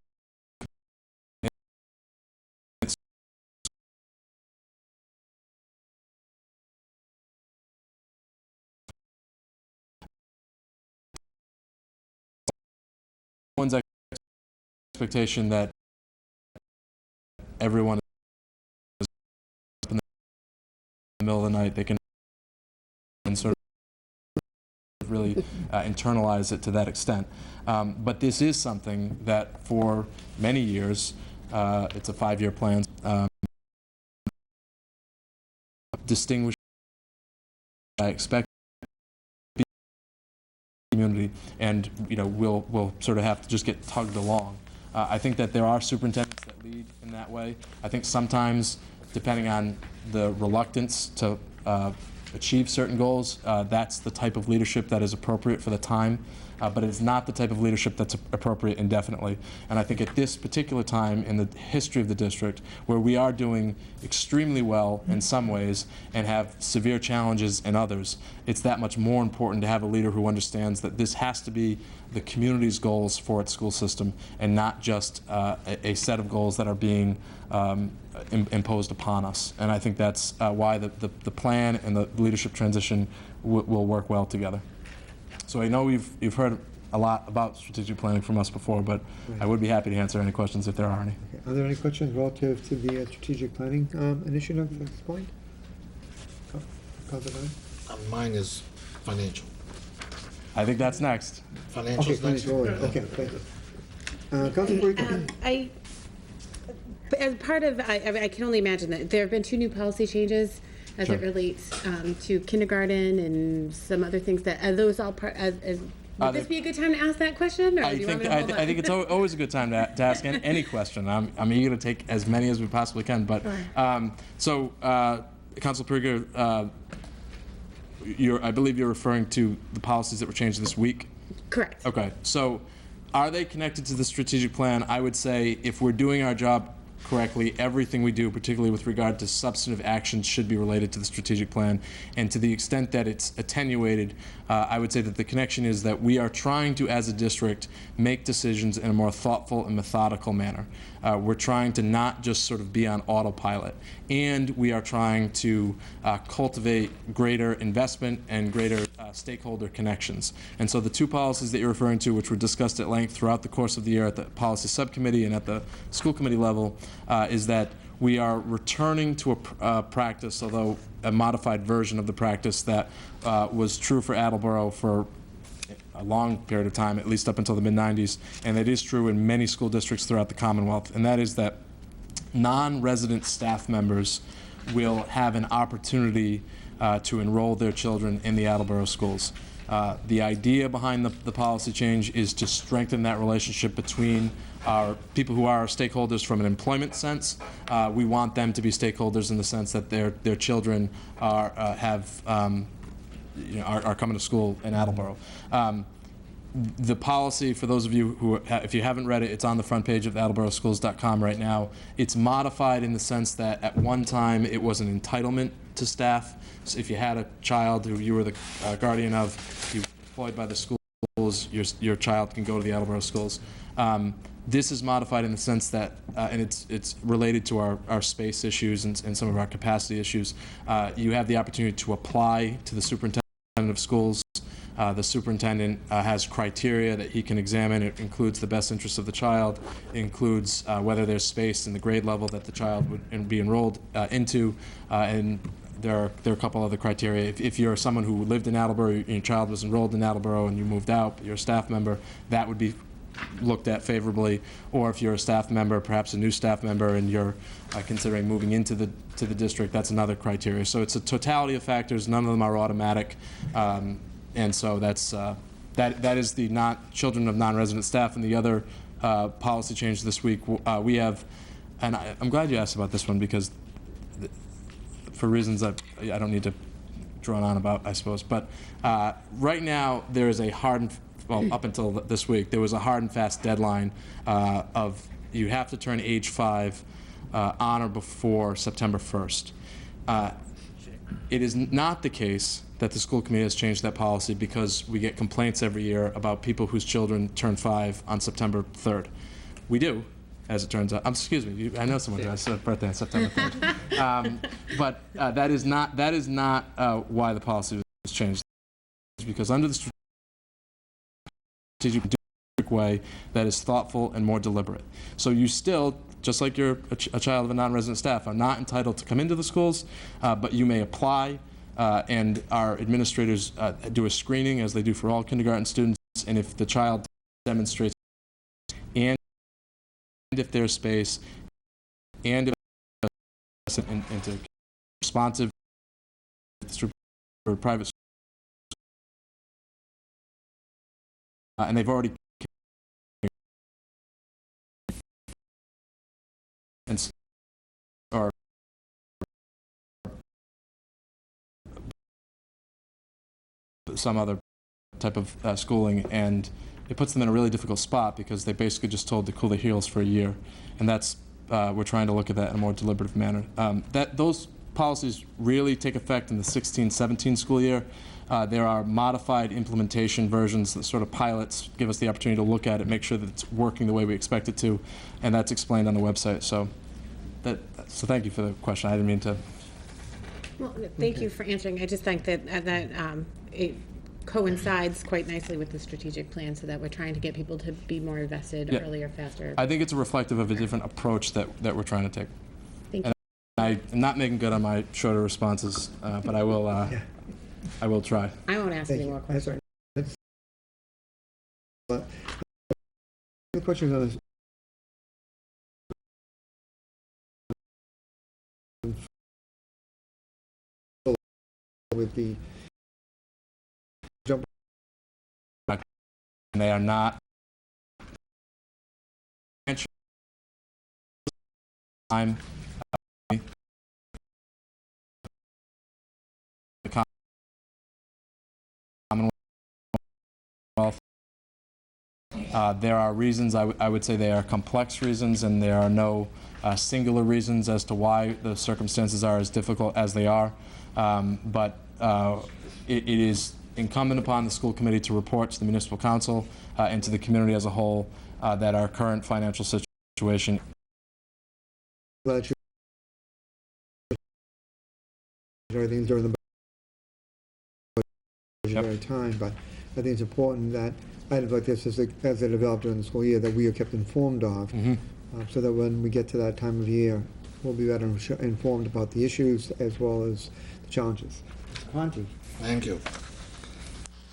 one's expectation that everyone is in the middle of the night, they can sort of really internalize it to that extent. But this is something that for many years, it's a 5-year plan, distinguished, I expect, community, and you know we'll sort of have to just get tugged along. I think that there are superintendents that lead in that way. I think sometimes, depending on the reluctance to achieve certain goals, that's the type of leadership that is appropriate for the time, but it's not the type of leadership that's appropriate indefinitely. And I think at this particular time in the history of the district, where we are doing extremely well in some ways and have severe challenges in others, it's that much more important to have a leader who understands that this has to be the community's goals for its school system and not just a set of goals that are being imposed upon us. And I think that's why the plan and the leadership transition will work well together. So I know you've heard a lot about strategic planning from us before, but I would be happy to answer any questions if there are any. Okay. Are there any questions relative to the strategic planning initiative at this point? Mine is financial. I think that's next. Financial's next. Okay, thank you. Councilor Parikh? As part of, I can only imagine that there have been 2 new policy changes as Sure. it relates to kindergarten and some other things. That are those all part? Would this be a good time to ask that question, or do you want me to hold on? I think it's always a good time to ask any question. I'm eager to take as many as we possibly can. But so, Councilor Parikh, I believe you're referring to the policies that were changed this week. Correct. Okay. So, are they connected to the strategic plan? I would say if we're doing our job correctly, everything we do, particularly with regard to substantive actions, should be related to the strategic plan. And to the extent that it's attenuated, I would say that the connection is that we are trying to, as a district, make decisions in a more thoughtful and methodical manner. We're trying to not just sort of be on autopilot. And we are trying to cultivate greater investment and greater stakeholder connections. And so the two policies that you're referring to, which were discussed at length throughout the course of the year at the policy subcommittee and at the school committee level, is that we are returning to a practice, although a modified version of the practice that was true for Attleboro for a long period of time, at least up until the mid-90s, and it is true in many school districts throughout the Commonwealth, and that is that non-resident staff members will have an opportunity to enroll their children in the Attleboro schools. The idea behind the policy change is to strengthen that relationship between our people who are our stakeholders from an employment sense. We want them to be stakeholders in the sense that their children are coming to school in Attleboro. The policy, for those of you who, if you haven't read it, it's on the front page of attleboroschools.com right now. It's modified in the sense that at one time it was an entitlement to staff. So if you had a child who you were the guardian of, you were employed by the schools, your child can go to the Attleboro schools. This is modified in the sense that, and it's related to our space issues and some of our capacity issues. You have the opportunity to apply to the superintendent of schools. The superintendent has criteria that he can examine. It includes the best interests of the child, includes whether there's space in the grade level that the child would be enrolled into, and there are a couple other criteria. If you're someone who lived in Attleboro, your child was enrolled in Attleboro and you moved out, but you're a staff member, that would be looked at favorably. Or if you're a staff member, perhaps a new staff member, and you're considering moving into the district, that's another criteria. So it's a totality of factors. None of them are automatic. And so that's that is the children of non-resident staff. And the other policy change this week, we have, and I'm glad you asked about this one, because for reasons that I don't need to drone on about, I suppose. But right now there is a up until this week, there was a hard and fast deadline of you have to turn age 5 on or before September 1st. It is not the case that the school committee has changed that policy because we get complaints every year about people whose children turn 5 on September 3rd. We do, as it turns out. Excuse me, I know someone who has a birthday on September 3rd. But that is not why the policy was changed. It's because under the strategic way that is thoughtful and more deliberate. So you still, just like you're a child of a non-resident staff, are not entitled to come into the schools, but you may apply, and our administrators do a screening, as they do for all kindergarten students, and if the child demonstrates, and if there's space, and if into responsive or private school, and they've already or some other type of schooling, and it puts them in a really difficult spot because they basically just told to cool their heels for a year, and that's we're trying to look at that in a more deliberative manner. Those policies really take effect in the 16-17 school year. There are modified implementation versions that sort of pilots give us the opportunity to look at it, make sure that it's working the way we expect it to, and that's explained on the website. So thank you for the question. I didn't mean to. Well, thank you for answering. I just think that it coincides quite nicely with the strategic plan, so that we're trying to get people to be more invested earlier, faster. I think it's a reflective of a different approach that we're trying to take. Thank you. I am not making good on my shorter responses, but I will. I will try. I won't ask any more questions. That's all right. The questions on this. With the jump, and they are not. I'm the Commonwealth There are reasons, I would say they are complex reasons, and there are no singular reasons as to why the circumstances are as difficult as they are. But it is incumbent upon the school committee to report to the municipal council and to the community as a whole that our current financial situation. Glad you everything during the budgetary time, but I think it's important that items like this, as they develop during the school year, that we are kept informed of, so that when we get to that time of year, we'll be better informed about the issues as well as the challenges. Conti. Thank you.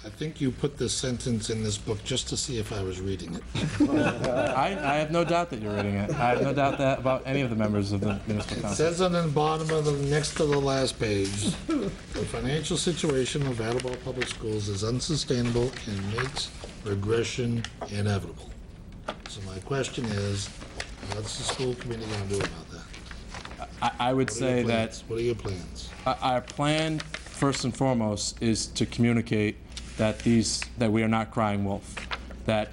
I think you put this sentence in this book just to see if I was reading it. I have no doubt that you're reading it. I have no doubt that about any of the members of the municipal It council. says on the bottom of the, next to the last page, the financial situation of Attleboro Public Schools is unsustainable and makes regression inevitable. So my question is, what's the school committee going to do about that? I would say that What are your plans? our plan, first and foremost, is to communicate that we are not crying wolf, that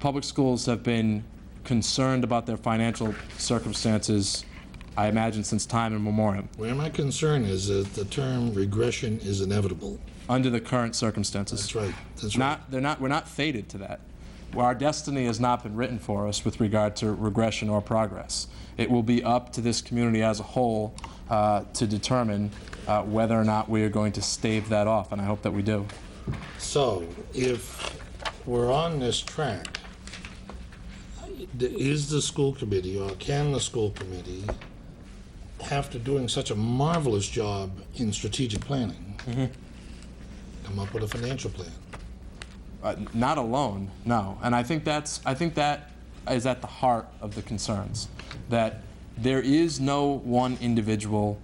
public schools have been concerned about their financial circumstances, I imagine, since time immemorial. Where my concern is that the term regression is inevitable. Under the current circumstances. That's right. That's right. We're not fated to that. Our destiny has not been written for us with regard to regression or progress. It will be up to this community as a whole to determine whether or not we are going to stave that off, and I hope that we do. So, if we're on this track, is the school committee, or can the school committee, after doing such a marvelous job in strategic planning, come up with a financial plan? Not alone, no. And I think that is at the heart of the concerns, that there is no one individual,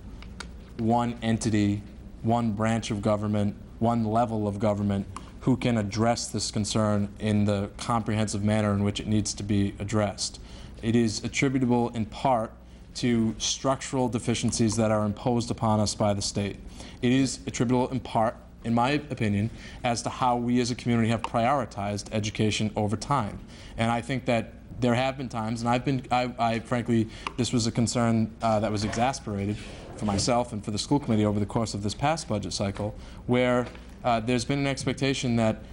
one entity, one branch of government, one level of government who can address this concern in the comprehensive manner in which it needs to be addressed. It is attributable in part to structural deficiencies that are imposed upon us by the state. It is attributable in part, in my opinion, as to how we as a community have prioritized education over time. And I think that there have been times, and I frankly, this was a concern that was exacerbated for myself and for the school committee over the course of this past budget cycle, where there's been an expectation that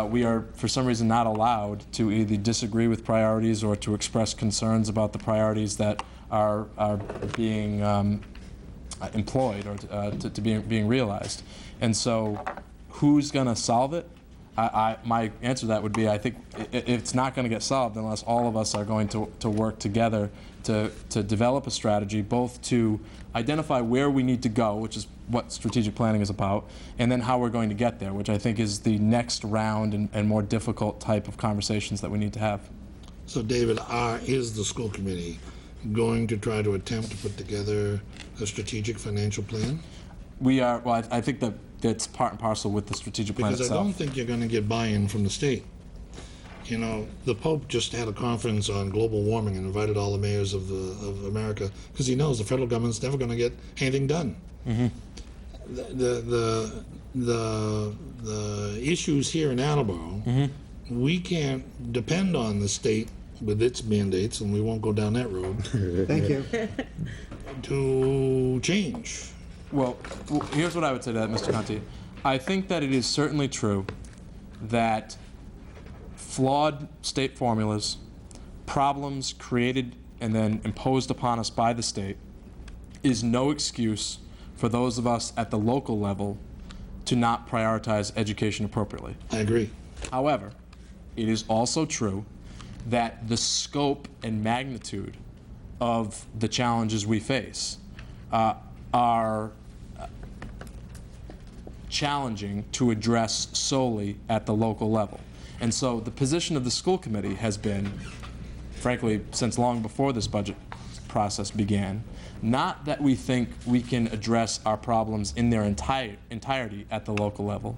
we are, for some reason, not allowed to either disagree with priorities or to express concerns about the priorities that are being employed or to being realized. And so, who's going to solve it? My answer to that would be, I think it's not going to get solved unless all of us are going to work together to develop a strategy, both to identify where we need to go, which is what strategic planning is about, and then how we're going to get there, which I think is the next round and more difficult type of conversations that we need to have. So, David, is the school committee going to try to attempt to put together a strategic financial plan? We are, well, I think that's part and parcel with the strategic plan Because itself. I don't think you're going to get buy-in from the state. You know, the Pope just had a conference on global warming and invited all the mayors of America because he knows the federal government's never going to get anything done. The issues here in Attleboro, we can't depend on the state with its mandates, and we won't go down that road. Thank you. To change. Well, here's what I would say to that, Mr. Conti. I think that it is certainly true that flawed state formulas, problems created and then imposed upon us by the state, is no excuse for those of us at the local level to not prioritize education appropriately. I agree. However, it is also true that the scope and magnitude of the challenges we face are challenging to address solely at the local level. And so the position of the school committee has been, frankly, since long before this budget process began, not that we think we can address our problems in their entirety at the local level,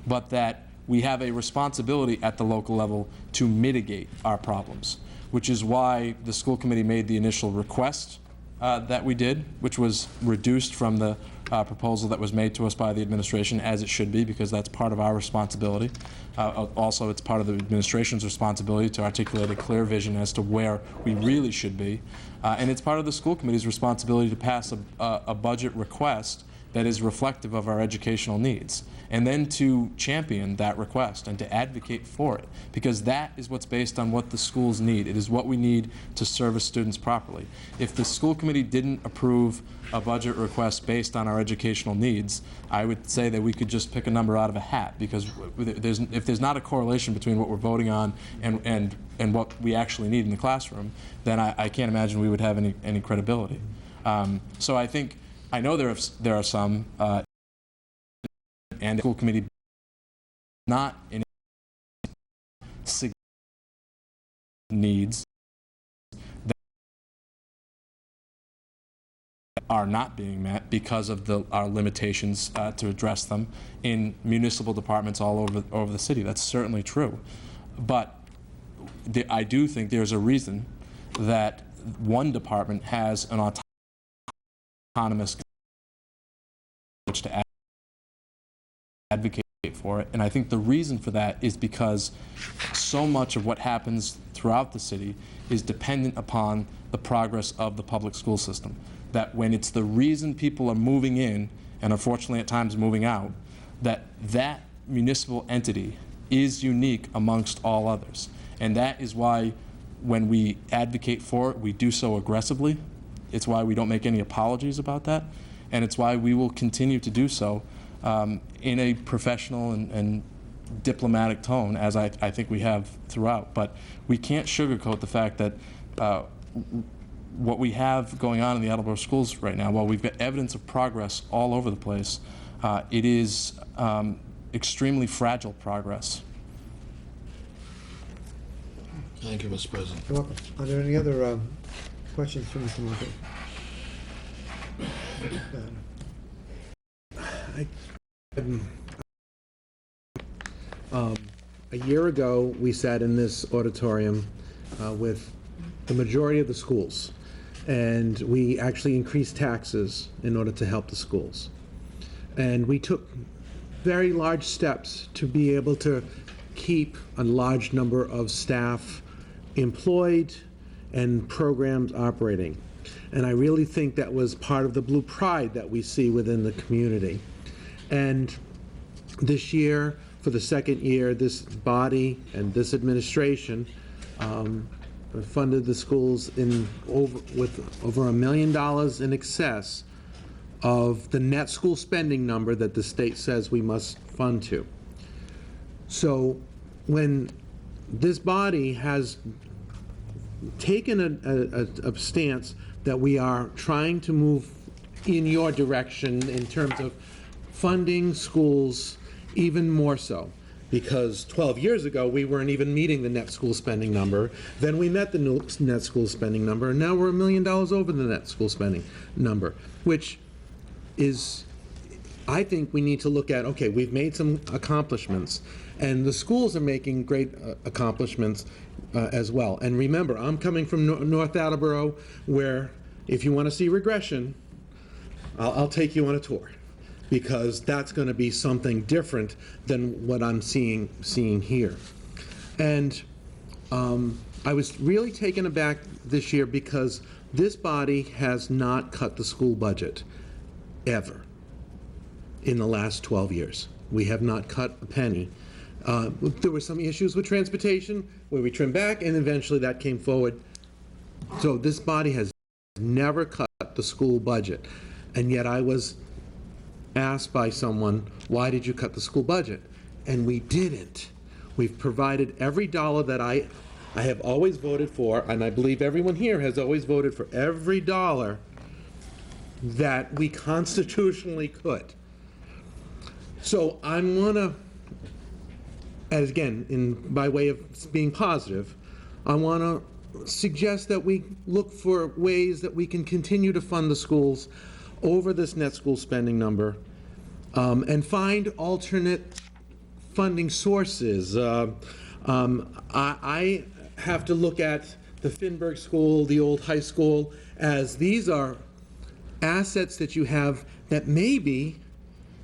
but that we have a responsibility at the local level to mitigate our problems, which is why the school committee made the initial request that we did, which was reduced from the proposal that was made to us by the administration, as it should be, because that's part of our responsibility. Also, it's part of the administration's responsibility to articulate a clear vision as to where we really should be. And it's part of the school committee's responsibility to pass a budget request that is reflective of our educational needs, and then to champion that request and to advocate for it, because that is what's based on what the schools need. It is what we need to service students properly. If the school committee didn't approve a budget request based on our educational needs, I would say that we could just pick a number out of a hat, because if there's not a correlation between what we're voting on and what we actually need in the classroom, then I can't imagine we would have any credibility. So I know there are some, and the school committee not in significant needs that are not being met because of our limitations to address them in municipal departments all over the city. That's certainly true. But I do think there's a reason that one department has an autonomous to advocate for it, and I think the reason for that is because so much of what happens throughout the city is dependent upon the progress of the public school system. That when it's the reason people are moving in, and unfortunately at times moving out, that municipal entity is unique amongst all others. And that is why when we advocate for it, we do so aggressively. It's why we don't make any apologies about that. And it's why we will continue to do so in a professional and diplomatic tone, as I think we have throughout. But we can't sugarcoat the fact that what we have going on in the Attleboro schools right now, while we've got evidence of progress all over the place, it is extremely fragile progress. Thank you, Mr. President. You're welcome. Are there any other questions from Mr. Murphy? A year ago, we sat in this auditorium with the majority of the schools, and we actually increased taxes in order to help the schools. And we took very large steps to be able to keep a large number of staff employed and programs operating. And I really think that was part of the blue pride that we see within the community. And this year, for the second year, this body and this administration funded the schools with over $1 million in excess of the net school spending number that the state says we must fund to. So when this body has taken a stance that we are trying to move in your direction in terms of funding schools even more so, because 12 years ago we weren't even meeting the net school spending number. Then we met the net school spending number, and now we're $1 million over the net school spending number, which is, I think we need to look at, okay, we've made some accomplishments, and the schools are making great accomplishments as well. And remember, I'm coming from North Attleboro, where if you want to see regression, I'll take you on a tour, because that's going to be something different than what I'm seeing here. And I was really taken aback this year because this body has not cut the school budget ever in the last 12 years. We have not cut a penny. There were some issues with transportation where we trimmed back, and eventually that came forward. So this body has never cut the school budget. And yet I was asked by someone, why did you cut the school budget? And we didn't. We've provided every dollar that I have always voted for, and I believe everyone here has always voted for every dollar that we constitutionally could. So I'm gonna, as again, by way of being positive, I wanna suggest that we look for ways that we can continue to fund the schools over this net school spending number, and find alternate funding sources. I have to look at the Finberg School, the old high school, as these are assets that you have that maybe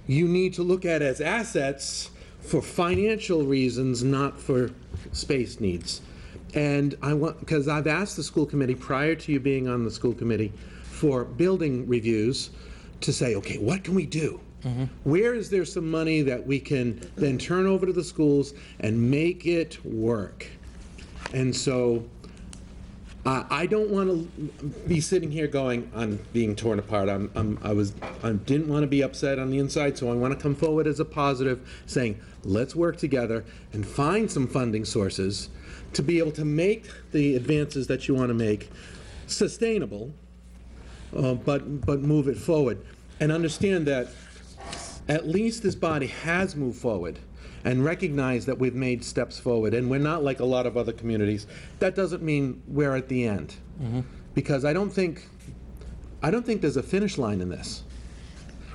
you need to look at as assets for financial reasons, not for space needs. And I want, because I've asked the school committee prior to you being on the school committee for building reviews to say, okay, what can we do? Where is there some money that we can then turn over to the schools and make it work? And so I don't want to be sitting here going, I'm being torn apart. I didn't want to be upset on the inside, so I want to come forward as a positive, saying, let's work together and find some funding sources to be able to make the advances that you want to make sustainable, but move it forward. And understand that at least this body has moved forward and recognize that we've made steps forward, and we're not like a lot of other communities. That doesn't mean we're at the end, because I don't think there's a finish line in this.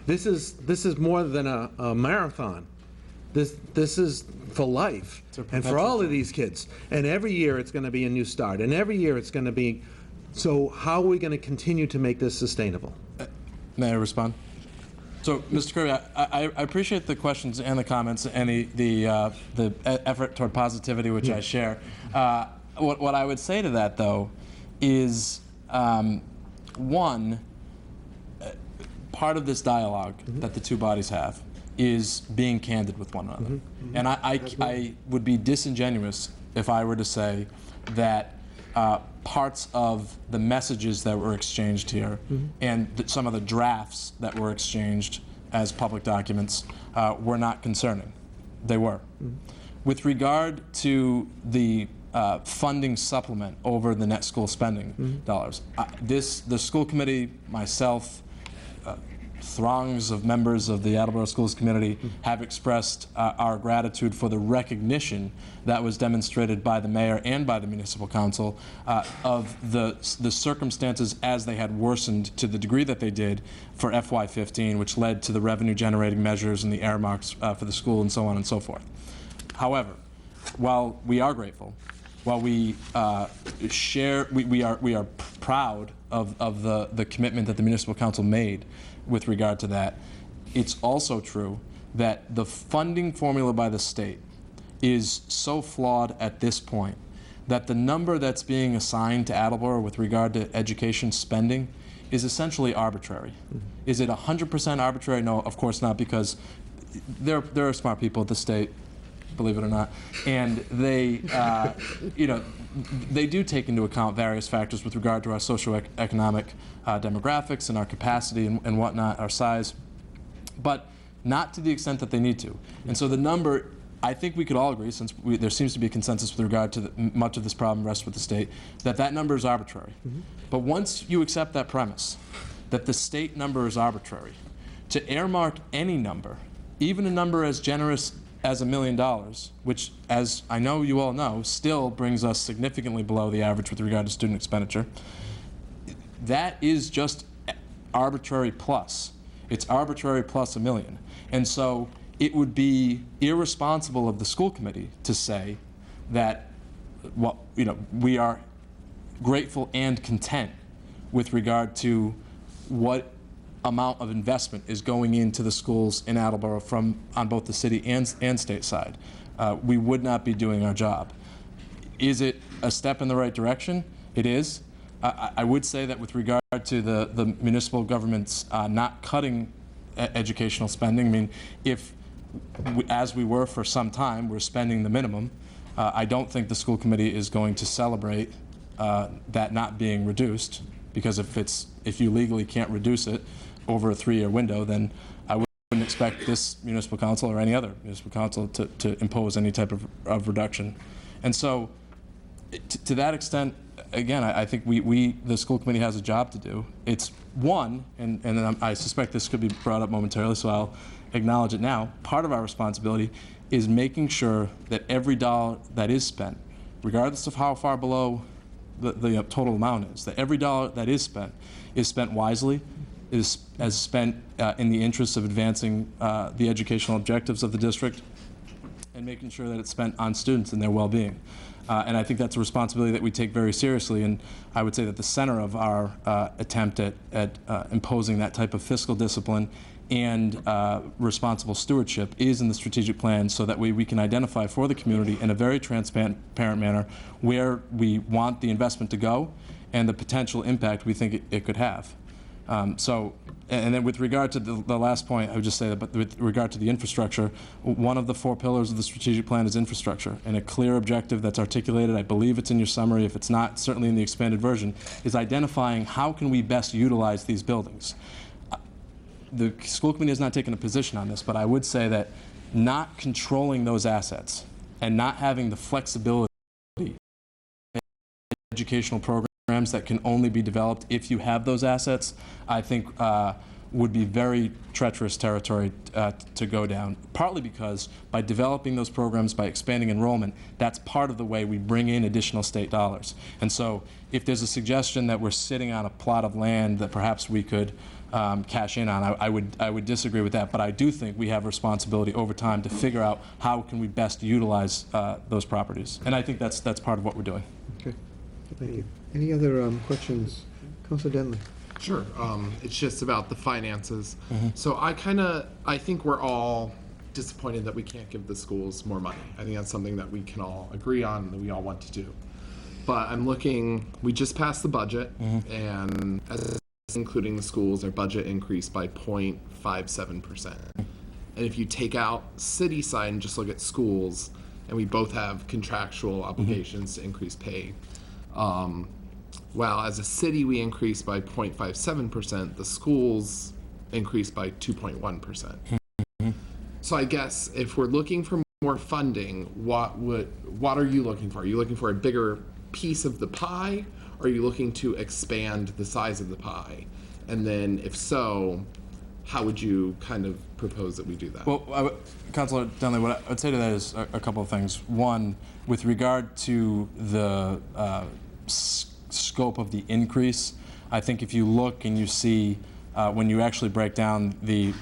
This is more than a marathon. This is for life, and for all of these kids. And every year it's going to be a new start, and every year it's going to be. So how are we going to continue to make this sustainable? May I respond? So, Mr. Kirby, I appreciate the questions and the comments and the effort toward positivity, which I share. What I would say to that, though, is one, part of this dialogue that the two bodies have is being candid with one another. And I would be disingenuous if I were to say that parts of the messages that were exchanged here and some of the drafts that were exchanged as public documents were not concerning. They were. With regard to the funding supplement over the net school spending dollars, the school committee, myself, throngs of members of the Attleboro Schools community have expressed our gratitude for the recognition that was demonstrated by the mayor and by the municipal council of the circumstances as they had worsened to the degree that they did for FY15, which led to the revenue generating measures and the earmarks for the school and so on and so forth. However, while we are grateful, while we share, we are proud of the commitment that the municipal council made with regard to that, it's also true that the funding formula by the state is so flawed at this point that the number that's being assigned to Attleboro with regard to education spending is essentially arbitrary. Is it 100% arbitrary? No, of course not, because there are smart people at the state, believe it or not, and they, they do take into account various factors with regard to our socioeconomic demographics and our capacity and whatnot, our size, but not to the extent that they need to. And so the number, I think we could all agree, since there seems to be a consensus with regard to much of this problem rests with the state, that number is arbitrary. But once you accept that premise, that the state number is arbitrary, to earmark any number, even a number as generous as $1 million, which, as I know you all know, still brings us significantly below the average with regard to student expenditure, that is just arbitrary plus. It's arbitrary plus $1 million. And so it would be irresponsible of the school committee to say that, well, we are grateful and content with regard to what amount of investment is going into the schools in Attleboro on both the city and state side. We would not be doing our job. Is it a step in the right direction? It is. I would say that with regard to the municipal government's not cutting educational spending, I mean, if, as we were for some time, we're spending the minimum, I don't think the school committee is going to celebrate that not being reduced, because if you legally can't reduce it over a 3-year window, then I wouldn't expect this municipal council or any other municipal council to impose any type of reduction. And so, to that extent, again, I think the school committee has a job to do. It's one, and then I suspect this could be brought up momentarily, so I'll acknowledge it now. Part of our responsibility is making sure that every dollar that is spent, regardless of how far below the total amount is, that every dollar that is spent wisely, is spent in the interest of advancing the educational objectives of the district and making sure that it's spent on students and their well-being. And I think that's a responsibility that we take very seriously. And I would say that the center of our attempt at imposing that type of fiscal discipline and responsible stewardship is in the strategic plan, so that we can identify for the community in a very transparent manner where we want the investment to go and the potential impact we think it could have. And then with regard to the last point, I would just say that, but with regard to the infrastructure, one of the 4 pillars of the strategic plan is infrastructure, and a clear objective that's articulated, I believe it's in your summary, if it's not, certainly in the expanded version, is identifying how can we best utilize these buildings. The school committee has not taken a position on this, but I would say that not controlling those assets and not having the flexibility in educational programs that can only be developed if you have those assets, I think would be very treacherous territory to go down, partly because by developing those programs, by expanding enrollment, that's part of the way we bring in additional state dollars. And so if there's a suggestion that we're sitting on a plot of land that perhaps we could cash in on, I would disagree with that, but I do think we have responsibility over time to figure out how can we best utilize those properties. And I think that's part of what we're doing. Okay, thank you. Any other questions? Councilor Denley. Sure. It's just about the finances. So I think we're all disappointed that we can't give the schools more money. I think that's something that we can all agree on and that we all want to do. But I'm looking, we just passed the budget, and as including the schools, their budget increased by 0.57%. And if you take out city side and just look at schools, and we both have contractual obligations to increase pay, while as a city we increased by 0.57%, the schools increased by 2.1%. So I guess if we're looking for more funding, what are you looking for? Are you looking for a bigger piece of the pie? Or are you looking to expand the size of the pie? And then if so, how would you kind of propose that we do that? Well, Councilor Denley, what I would say to that is a couple of things. One, with regard to the scope of the increase, I think if you look and you see when you actually break down the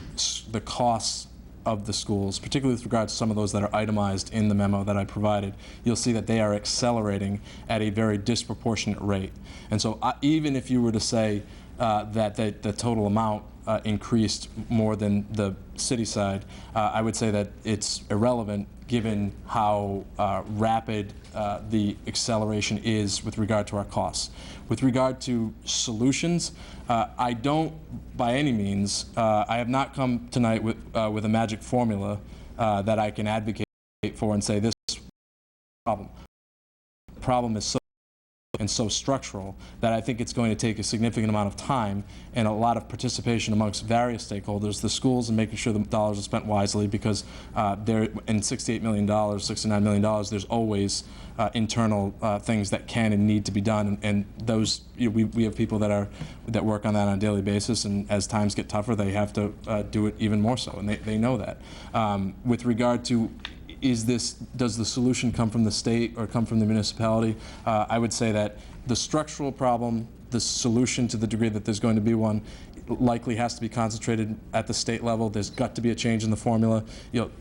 costs of the schools, particularly with regard to some of those that are itemized in the memo that I provided, you'll see that they are accelerating at a very disproportionate rate. And so even if you were to say that the total amount increased more than the city side, I would say that it's irrelevant given how rapid the acceleration is with regard to our costs. With regard to solutions, I don't, by any means, I have not come tonight with a magic formula that I can advocate for and say this problem. The problem is so structural that I think it's going to take a significant amount of time and a lot of participation amongst various stakeholders, the schools, and making sure the dollars are spent wisely, because there, in $68 million, $69 million, there's always internal things that can and need to be done, and those, we have people that work on that on a daily basis, and as times get tougher, they have to do it even more so, and they know that. With regard to does the solution come from the state or come from the municipality? I would say that the structural problem, the solution, to the degree that there's going to be one, likely has to be concentrated at the state level. There's got to be a change in the formula.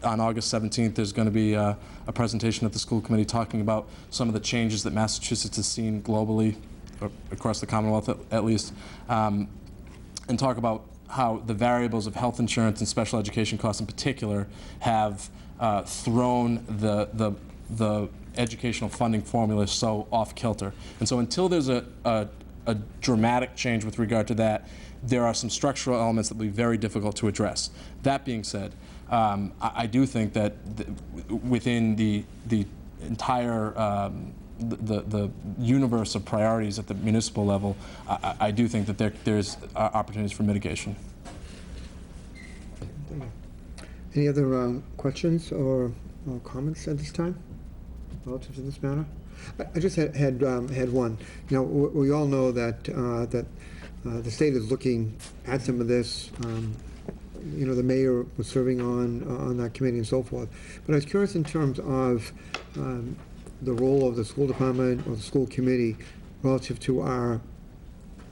On August 17th, there's going to be a presentation at the school committee talking about some of the changes that Massachusetts has seen globally, or across the Commonwealth at least, and talk about how the variables of health insurance and special education costs in particular have thrown the educational funding formula so off kilter. And so until there's a dramatic change with regard to that, there are some structural elements that will be very difficult to address. That being said, I do think that within the entire the universe of priorities at the municipal level, I do think that there's opportunities for mitigation. Any other questions or comments at this time relative to this matter? I just had one. We all know that the state is looking at some of this. The mayor was serving on that committee and so forth. But I was curious in terms of the role of the school department or the school committee relative to our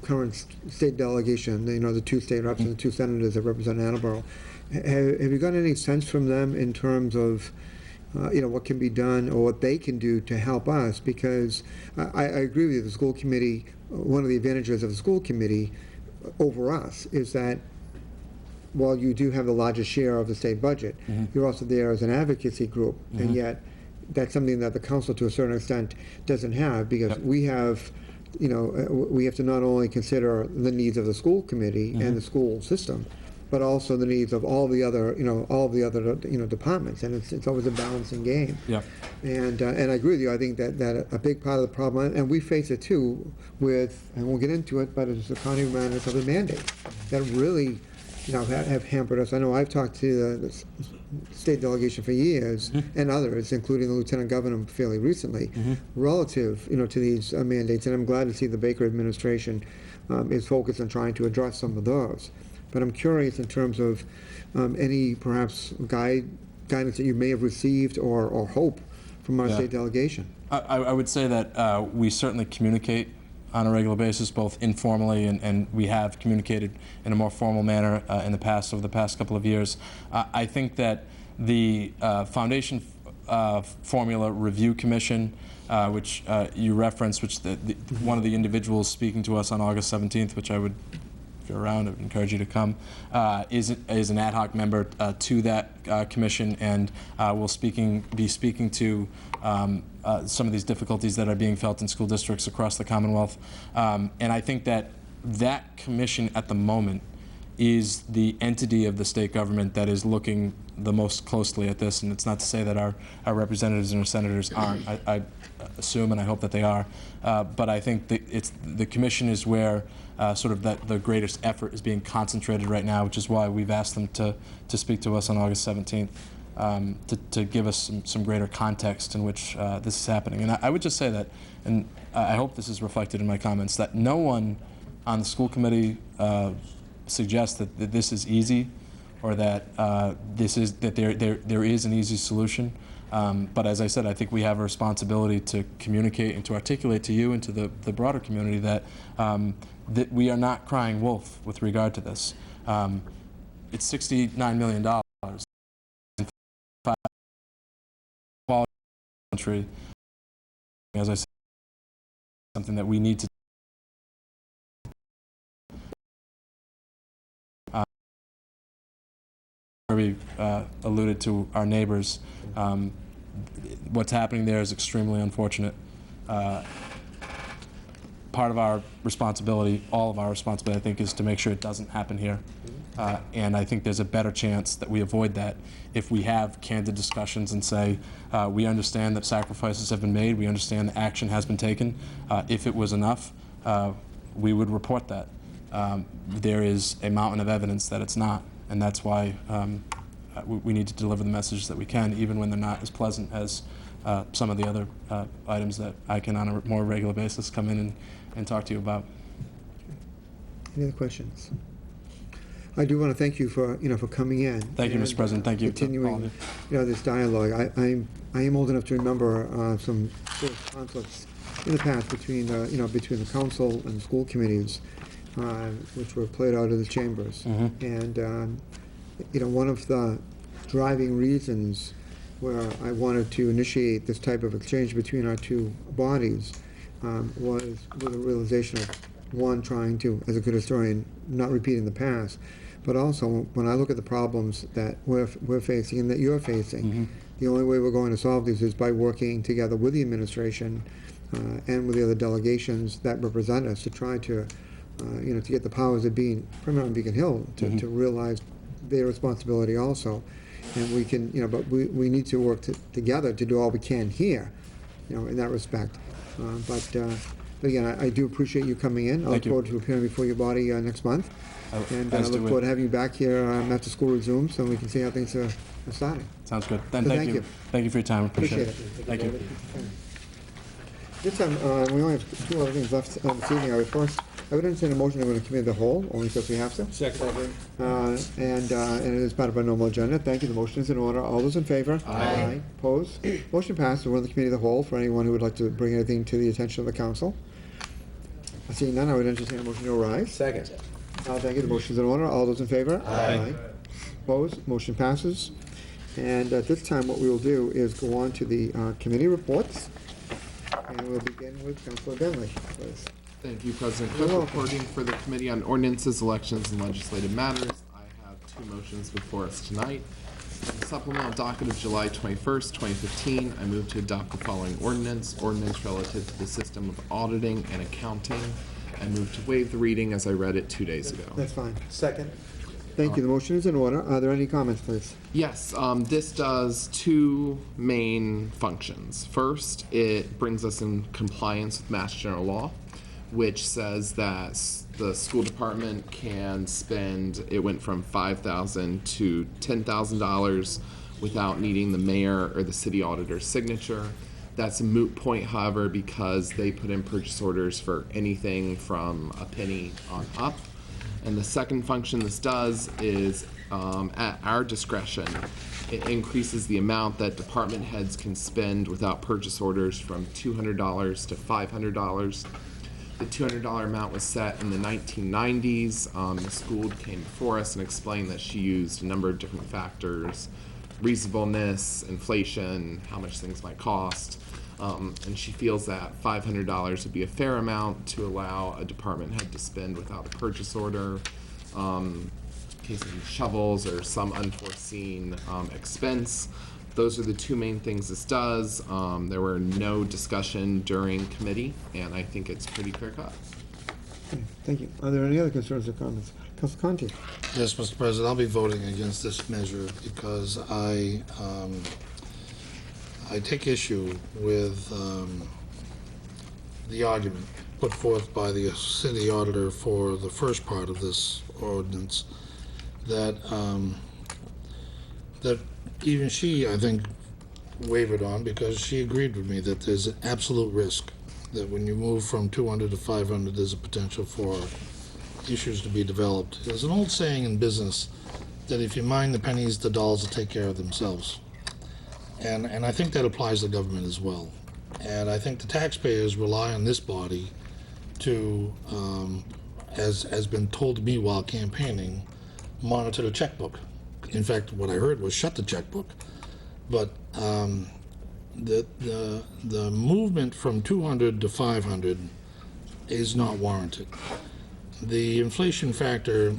current state delegation. The 2 state reps and the 2 senators that represent Attleboro. Have you got any sense from them in terms of, what can be done or what they can do to help us, because I agree with you, the school committee, one of the advantages of the school committee over us is that while you do have the largest share of the state budget, you're also there as an advocacy group, and yet that's something that the council to a certain extent doesn't have, because we have, we have to not only consider the needs of the school committee and the school system, but also the needs of all the other, departments, and it's always a balancing game. Yeah. And I agree with you. I think that a big part of the problem, and we face it too, with, and we'll get into it, but it's the county mandates of the mandate that really, have hampered us. I know I've talked to the state delegation for years, and others, including the lieutenant governor fairly recently, relative, to these mandates, and I'm glad to see the Baker administration is focused on trying to address some of those. But I'm curious in terms of any perhaps guidance that you may have received or hope from our state delegation. I would say that we certainly communicate on a regular basis, both informally and we have communicated in a more formal manner in the past, over the past couple of years. I think that the Foundation Formula Review Commission, which you referenced, which one of the individuals speaking to us on August 17th, which I would, if you're around, I would encourage you to come, is an ad hoc member to that commission, and will be speaking to some of these difficulties that are being felt in school districts across the Commonwealth. And I think that that commission at the moment is the entity of the state government that is looking the most closely at this. And it's not to say that our representatives and our senators aren't. I assume and I hope that they are. But I think that the commission is where sort of the greatest effort is being concentrated right now, which is why we've asked them to speak to us on August 17th. To give us some greater context in which this is happening. And I would just say that, and I hope this is reflected in my comments, that no one on the school committee suggests that this is easy, or that there is an easy solution. But as I said, I think we have a responsibility to communicate and to articulate to you and to the broader community that that we are not crying wolf with regard to this. It's $69 million. Country, as I said, something that we need to we alluded to our neighbors. What's happening there is extremely unfortunate. Part of our responsibility, all of our responsibility, I think, is to make sure it doesn't happen here. And I think there's a better chance that we avoid that if we have candid discussions and say, we understand that sacrifices have been made, we understand that action has been taken. If it was enough, we would report that. There is a mountain of evidence that it's not, and that's why we need to deliver the message that we can, even when they're not as pleasant as some of the other items that I can, on a more regular basis, come in and talk to you about. Any other questions? I do want to thank you for coming in. Thank you, Mr. President. Thank you. Continuing this dialogue. I am old enough to remember some sort of conflicts in the past between between the council and the school committees, which were played out in the chambers. And one of the driving reasons where I wanted to initiate this type of exchange between our two bodies was with a realization of, one, trying to, as a good historian, not repeating the past, but also when I look at the problems that we're facing and that you're facing, the only way we're going to solve these is by working together with the administration and with the other delegations that represent us to try to, to get the powers that be, primarily in Beacon Hill, to realize their responsibility also. And we can, but we need to work together to do all we can here, in that respect. But again, I do appreciate you coming in. I look forward to appearing before your body next month. And I look forward to having you back here after school resumes, so we can see how things are starting. Sounds good. Then thank you. Thank you for your time. Appreciate it. Thank you. This time, we only have two other things left this evening. I would entertain a motion to go to committee of the whole, only because we have to. Second. And it is part of our normal agenda. Thank you. The motion is in order. All those in favor? Aye. Opposed? Motion passed. We're on the committee of the whole for anyone who would like to bring anything to the attention of the council. Seeing none, I would entertain a motion to arise. Second. Thank you. The motion is in order. All those in favor? Aye. Opposed? Motion passes. And at this time, what we will do is go on to the committee reports, and we'll begin with Councilor Denley, please. Thank you, President Cook. Reporting for the Committee on Ordinances, Elections, and Legislative Matters, I have two motions before us tonight. The supplemental docket of July 21st, 2015, I move to adopt the following ordinance relative to the system of auditing and accounting. I move to waive the reading as I read it 2 days ago. That's fine. Second. Thank you. The motion is in order. Are there any comments, please? Yes, this does two main functions. First, it brings us in compliance with Mass General Law, which says that the school department can spend, it went from $5,000 to $10,000 without needing the mayor or the city auditor's signature. That's a moot point, however, because they put in purchase orders for anything from a penny on up. And the second function this does is, at our discretion, it increases the amount that department heads can spend without purchase orders from $200 to $500. The $200 amount was set in the 1990s. Ms. Gould came before us and explained that she used a number of different factors: reasonableness, inflation, how much things might cost. And she feels that $500 would be a fair amount to allow a department head to spend without a purchase order, in case of shovels or some unforeseen expense. Those are the two main things this does. There were no discussion during committee, and I think it's pretty clear cut. Okay, thank you. Are there any other concerns or comments? Councilor Conti? Yes, Mr. President, I'll be voting against this measure because I take issue with the argument put forth by the city auditor for the first part of this ordinance that that even she, I think, wavered on, because she agreed with me that there's an absolute risk that when you move from 200 to 500, there's a potential for issues to be developed. There's an old saying in business that if you mind the pennies, the dollars will take care of themselves. And I think that applies to government as well. And I think the taxpayers rely on this body to, as has been told to me while campaigning, monitor the checkbook. In fact, what I heard was shut the checkbook. But the movement from 200 to 500 is not warranted. The inflation factor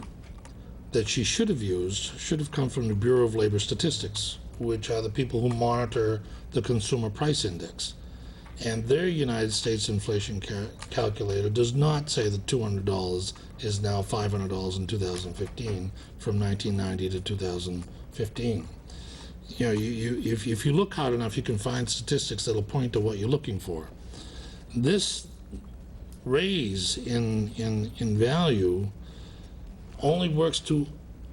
that she should have used should have come from the Bureau of Labor Statistics, which are the people who monitor the Consumer Price Index. And their United States inflation calculator does not say that $200 is now $500 in 2015 from 1990 to 2015. You know, if you look hard enough, you can find statistics that'll point to what you're looking for. This raise in value only works to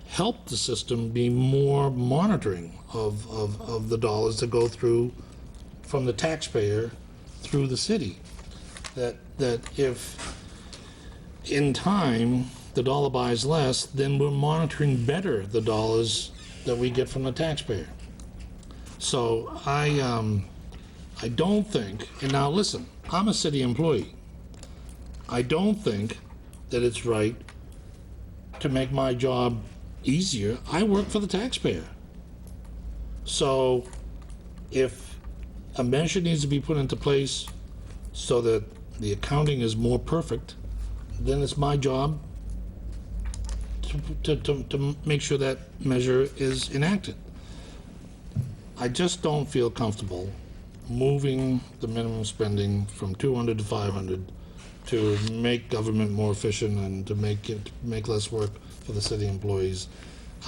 help the system be more monitoring of the dollars that go through from the taxpayer through the city. That if in time the dollar buys less, then we're monitoring better the dollars that we get from the taxpayer. So I don't think, and now listen, I'm a city employee. I don't think that it's right to make my job easier. I work for the taxpayer. So if a measure needs to be put into place so that the accounting is more perfect, then it's my job to make sure that measure is enacted. I just don't feel comfortable moving the minimum spending from 200 to 500 to make government more efficient and to make less work for the city employees.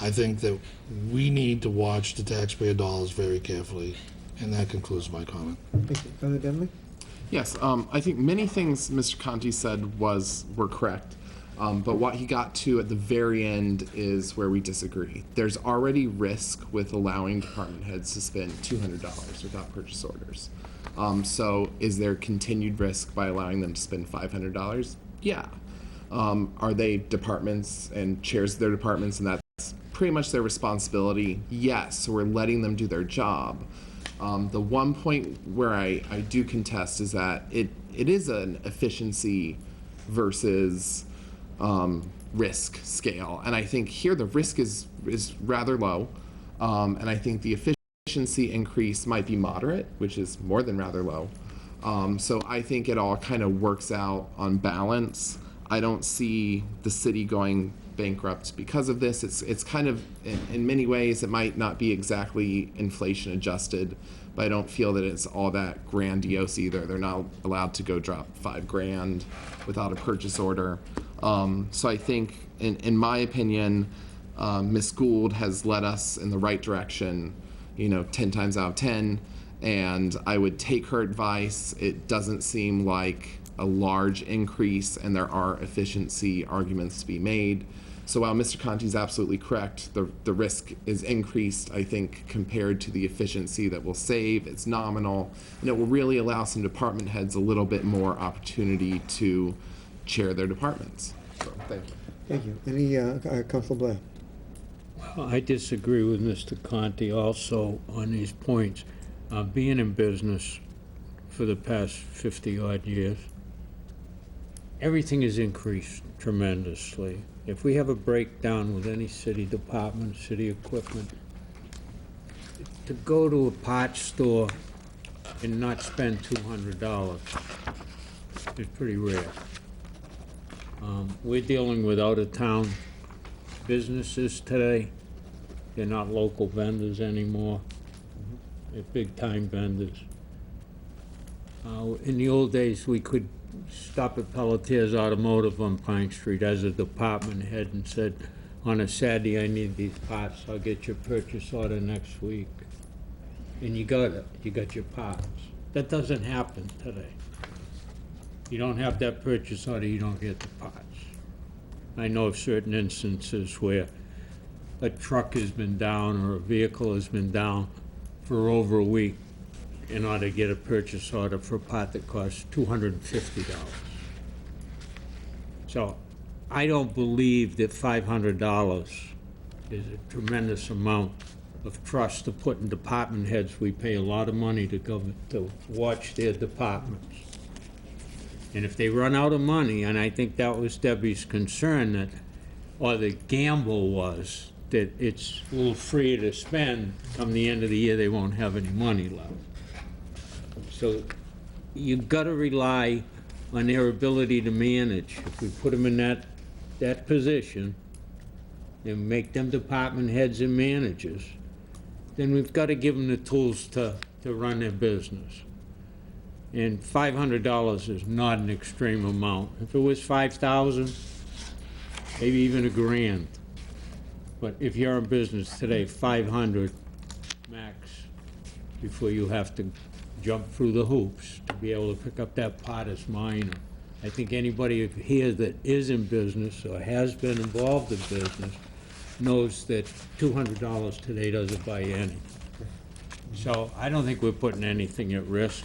I think that we need to watch the taxpayer dollars very carefully, and that concludes my comment. Thank you. Senator Denley? Yes, I think many things Mr. Conti said were correct, but what he got to at the very end is where we disagree. There's already risk with allowing department heads to spend $200 without purchase orders. So is there continued risk by allowing them to spend $500? Yeah. Are they departments and chairs of their departments, and that's pretty much their responsibility? Yes, so we're letting them do their job. The one point where I do contest is that it is an efficiency versus risk scale, and I think here the risk is rather low. And I think the efficiency increase might be moderate, which is more than rather low. So I think it all kind of works out on balance. I don't see the city going bankrupt because of this. It's kind of, in many ways, it might not be exactly inflation adjusted, but I don't feel that it's all that grandiose either. They're not allowed to go drop $5,000 without a purchase order. So I think, in my opinion, Ms. Gould has led us in the right direction, 10 times out of 10, and I would take her advice. It doesn't seem like a large increase, and there are efficiency arguments to be made. So while Mr. Conti's absolutely correct, the risk is increased, I think, compared to the efficiency that we'll save. It's nominal, and it will really allow some department heads a little bit more opportunity to chair their departments. So, thank you. Thank you. Any, Councilor Blair? Well, I disagree with Mr. Conti also on these points. Being in business for the past 50-odd years, everything has increased tremendously. If we have a breakdown with any city department, city equipment, to go to a parts store and not spend $200 is pretty rare. We're dealing with out-of-town businesses today. They're not local vendors anymore. They're big-time vendors. In the old days, we could stop at Pelletier's Automotive on Pine Street as a department head and said, on a Saturday, I need these parts, I'll get your purchase order next week. And you got it, you got your parts. That doesn't happen today. You don't have that purchase order, you don't get the parts. I know of certain instances where a truck has been down or a vehicle has been down for over a week in order to get a purchase order for a part that costs $250. So I don't believe that $500 is a tremendous amount of trust to put in department heads. We pay a lot of money to government to watch their departments. And if they run out of money, and I think that was Debbie's concern, that, or the gamble was, that it's a little freer to spend, come the end of the year, they won't have any money left. So you've got to rely on their ability to manage. If we put them in that position and make them department heads and managers, then we've got to give them the tools to run their business. And $500 is not an extreme amount. If it was $5,000, maybe even $1,000. But if you're in business today, $500 max before you have to jump through the hoops to be able to pick up that pot is minor. I think anybody here that is in business or has been involved in business knows that $200 today doesn't buy you anything. So I don't think we're putting anything at risk.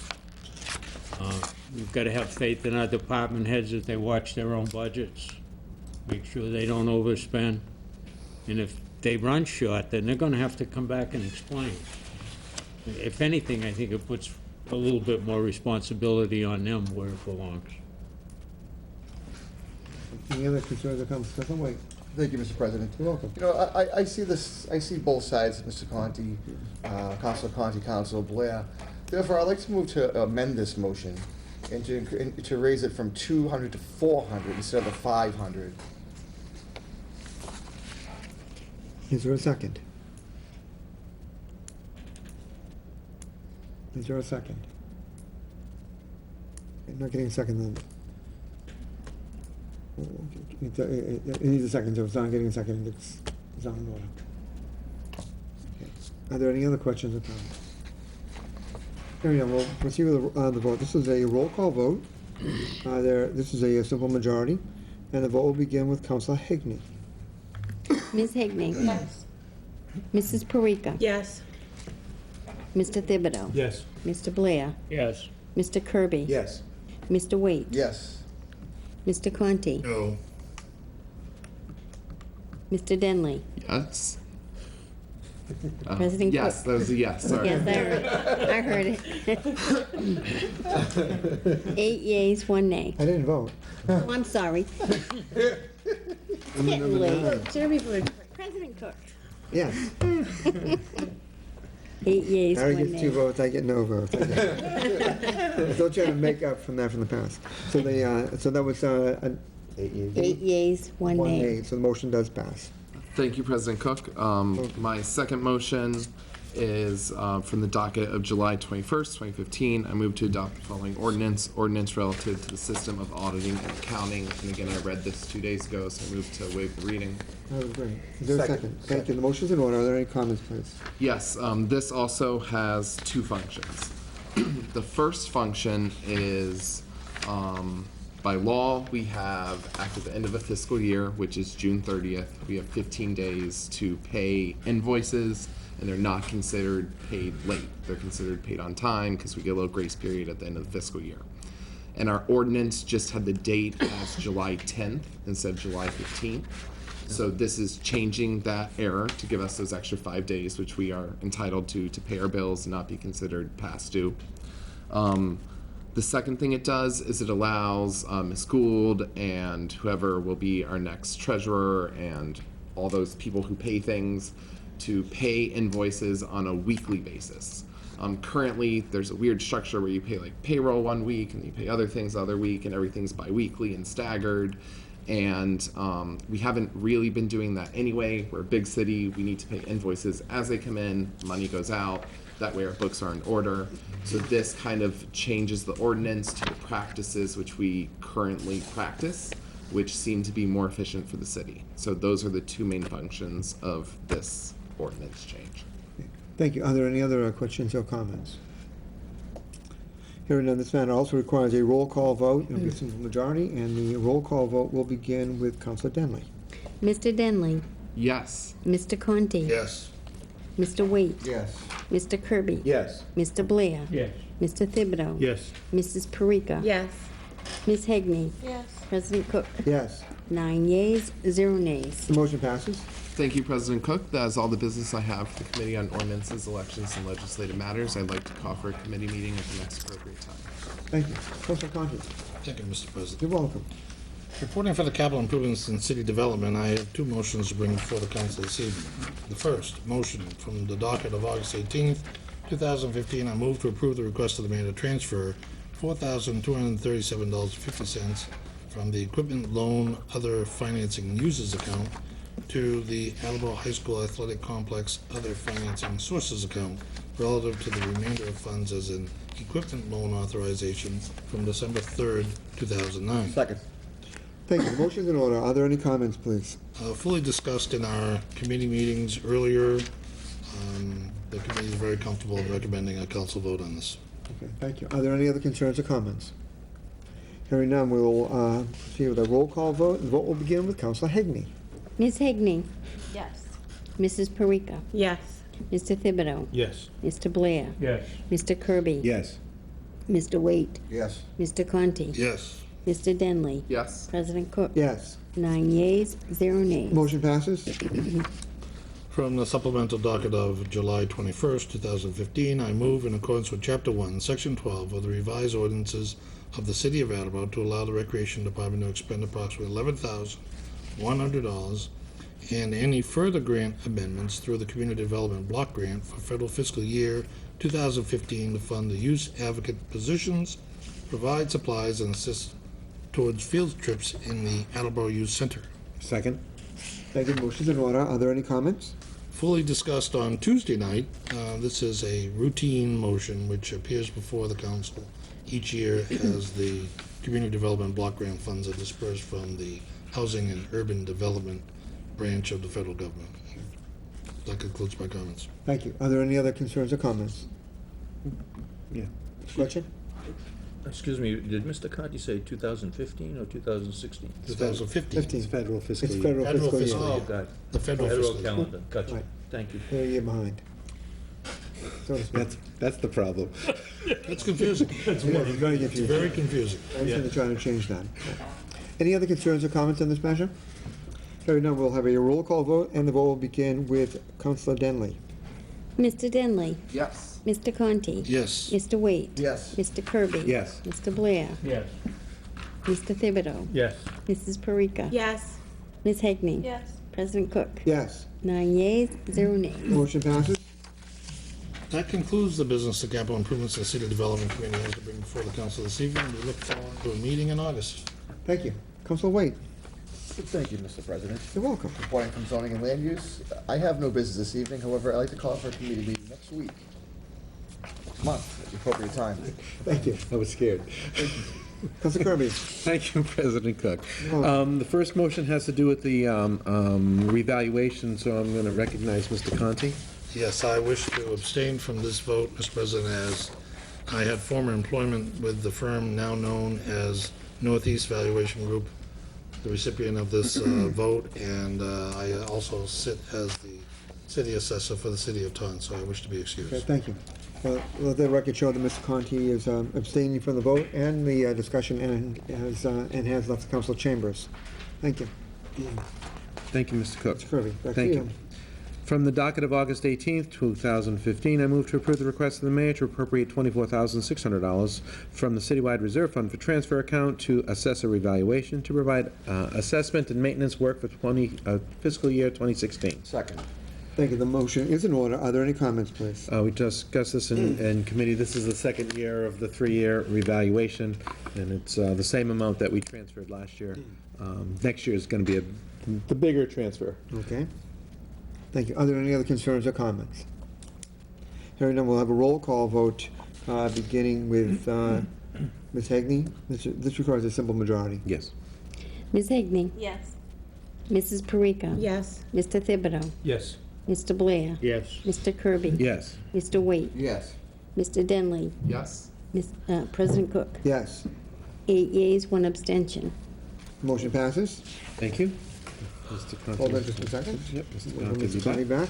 We've got to have faith in our department heads that they watch their own budgets, make sure they don't overspend. And if they run short, then they're going to have to come back and explain. If anything, I think it puts a little bit more responsibility on them where it belongs. Any other concerns or comments? Councilor White? Thank you, Mr. President. You're welcome. I see this, I see both sides, Mr. Conti, Councilor Conti, Councilor Blair. Therefore, I'd like to move to amend this motion and to raise it from 200 to 400 instead of the 500. Is there a second? Is there a second? I'm not getting a second then. It needs a second, so it's not getting a second, it's on the order. Okay. Are there any other questions or comments? Hearing none, we'll proceed with the vote. This is a roll call vote. This is a simple majority, and the vote will begin with Councilor Higney. Ms. Higney? Yes. Mrs. Parika? Yes. Mr. Thibodeau? Yes. Mr. Blair? Yes. Mr. Kirby? Yes. Mr. Waite? Yes. Mr. Conti? No. Mr. Denley? Yes. President Yes, Cook? that was a yes, sorry. Yes, I heard it. 8 yeas, 1 nay. I didn't vote. Oh, I'm sorry. It's getting late. Should I be voted for? President Cook? Yes. 8 yeas, Harry 1 gets 2 nay. votes, I get no votes. Still trying to make up from that from the past. So so that was, 8 yeas, 1 1 nay. nay, so the motion does pass. Thank you, President Cook. My second motion is from the docket of July 21st, 2015. I move to adopt the following ordinance relative to the system of auditing and accounting. And again, I read this 2 days ago, so I move to waive the reading. That was great. Is there a second? Thank you. The motion's in order. Are there any comments, please? Yes, this also has 2 functions. The first function is, by law, we have, after the end of a fiscal year, which is June 30th, we have 15 days to pay invoices, and they're not considered paid late. They're considered paid on time because we get a little grace period at the end of the fiscal year. And our ordinance just had the date as July 10th instead of July 15th. So this is changing that error to give us those extra 5 days, which we are entitled to pay our bills and not be considered past due. The second thing it does is it allows Ms. Gould and whoever will be our next treasurer and all those people who pay things to pay invoices on a weekly basis. Currently, there's a weird structure where you pay like payroll 1 week and you pay other things the other week, and everything's bi-weekly and staggered. And we haven't really been doing that anyway. We're a big city. We need to pay invoices as they come in. Money goes out. That way our books are in order. So this kind of changes the ordinance to the practices which we currently practice, which seem to be more efficient for the city. So those are the 2 main functions of this ordinance change. Thank you. Are there any other questions or comments? Hearing none, this matter also requires a roll call vote. It'll be a simple majority, and the roll call vote will begin with Councilor Denley. Mr. Denley. Yes. Mr. Conti. Yes. Mr. Waite. Yes. Mr. Kirby. Yes. Mr. Blair. Yes. Mr. Thibodeau. Yes. Mrs. Parika. Yes. Ms. Hegney. Yes. President Cook. Yes. 9 yeas, 0 nays. The motion passes. Thank you, President Cook. That is all the business I have for the Committee on Ordinances, Elections, and Legislative Matters. I'd like to call for a committee meeting at the next appropriate time. Thank you. Councilor Conti. Thank you, Mr. President. You're welcome. Reporting for the capital improvements in city development, I have 2 motions to bring before the council this evening. The first, motion from the docket of August 18th, 2015, I move to approve the request of the mayor to transfer $4,237.50 from the equipment loan other financing users account to the Attleboro High School Athletic Complex other financing sources account relative to the remainder of funds as an equipment loan authorization from December 3rd, 2009. Second. Thank you. The motion's in order. Are there any comments, please? Fully discussed in our committee meetings earlier. The committee is very comfortable in recommending a council vote on this. Okay, thank you. Are there any other concerns or comments? Hearing none, we will proceed with a roll call vote. The vote will begin with Councilor Hegney. Ms. Hegney. Yes. Mrs. Parika. Yes. Mr. Thibodeau. Yes. Mr. Blair. Yes. Mr. Kirby. Yes. Mr. Waite. Yes. Mr. Conti. Yes. Mr. Denley. Yes. President Cook. Yes. 9 yeas, 0 nays. Motion passes. From the supplemental docket of July 21st, 2015, I move in accordance with Chapter 1, Section 12 of the revised ordinances of the City of Attleboro to allow the Recreation Department to expend approximately $11,100 and any further grant amendments through the Community Development Block Grant for federal fiscal year 2015 to fund the youth advocate positions, provide supplies, and assist towards field trips in the Attleboro Youth Center. Second. Thank you. Motion's in order. Are there any comments? Fully discussed on Tuesday night. This is a routine motion which appears before the council each year as the Community Development Block Grant funds are dispersed from the Housing and Urban Development branch of the federal government. That concludes my comments. Thank you. Are there any other concerns or comments? Yeah. Question? Excuse me, did Mr. Conti say 2015 or 2016? 2015. 15. It's federal fiscal It's year. federal Federal fiscal fiscal year. year. Got it. The federal fiscal year. calendar, gotcha. Right. Thank you. They're a year behind. So to speak. That's the problem. It's confusing. It's very It's confusing. very confusing. I understand they're trying to change that. Any other concerns or comments on this measure? Hearing none, we'll have a roll call vote, and the vote will begin with Councilor Denley. Mr. Denley. Yes. Mr. Conti. Yes. Mr. Waite. Yes. Mr. Kirby. Yes. Mr. Blair. Yes. Mr. Thibodeau. Yes. Mrs. Parika. Yes. Ms. Hegney. Yes. President Cook. Yes. 9 yeas, 0 nays. Motion passes. That concludes the business of capital improvements the City Development Committee has to bring before the council this evening. We look forward to a meeting in August. Thank you. Councilor Wade. Thank you, Mr. President. You're welcome. Reporting from zoning and land use. I have no business this evening, however, I'd like to call for a committee meeting next week. Month, at the appropriate time. Thank you. I was scared. Councilor Kirby. Thank you, President Cook. The first motion has to do with the revaluation, so I'm going to recognize Mr. Conti. Yes, I wish to abstain from this vote, Mr. President, as I had former employment with the firm now known as Northeast Valuation Group, the recipient of this vote, and I also sit as the city assessor for the city of Taunton, so I wish to be excused. Okay, thank you. Let the record show that Mr. Conti is abstaining from the vote and the discussion and has left the council chambers. Thank you. Thank you, Mr. Cook. Mr. Kirby, back to Thank you. you. From the docket of August 18th, 2015, I move to approve the request of the mayor to appropriate $24,600 from the citywide reserve fund for transfer account to assessor revaluation to provide assessment and maintenance work for fiscal year 2016. Second. Thank you. The motion is in order. Are there any comments, please? We discussed this in committee. This is the second year of the 3-year revaluation, and it's the same amount that we transferred last year. Next year is going to be the bigger transfer. Okay. Thank you. Are there any other concerns or comments? Hearing none, we'll have a roll call vote, beginning with Ms. Hagney. This requires a simple majority. Yes. Ms. Higney. Yes. Mrs. Parika. Yes. Mr. Thibodeau. Yes. Mr. Blair. Yes. Mr. Kirby. Yes. Mr. Waite. Yes. Mr. Denley. Yes. President Cook. Yes. 8 yeas, 1 abstention. Motion passes. Thank you. Mr. Conti. Hold on just a second. Yep, Mr. We'll Conti, have be Mr. Conti back. back.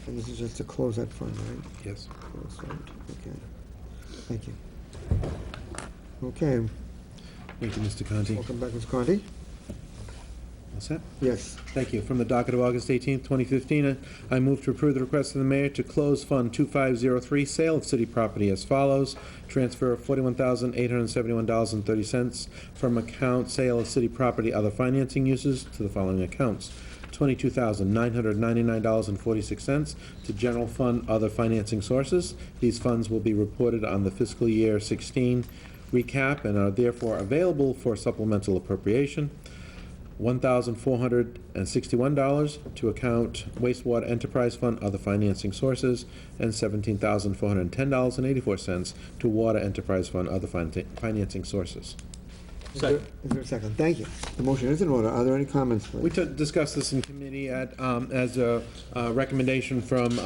And this is just to close that fund, right? Yes. Close fund. Okay. Thank you. Okay. Thank you, Mr. Conti. Welcome back, Ms. Conti. All set? Yes. Thank you. From the docket of August 18th, 2015, I move to approve the request of the mayor to close Fund 2503, sale of city property as follows. Transfer of $41,871.30 from account sale of city property other financing uses to the following accounts. $22,999.46 to general fund other financing sources. These funds will be reported on the fiscal year 16 recap and are therefore available for supplemental appropriation. $1,461 to account wastewater enterprise fund other financing sources, and $17,410.84 to water enterprise fund other financing sources. Is there a second? Thank you. The motion is in order. Are there any comments, please? We discussed this in committee as a recommendation from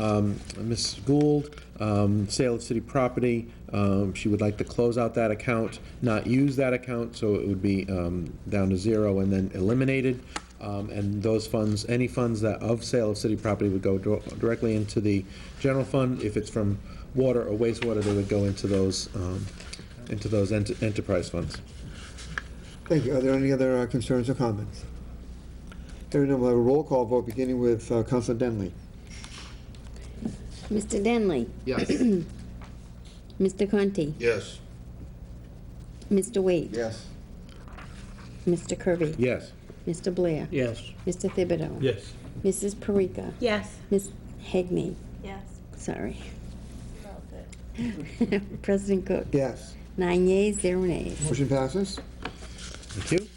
Ms. Gould, sale of city property. She would like to close out that account, not use that account, so it would be down to zero and then eliminated. And those funds, any funds that of sale of city property would go directly into the general fund. If it's from water or wastewater, they would go into those enterprise funds. Thank you. Are there any other concerns or comments? Hearing none, we'll have a roll call vote, beginning with Councilor Denley. Mr. Denley. Yes. Mr. Conti. Yes. Mr. Waite. Yes. Mr. Kirby. Yes. Mr. Blair. Yes. Mr. Thibodeau. Yes. Mrs. Parika. Yes. Ms. Hagney. Yes. Sorry. All good. President Cook. Yes. 9 yeas, 0 nays. Motion passes. Thank you.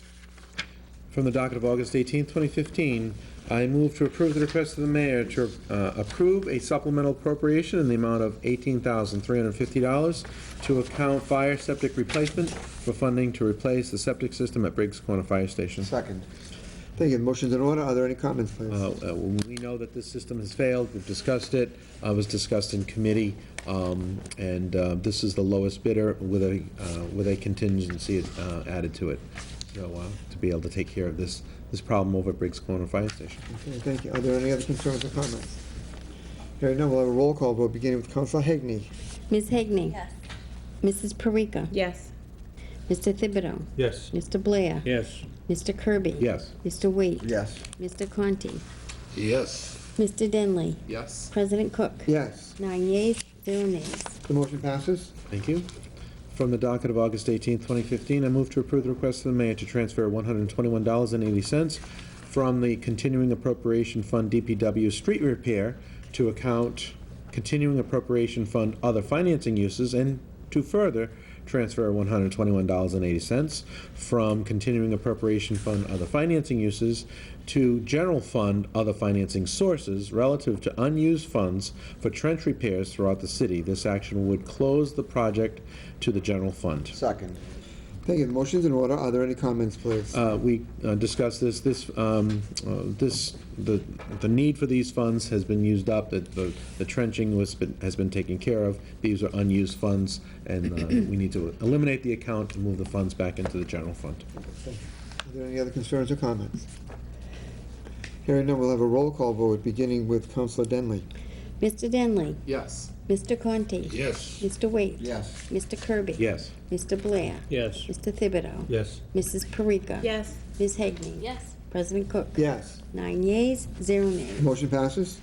From the docket of August 18th, 2015, I move to approve the request of the mayor to approve a supplemental appropriation in the amount of $18,350 to account fire septic replacement for funding to replace the septic system at Briggs Corner Fire Station. Second. Thank you. The motion's in order. Are there any comments, please? We know that this system has failed. We've discussed it. It was discussed in committee, and this is the lowest bidder with a contingency added to it. So to be able to take care of this problem over at Briggs Corner Fire Station. Okay, thank you. Are there any other concerns or comments? Hearing none, we'll have a roll call vote, beginning with Councilor Hagney. Ms. Hagney. Yes. Mrs. Parika. Yes. Mr. Thibodeau. Yes. Mr. Blair. Yes. Mr. Kirby. Yes. Mr. Waite. Yes. Mr. Conti. Yes. Mr. Denley. Yes. President Cook. Yes. 9 yeas, 0 nays. The motion passes. Thank you. From the docket of August 18th, 2015, I move to approve the request of the mayor to transfer $121.80 from the continuing appropriation fund DPW street repair to account continuing appropriation fund other financing uses, and to further transfer $121.80 from continuing appropriation fund other financing uses to general fund other financing sources relative to unused funds for trench repairs throughout the city. This action would close the project to the general fund. Second. Thank you. The motion's in order. Are there any comments, please? We discussed this. The need for these funds has been used up. The trenching has been taken care of. These are unused funds, and we need to eliminate the account and move the funds back into the general fund. Are there any other concerns or comments? Hearing none, we'll have a roll call vote, beginning with Councilor Denley. Mr. Denley. Yes. Mr. Conti. Yes. Mr. Waite. Yes. Mr. Kirby. Yes. Mr. Blair. Yes. Mr. Thibodeau. Yes. Mrs. Parika. Yes. Ms. Hegney. Yes. President Cook. Yes. 9 yeas, 0 nays. Motion passes.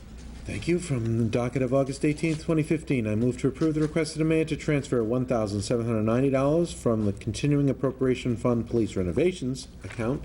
Thank you. From the docket of August 18th, 2015, I move to approve the request of the mayor to transfer $1,790 from the continuing appropriation fund police renovations account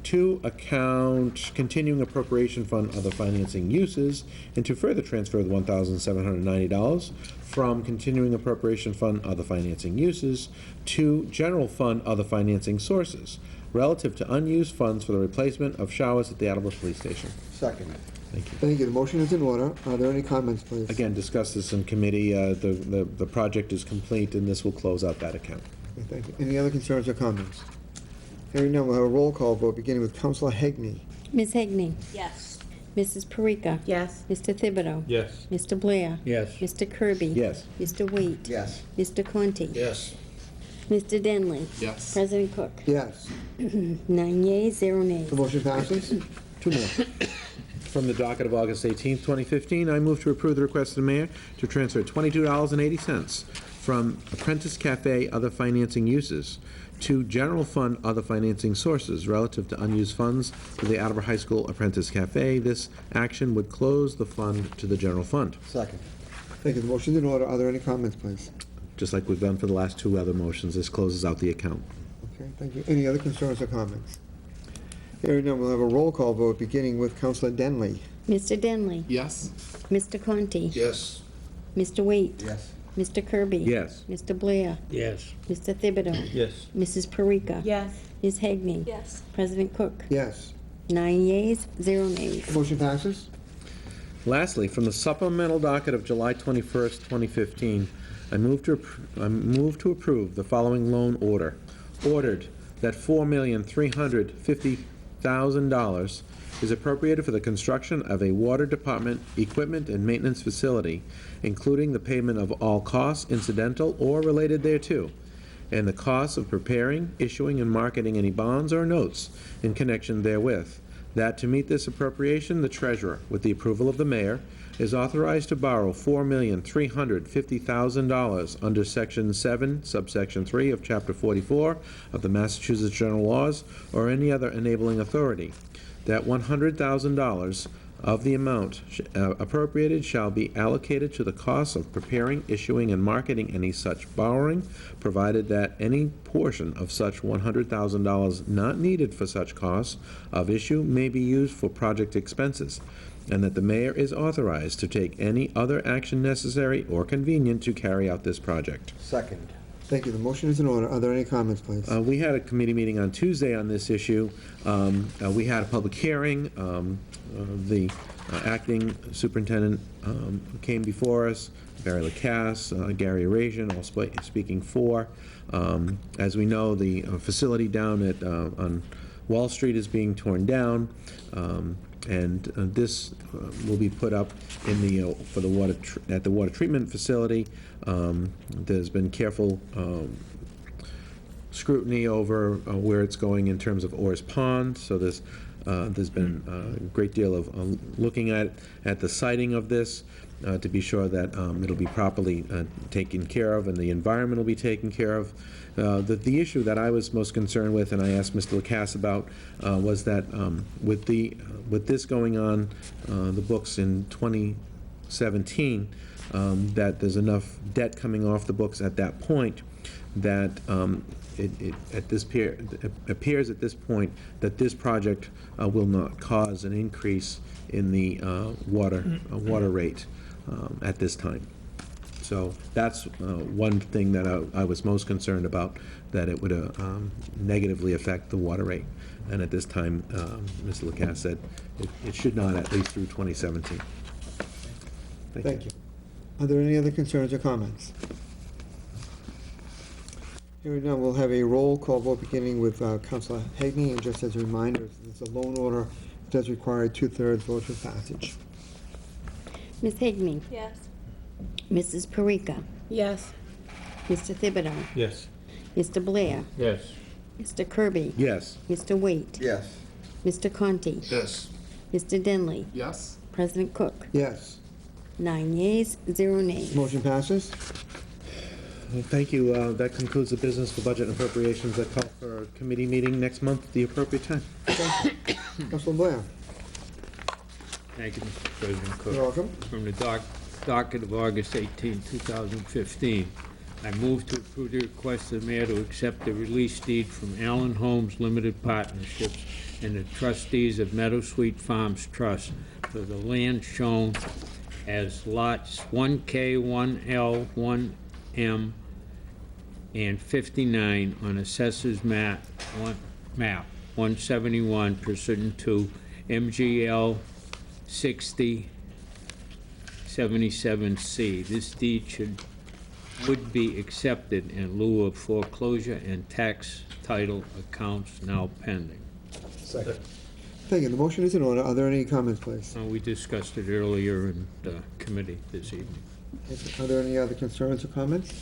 to account continuing appropriation fund other financing uses, and to further transfer the $1,790 from continuing appropriation fund other financing uses to general fund other financing sources relative to unused funds for the replacement of showers at the Attleboro Police Station. Second. Thank you. Thank you. The motion is in order. Are there any comments, please? Again, discussed this in committee. The project is complete, and this will close out that account. Okay, thank you. Any other concerns or comments? Hearing none, we'll have a roll call vote, beginning with Councilor Hegney. Ms. Hegney. Yes. Mrs. Parika. Yes. Mr. Thibodeau. Yes. Mr. Blair. Yes. Mr. Kirby. Yes. Mr. Waite. Yes. Mr. Conti. Yes. Mr. Denley. Yes. President Cook. Yes. 9 yeas, 0 nays. The motion passes. Two more. From the docket of August 18th, 2015, I move to approve the request of the mayor to transfer $22.80 from Apprentice Cafe other financing uses to general fund other financing sources relative to unused funds for the Attleboro High School Apprentice Cafe. This action would close the fund to the general fund, Second. Thank you. The motion's in order. Are there any comments, please? just like we've done for the last two other motions. This closes out the account. Okay, thank you. Any other concerns or comments? Hearing none, we'll have a roll call vote, beginning with Councilor Denley. Mr. Denley. Yes. Mr. Conti. Yes. Mr. Waite. Yes. Mr. Kirby. Yes. Mr. Blair. Yes. Mr. Thibodeau. Yes. Mrs. Parika. Yes. Ms. Hegney. Yes. President Cook. Yes. 9 yeas, 0 nays. Motion passes. Lastly, from the supplemental docket of July 21st, 2015, I move to approve the following loan order. Ordered that $4,350,000 is appropriated for the construction of a water department equipment and maintenance facility, including the payment of all costs incidental or related thereto, and the costs of preparing, issuing, and marketing any bonds or notes in connection therewith. That to meet this appropriation, the treasurer, with the approval of the mayor, is authorized to borrow $4,350,000 under Section 7, subsection 3 of Chapter 44 of the Massachusetts General Laws, or any other enabling authority. That $100,000 of the amount appropriated shall be allocated to the costs of preparing, issuing, and marketing any such borrowing, provided that any portion of such $100,000 not needed for such costs of issue may be used for project expenses, and that the mayor is authorized to take any other action necessary or convenient to carry out this project. Second. Thank you. The motion is in order. Are there any comments, please? We had a committee meeting on Tuesday on this issue. We had a public hearing. The acting superintendent came before us, Barry Lacasse, Gary Arazian, all speaking for. As we know, the facility down at on Wall Street is being torn down, and this will be put up in the for the water at the water treatment facility. There's been careful scrutiny over where it's going in terms of Orr's Pond, so there's been a great deal of looking at the siting of this to be sure that it'll be properly taken care of and the environment will be taken care of. The issue that I was most concerned with, and I asked Mr. Lacasse about, was that with this going on the books in 2017, that there's enough debt coming off the books at that point that it appears at this point that this project will not cause an increase in the water rate at this time. So that's one thing that I was most concerned about, that it would negatively affect the water rate. And at this time, Mr. Lacasse said it should not, at least through 2017. Thank you. Are there any other concerns or comments? Hearing none, we'll have a roll call vote beginning with Councilor Hagney, and just as a reminder, it's a loan order, it does require a 2/3 vote for passage. Ms. Higney. Yes. Mrs. Parika. Yes. Mr. Thibodeau. Yes. Mr. Blair. Yes. Mr. Kirby. Yes. Mr. Waite. Yes. Mr. Conti. Yes. Mr. Denley. Yes? President Cook. Yes. 9 yeas, 0 nays. Motion passes. Well, thank you. That concludes the business for budget and appropriations. I call for a committee meeting next month at the appropriate time. Councilor Blair. Thank you, Mr. President Cook. You're welcome. From the docket of August 18, 2015, I move to approve the request of the mayor to accept the release deed from Allen Homes Limited Partnerships and the trustees of Meadow Sweet Farms Trust for the land shown as lots 1K, 1L, 1M, and 59 on Assessors Map 171 pursuant to MGL 6077C. This deed would be accepted in lieu of foreclosure and tax title accounts now pending. Second. Thank you. The motion is in order. Are there any comments, please? We discussed it earlier in the committee this evening. Are there any other concerns or comments?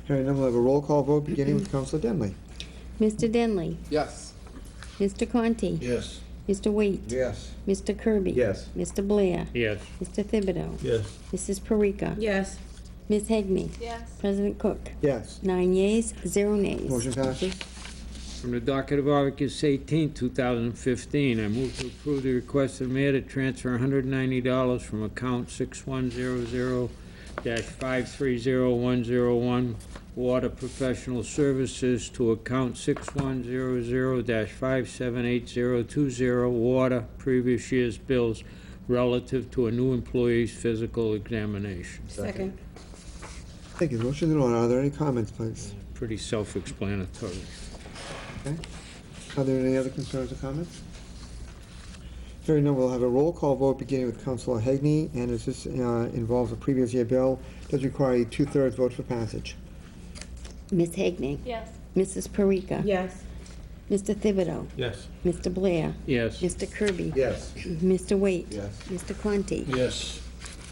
Hearing none, we'll have a roll call vote beginning with Councilor Denley. Mr. Denley. Yes. Mr. Conti. Yes. Mr. Waite. Yes. Mr. Kirby. Yes. Mr. Blair. Yes. Mr. Thibodeau. Yes. Mrs. Parika. Yes. Ms. Hegney. Yes. President Cook. Yes. 9 yeas, 0 nays. Motion passes. From the docket of August 18, 2015, I move to approve the request of the mayor to transfer $190 from account 6100-530101 Water Professional Services to account 6100-578020 Water previous year's bills relative to a new employee's physical examination. Second. Thank you. The motion is in order. Are there any comments, please? Pretty self-explanatory. Okay. Are there any other concerns or comments? Hearing none, we'll have a roll call vote beginning with Councilor Hagney, and as this involves a previous year bill, does require a 2/3 vote for passage. Ms. Hegney. Yes. Mrs. Parika. Yes. Mr. Thibodeau. Yes. Mr. Blair. Yes. Mr. Kirby. Yes. Mr. Waite. Yes. Mr. Conti. Yes.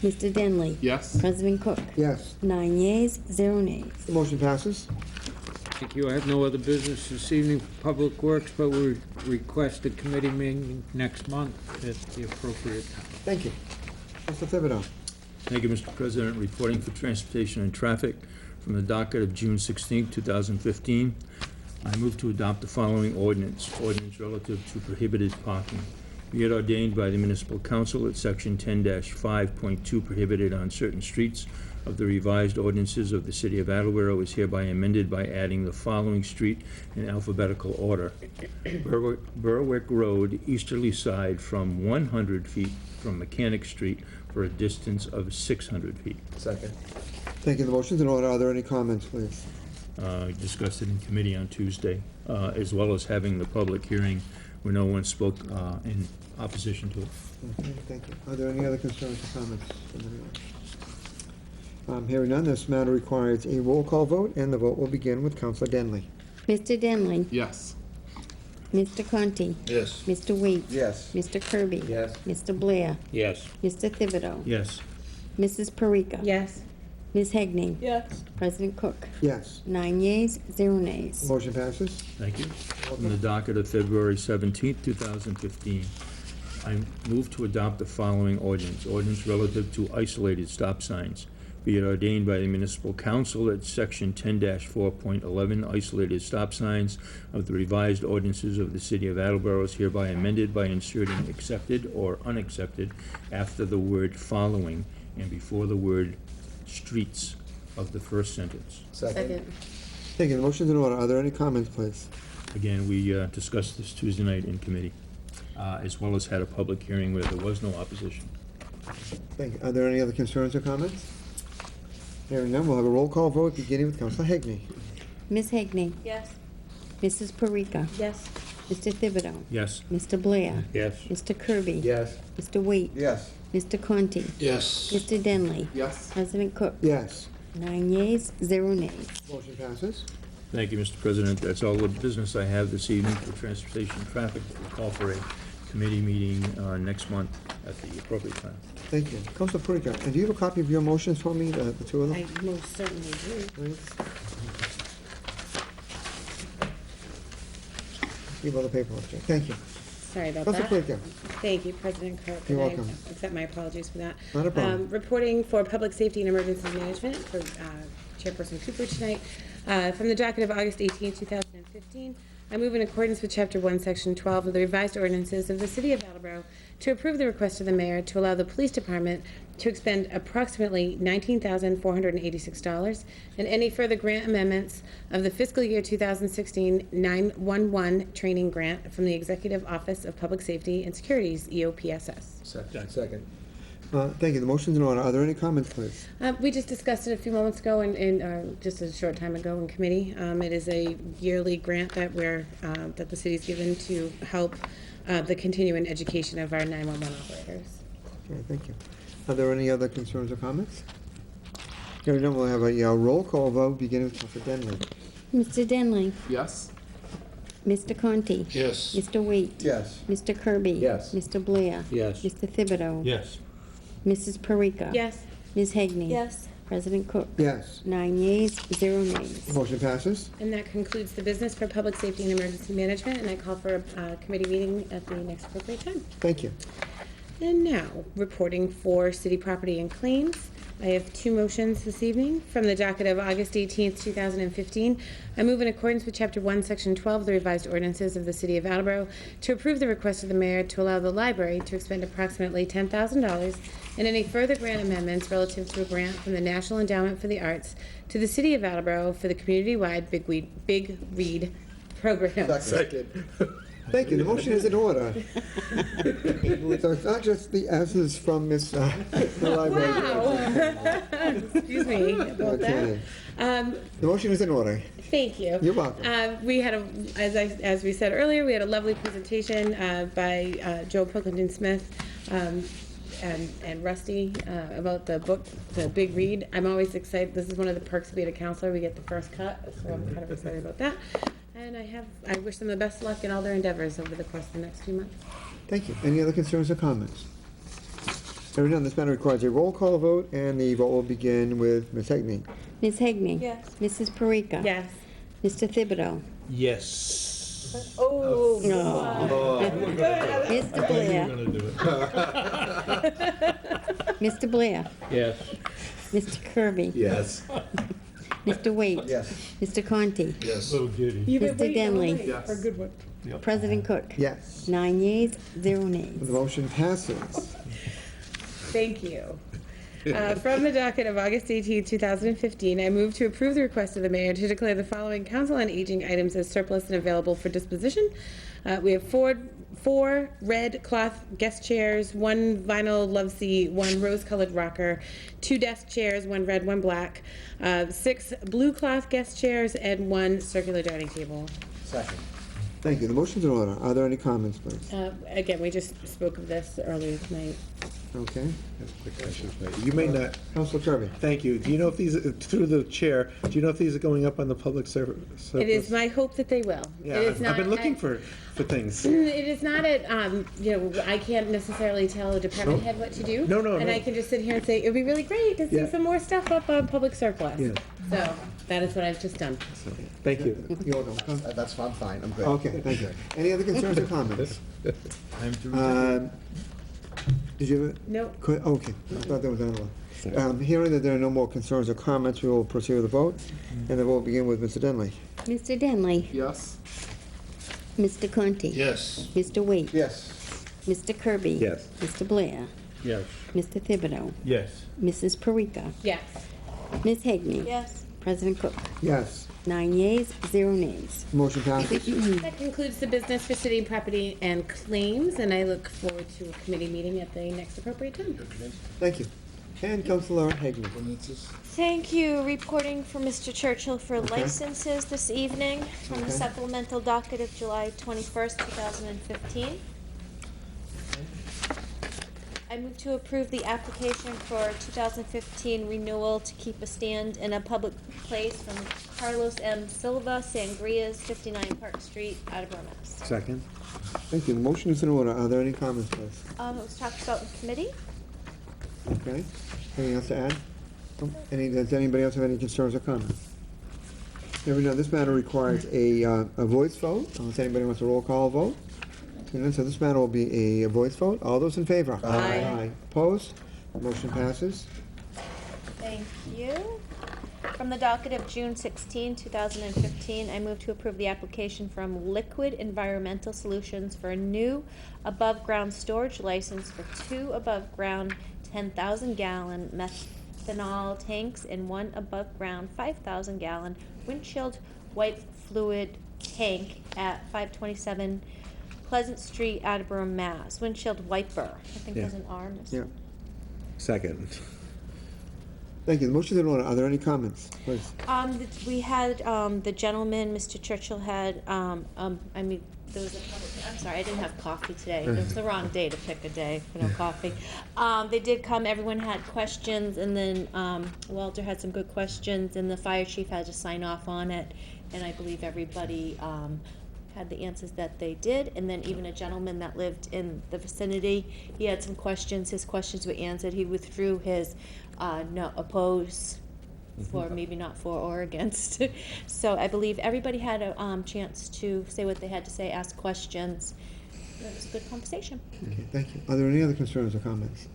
Mr. Denley. Yes? President Cook. Yes. 9 yeas, 0 nays. The motion passes. Thank you. I have no other business this evening for Public Works, but we request a committee meeting next month at the appropriate time. Thank you. Mr. Thibodeau. Thank you, Mr. President. Reporting for Transportation and Traffic from the docket of June 16, 2015. I move to adopt the following ordinance relative to prohibited parking. Be it ordained by the Municipal Council that Section 10-5.2 prohibited on certain streets of the revised ordinances of the City of Attleboro is hereby amended by adding the following street in alphabetical order. Berwick Road, easterly side from 100 feet from Mechanic Street for a distance of 600 feet. Second. Thank you. The motion's in order. Are there any comments, please? Discussed it in committee on Tuesday, as well as having the public hearing where no one spoke in opposition to it. Okay, thank you. Are there any other concerns or comments from anyone? Hearing none, this matter requires a roll call vote, and the vote will begin with Councilor Denley. Mr. Denley. Yes. Mr. Conti. Yes. Mr. Waite. Yes. Mr. Kirby. Yes. Mr. Blair. Yes. Mr. Thibodeau. Yes. Mrs. Parika. Yes. Ms. Hegney. Yes. President Cook. Yes. 9 yeas, 0 nays. Motion passes. Thank you. From the docket of February 17, 2015, I move to adopt the following ordinance relative to isolated stop signs. Be it ordained by the Municipal Council that Section 10-4.11 isolated stop signs of the revised ordinances of the City of Attleboro is hereby amended by inserting accepted or unaccepted after the word following and before the word streets of the first sentence. Second. Thank you. The motion's in order. Are there any comments, please? Again, we discussed this Tuesday night in committee, as well as had a public hearing where there was no opposition. Thank you. Are there any other concerns or comments? Hearing none, we'll have a roll call vote beginning with Councilor Hegney. Ms. Hegney. Yes. Mrs. Parika. Yes. Mr. Thibodeau. Yes. Mr. Blair. Yes. Mr. Kirby. Yes. Mr. Waite. Yes. Mr. Conti. Yes. Mr. Denley. Yes. President Cook. Yes. 9 yeas, 0 nays. Motion passes. Thank you, Mr. President. That's all the business I have this evening for transportation and traffic. We'll call for a committee meeting next month at the appropriate time. Thank you. Councilor Parika, and do you have a copy of your motions for me, the two of them? I most certainly do. Please. Give all the paperwork, Jack. Thank you. Sorry about Councilor that. Parika. Thank you, President Cook. You're and I welcome. accept my apologies for that. Not a problem. Reporting for Public Safety and Emergency Management for Chairperson Cooper tonight. From the docket of August 18, 2015, I move in accordance with Chapter 1, Section 12 of the revised ordinances of the City of Attleboro to approve the request of the mayor to allow the police department to expend approximately $19,486 and any further grant amendments of the fiscal year 2016 911 training grant from the Executive Office of Public Safety and Security's EOPSS. Second. Thank you. The motion's in order. Are there any comments, please? We just discussed it a few moments ago, just a short time ago in committee. It is a yearly grant that that the city's given to help the continuing education of our 911 operators. Okay, thank you. Are there any other concerns or comments? Hearing none, we'll have a roll call vote beginning with Councilor Denley. Mr. Denley. Yes. Mr. Conti. Yes. Mr. Waite. Yes. Mr. Kirby. Yes. Mr. Blair. Yes. Mr. Thibodeau. Yes. Mrs. Parika. Yes. Ms. Hegney. Yes. President Cook. Yes. 9 yeas, 0 nays. Motion passes. And that concludes the business for Public Safety and Emergency Management, and I call for a committee meeting at the next appropriate time. Thank you. And now, reporting for City Property and Claims. I have two motions this evening. From the docket of August 18th, 2015, I move in accordance with Chapter 1, Section 12 of the revised ordinances of the City of Attleboro to approve the request of the mayor to allow the library to expend approximately $10,000 and any further grant amendments relative to a grant from the National Endowment for the Arts to the City of Attleboro for the community-wide Big Read program. Second. Thank you. The motion is in order. So it's not just the answers from Miss the library. Wow. Excuse me about that. The motion is in order. Thank you. You're welcome. We had as we said earlier, we had a lovely presentation by Joe Pilkington Smith and Rusty about the book, The Big Read. I'm always excited. This is one of the perks of being a counselor. We get the first cut, so I'm kind of excited about that. And I wish them the best of luck in all their endeavors over the course of the next few months. Thank you. Any other concerns or comments? Hearing none, this matter requires a roll call vote, and the vote will begin with Ms. Hegney. Ms. Hegney. Yes. Mrs. Parika. Yes. Mr. Thibodeau. Yes. Oh. Mr. Blair. Mr. Blair. Yes. Mr. Kirby. Yes. Mr. Waite. Yes. Mr. Conti. Yes. You've been Mr. waiting all Denley. night Yes. for a good one. President Cook. Yes. 9 yeas, 0 nays. The motion passes. Thank you. From the docket of August 18, 2015, I move to approve the request of the mayor to declare the following Council on Aging items as surplus and available for disposition. We have four red cloth guest chairs, 1 vinyl love seat, 1 rose-colored rocker, 2 desk chairs, 1 red, 1 black, 6 blue cloth guest chairs, and 1 circular dining table. Second. Thank you. The motion's in order. Are there any comments, please? Again, we just spoke of this earlier tonight. Okay. You may not, Councilor Kirby. thank you. Do you know if these, through the chair, do you know if these are going up on the public surface? It is my hope that they will. Yeah, It is I've been not- looking for things. It is not at, I can't necessarily tell a department head what to do. No, And no. I can just sit here and say, it'd be really great to see Yeah. some more stuff up on public surplus. Yeah. So, that is what I've just done. Thank you. You're welcome. That's fine, I'm fine, I'm good. Okay, thank you. Any other concerns or comments? Time to Did you? No. Okay, I thought there was another one. Hearing that there are no more concerns or comments, we will proceed with the vote, and the vote will begin with Mr. Denley. Mr. Denley. Yes. Mr. Conti. Yes. Mr. Waite. Yes. Mr. Kirby. Yes. Mr. Blair. Yes. Mr. Thibodeau. Yes. Mrs. Parika. Yes. Ms. Hegney? Yes. President Cook? Yes. 9 yeas, 0 nays. Motion passes. That concludes the business for city property and claims, and I look forward to a committee meeting at the next appropriate time. Thank you. And Councilor Hagney. Thank you. Reporting for Mr. Churchill for Okay. licenses this evening from the Okay. supplemental docket of July 21st, 2015. I move to approve the application for 2015 renewal to keep a stand in a public place from Carlos M. Silva, Sangria's, 59 Park Street, Attleboro, Mass. Second. Thank you. The motion is in order. Are there any comments, please? It was talked about in committee. Okay. Anything else to add? Does anybody else have any concerns or comments? Hearing none, this matter requires a voice vote, unless anybody wants a roll call vote. And then, so this matter will be a voice vote. All those in favor? Aye. Opposed? Motion passes. Thank you. From the docket of June 16, 2015, I move to approve the application from Liquid Environmental Solutions for a new above-ground storage license for 2 above-ground 10,000-gallon methanol tanks and 1 above-ground 5,000-gallon windshield wipe fluid tank at 527 Pleasant Street, Attleboro, Mass. Windshield wiper. I think Yeah. there's an R missing. Yeah. Second. Thank you. The motion is in order. Are there any comments, please? We had, the gentleman, Mr. Churchill had, there was a public, I'm sorry, I didn't have coffee today. It was the wrong day to pick a day for no coffee. They did come, everyone had questions, and then, Walter had some good questions, and the fire chief had to sign off on it, and I believe everybody, had the answers that they did, and then even a gentleman that lived in the vicinity, he had some questions, his questions were answered, he withdrew his, no, oppose, for maybe not for or against. So I believe everybody had a, chance to say what they had to say, ask questions. It was a good conversation. Okay, thank you. Are there any other concerns or comments?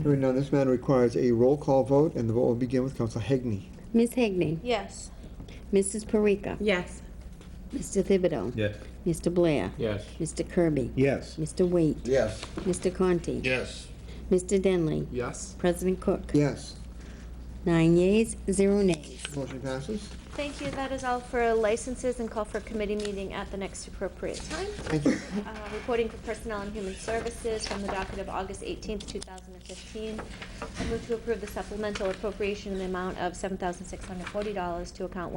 Hearing none, this matter requires a roll call vote, and the vote will begin with Councilor Hagney. Ms. Hegney? Yes. Mrs. Parika? Yes. Mr. Thibodeau? Yes. Mr. Blair? Yes. Mr. Kirby? Yes. Mr. Waite? Yes. Mr. Conti? Yes. Mr. Denley? Yes. President Cook? Yes. 9 yeas, 0 nays. Motion passes. Thank you. That is all for licenses, and call for a committee meeting at the next appropriate time. Thank you. Reporting for Personnel and Human Services from the docket of August 18th, 2015. I move to approve the supplemental appropriation in the amount of $7,640 to account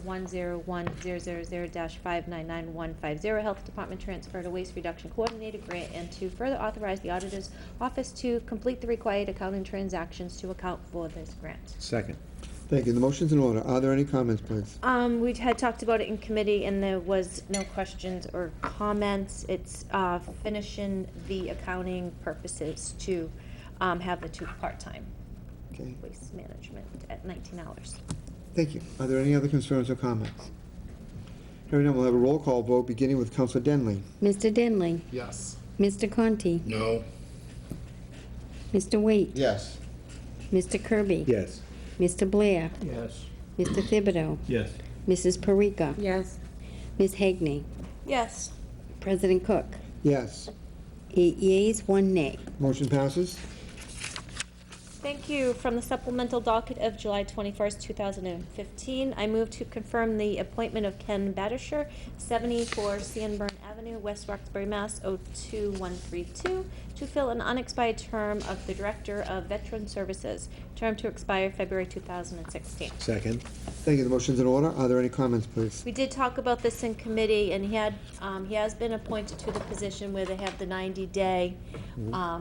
1510100-599150 Health Department transfer to Waste Reduction Coordinator grant, and to further authorize the Auditor's Office to complete the required accounting transactions to account for this grant. Second. Thank you. The motion's in order. Are there any comments, please? We had talked about it in committee, and there was no questions or comments. It's finishing the accounting purposes to have the 2 part-time Okay. waste management at 19 hours. Thank you. Are there any other concerns or comments? Hearing none, we'll have a roll call vote, beginning with Councilor Denley. Mr. Denley? Yes. Mr. Conti? No. Mr. Waite? Yes. Mr. Kirby? Yes. Mr. Blair? Yes. Mr. Thibodeau? Yes. Mrs. Parika? Yes. Ms. Hegney? Yes. President Cook? Yes. 8 yeas, 1 nay. Motion passes. Thank you. From the supplemental docket of July 21st, 2015, I move to confirm the appointment of Ken Battersher, 74 Sanborn Avenue, West Roxbury, Mass. 02132, to fill an unexpired term of the Director of Veteran Services, term to expire February 2016. Second. Thank you. The motion's in order. Are there any comments, please? We did talk about this in committee, and he has been appointed to the position where they have the 90-day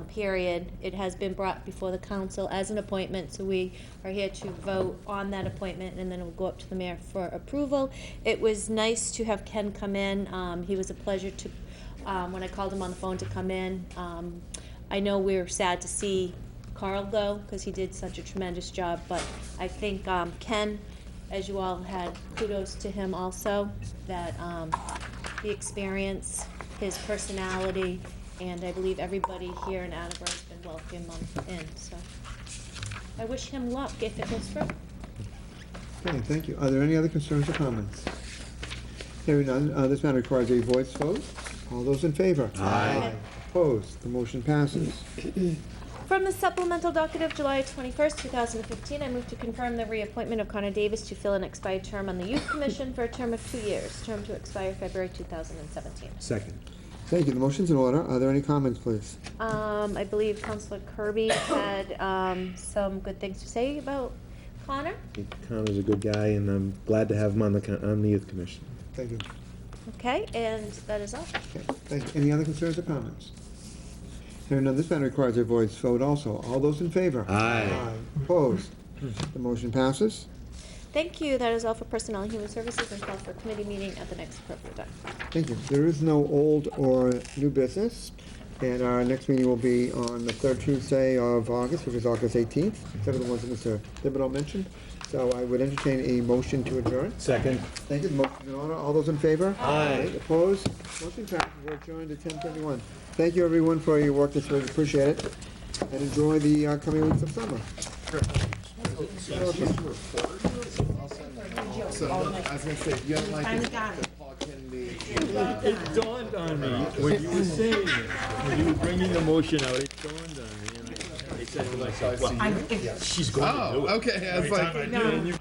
period. It has been brought before the council as an appointment, so we are here to vote on that appointment, and then it will go up to the mayor for approval. It was nice to have Ken come in. He was a pleasure to, when I called him on the phone to come in. I know we were sad to see Carl go, because he did such a tremendous job, but I think Ken, as you all had, kudos to him also, that the experience, his personality, and I believe everybody here in Attleboro has been welcome in, so I wish him luck if it goes through. Okay, thank you. Are there any other concerns or comments? Hearing none, this matter requires a voice vote. All those in favor? Aye. Opposed? The motion passes. From the supplemental docket of July 21st, 2015, I move to confirm the reappointment of Connor Davis to fill an expired term on the Youth Commission for a term of 2 years, term to expire February 2017. Second. Thank you. The motion's in order. Are there any comments, please? I believe Councilor Kirby had some good things to say about Connor. Connor's a good guy, and I'm glad to have him on the Youth Commission. Thank you. Okay, and that is all. Okay, thank you. Any other concerns or comments? Hearing none, this matter requires a voice vote also. All those in favor? Aye. Opposed? The motion passes. Thank you. That is all for Personnel and Human Services, and call for a committee meeting at the next appropriate time. Thank you. There is no old or new business, and our next meeting will be on the third Tuesday of August, which is August 18th, except for the ones that Mr. Thibodeau mentioned. So I would entertain a motion to adjourn. Second. Thank you. The motion is in order. All those in favor? Aye. Opposed? Motion passes. We're adjourned at 10:31. Thank you, everyone, for your work this week. Appreciate it. And enjoy the coming weeks of summer. So, I was gonna say, you have like Paul Kennedy. It dawned on me when you were saying it, when you were bringing the motion out, it dawned on me, and I said to myself, well, she's going to do it. Oh, okay, I was like.